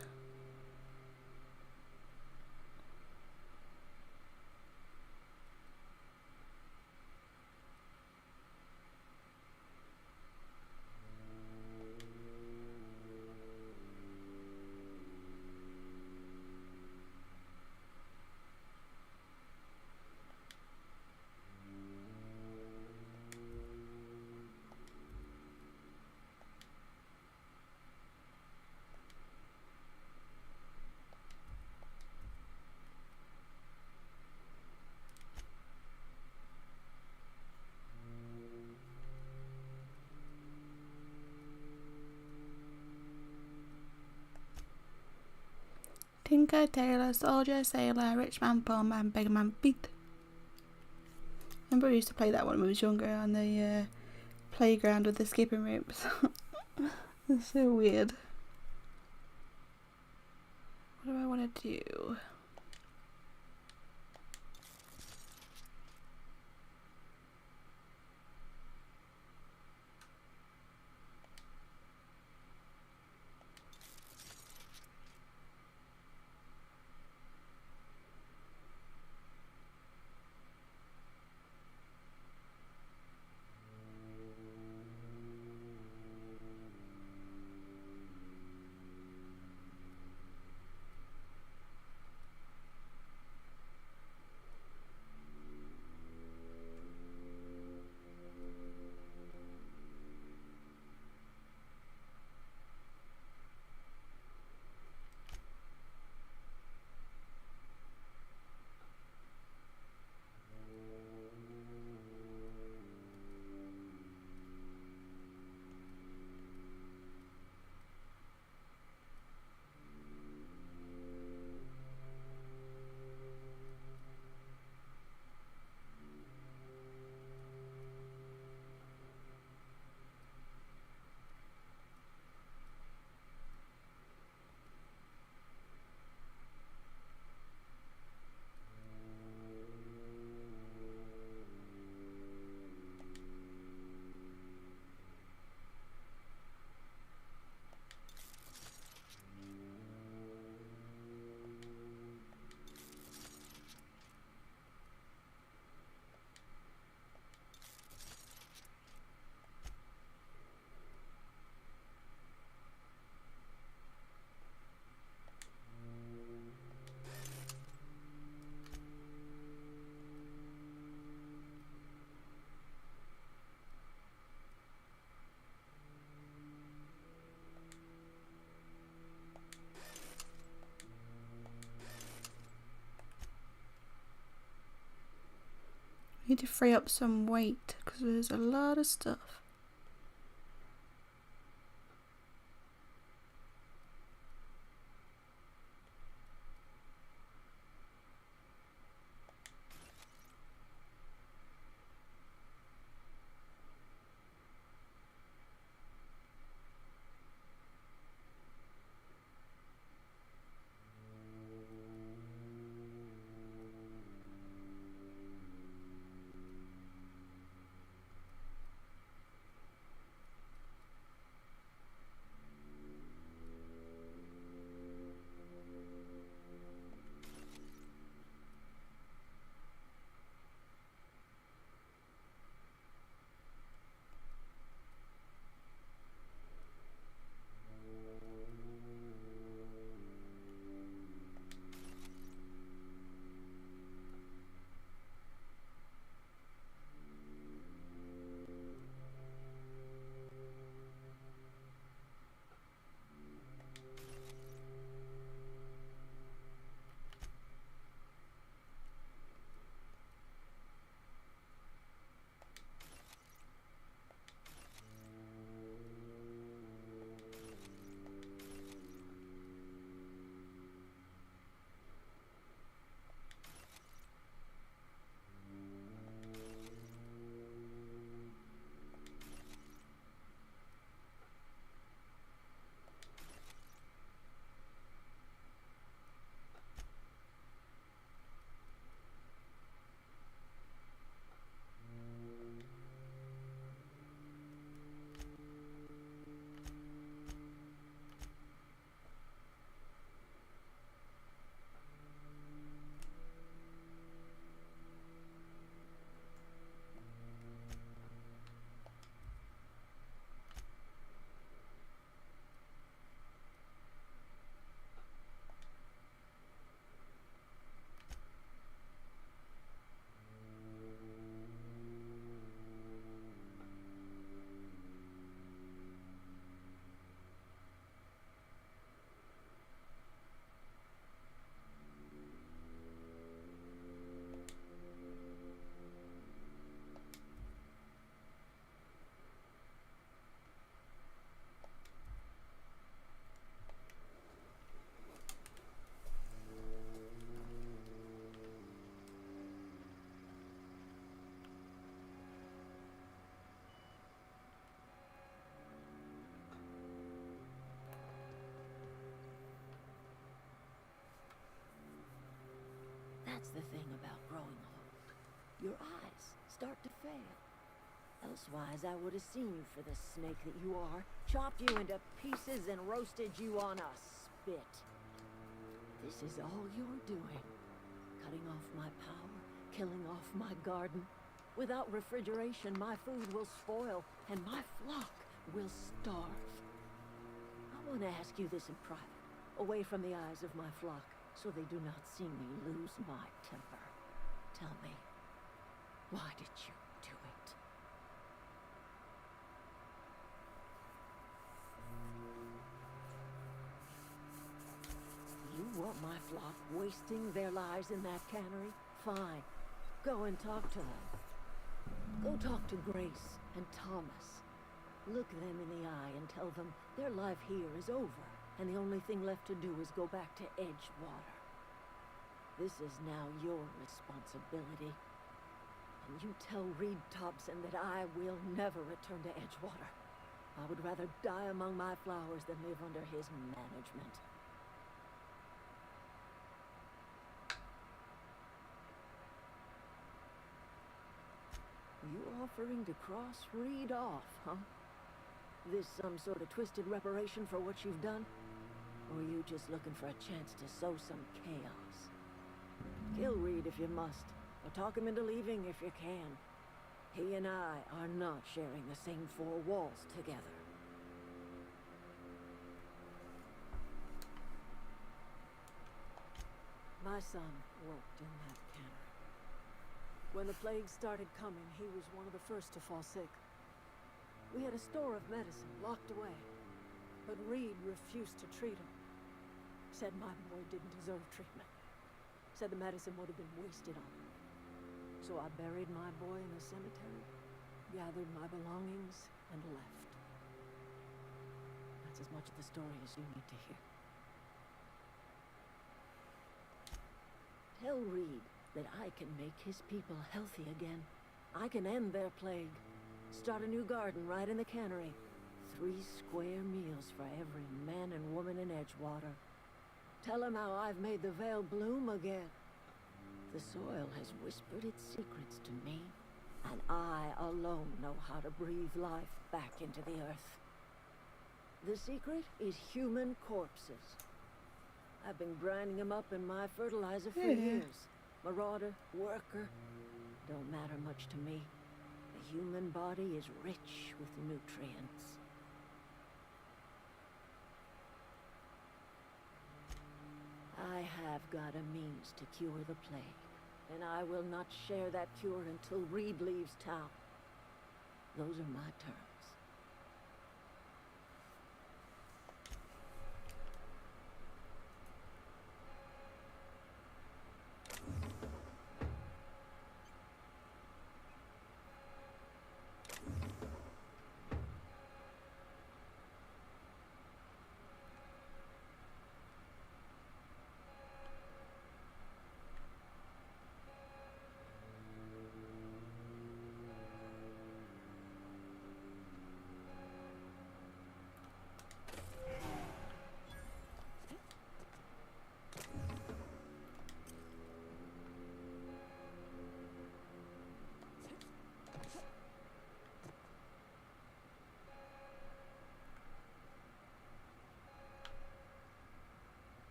Tinker, tailor, soldier, sailor, rich man, poor man, beggar man, beat. Remember we used to play that when we was younger on the playground with the skipping ropes. It's so weird. What do I want to do? Need to free up some weight because there's a lot of stuff. That's the thing about growing old. Your eyes start to fail. Elsewise, I would have seen you for the snake that you are, chopped you into pieces and roasted you on a spit. This is all you're doing. Cutting off my power, killing off my garden. Without refrigeration, my food will spoil, and my flock will starve. I want to ask you this in private, away from the eyes of my flock, so they do not see me lose my temper. Tell me, why did you do it? You want my flock wasting their lives in that cannery? Fine. Go and talk to them. Go talk to Grace and Thomas. Look them in the eye and tell them their life here is over, and the only thing left to do is go back to Edgewater. This is now your responsibility. And you tell Reed Thompson that I will never return to Edgewater. I would rather die among my flowers than live under his management. You offering to cross Reed off, huh? This some sort of twisted reparation for what you've done? Or are you just looking for a chance to sow some chaos? Kill Reed if you must, or talk him into leaving if you can. He and I are not sharing the same four walls together. My son worked in that cannery. When the plague started coming, he was one of the first to fall sick. We had a store of medicine locked away, but Reed refused to treat him. Said my boy didn't deserve treatment. Said the medicine would have been wasted on him. So I buried my boy in the cemetery, gathered my belongings, and left. That's as much of the story as you need to hear. Tell Reed that I can make his people healthy again. I can end their plague. Start a new garden right in the cannery. 3 square meals for every man and woman in Edgewater. Tell him how I've made the Vale bloom again. The soil has whispered its secrets to me, and I alone know how to breathe life back into the earth. The secret is human corpses. I've been grinding them up in my fertilizer for years. Marauder, worker, don't matter much to me. The human body is rich with nutrients. I have got a means to cure the plague, and I will not share that cure until Reed leaves town. Those are my terms.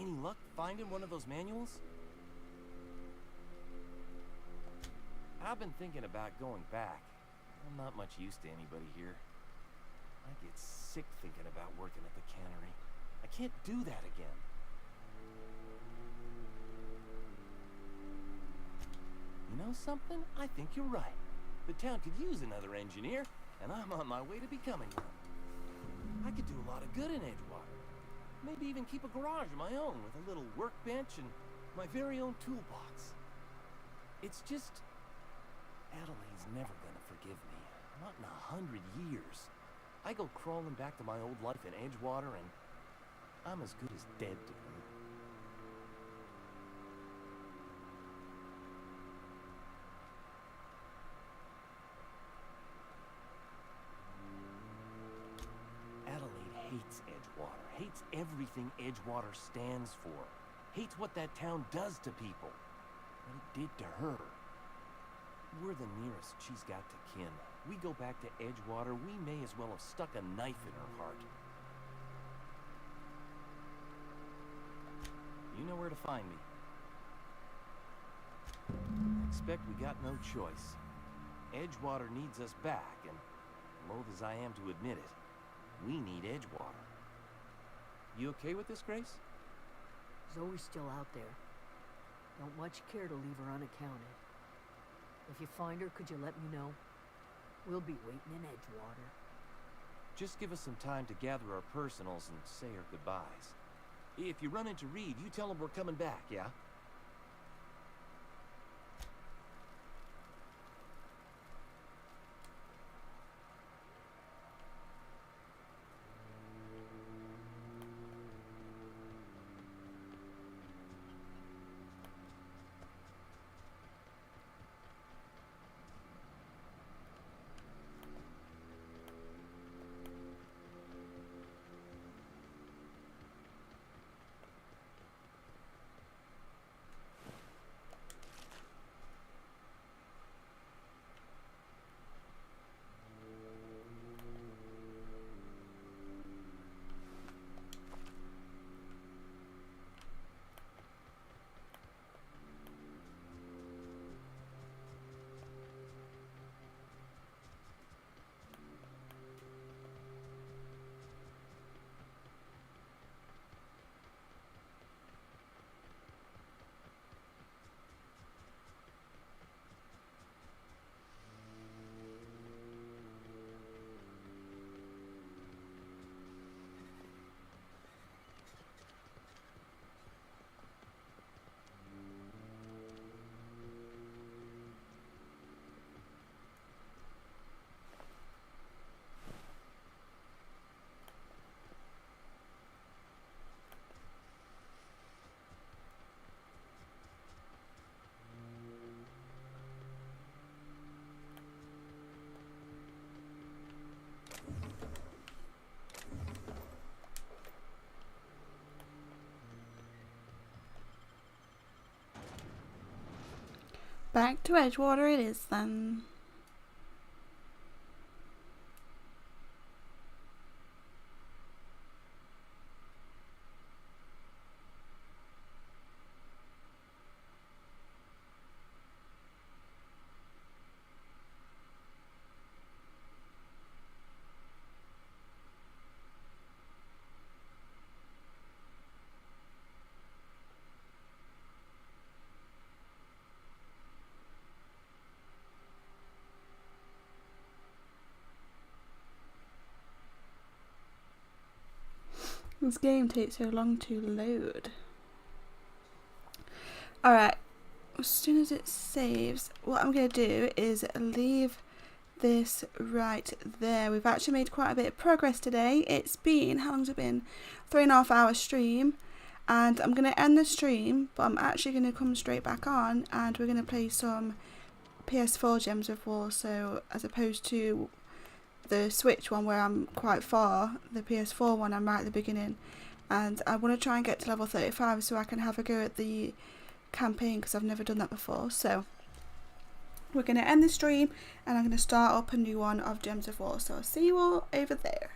Any luck finding one of those manuals? I've been thinking about going back. I'm not much use to anybody here. I get sick thinking about working at the cannery. I can't do that again. You know something? I think you're right. The town could use another engineer, and I'm on my way to becoming one. I could do a lot of good in Edgewater. Maybe even keep a garage of my own with a little workbench and my very own toolbox. It's just... Adelaide's never gonna forgive me. Not in 100 years. I go crawling back to my old life in Edgewater, and I'm as good as dead to her. Adelaide hates Edgewater, hates everything Edgewater stands for, hates what that town does to people, what it did to her. We're the nearest she's got to kin. We go back to Edgewater, we may as well have stuck a knife in her heart. You know where to find me. I expect we got no choice. Edgewater needs us back, and loath as I am to admit it, we need Edgewater. You okay with this, Grace? Zoe's still out there. Don't much care to leave her unaccounted. If you find her, could you let me know? We'll be waiting in Edgewater. Just give us some time to gather our personals and say our goodbyes. If you run into Reed, you tell him we're coming back, yeah? Back to Edgewater it is then. This game takes so long to load. Alright, as soon as it saves, what I'm going to do is leave this right there. We've actually made quite a bit of progress today. It's been, how long's it been? 3.5 hour stream. And I'm going to end the stream, but I'm actually going to come straight back on and we're going to play some PS4 Gems of War. So as opposed to the Switch one where I'm quite far, the PS4 one I'm right at the beginning, and I want to try and get to level 35 so I can have a go at the campaign because I've never done that before. So we're going to end the stream and I'm going to start up a new one of Gems of War, so I'll see you all over there.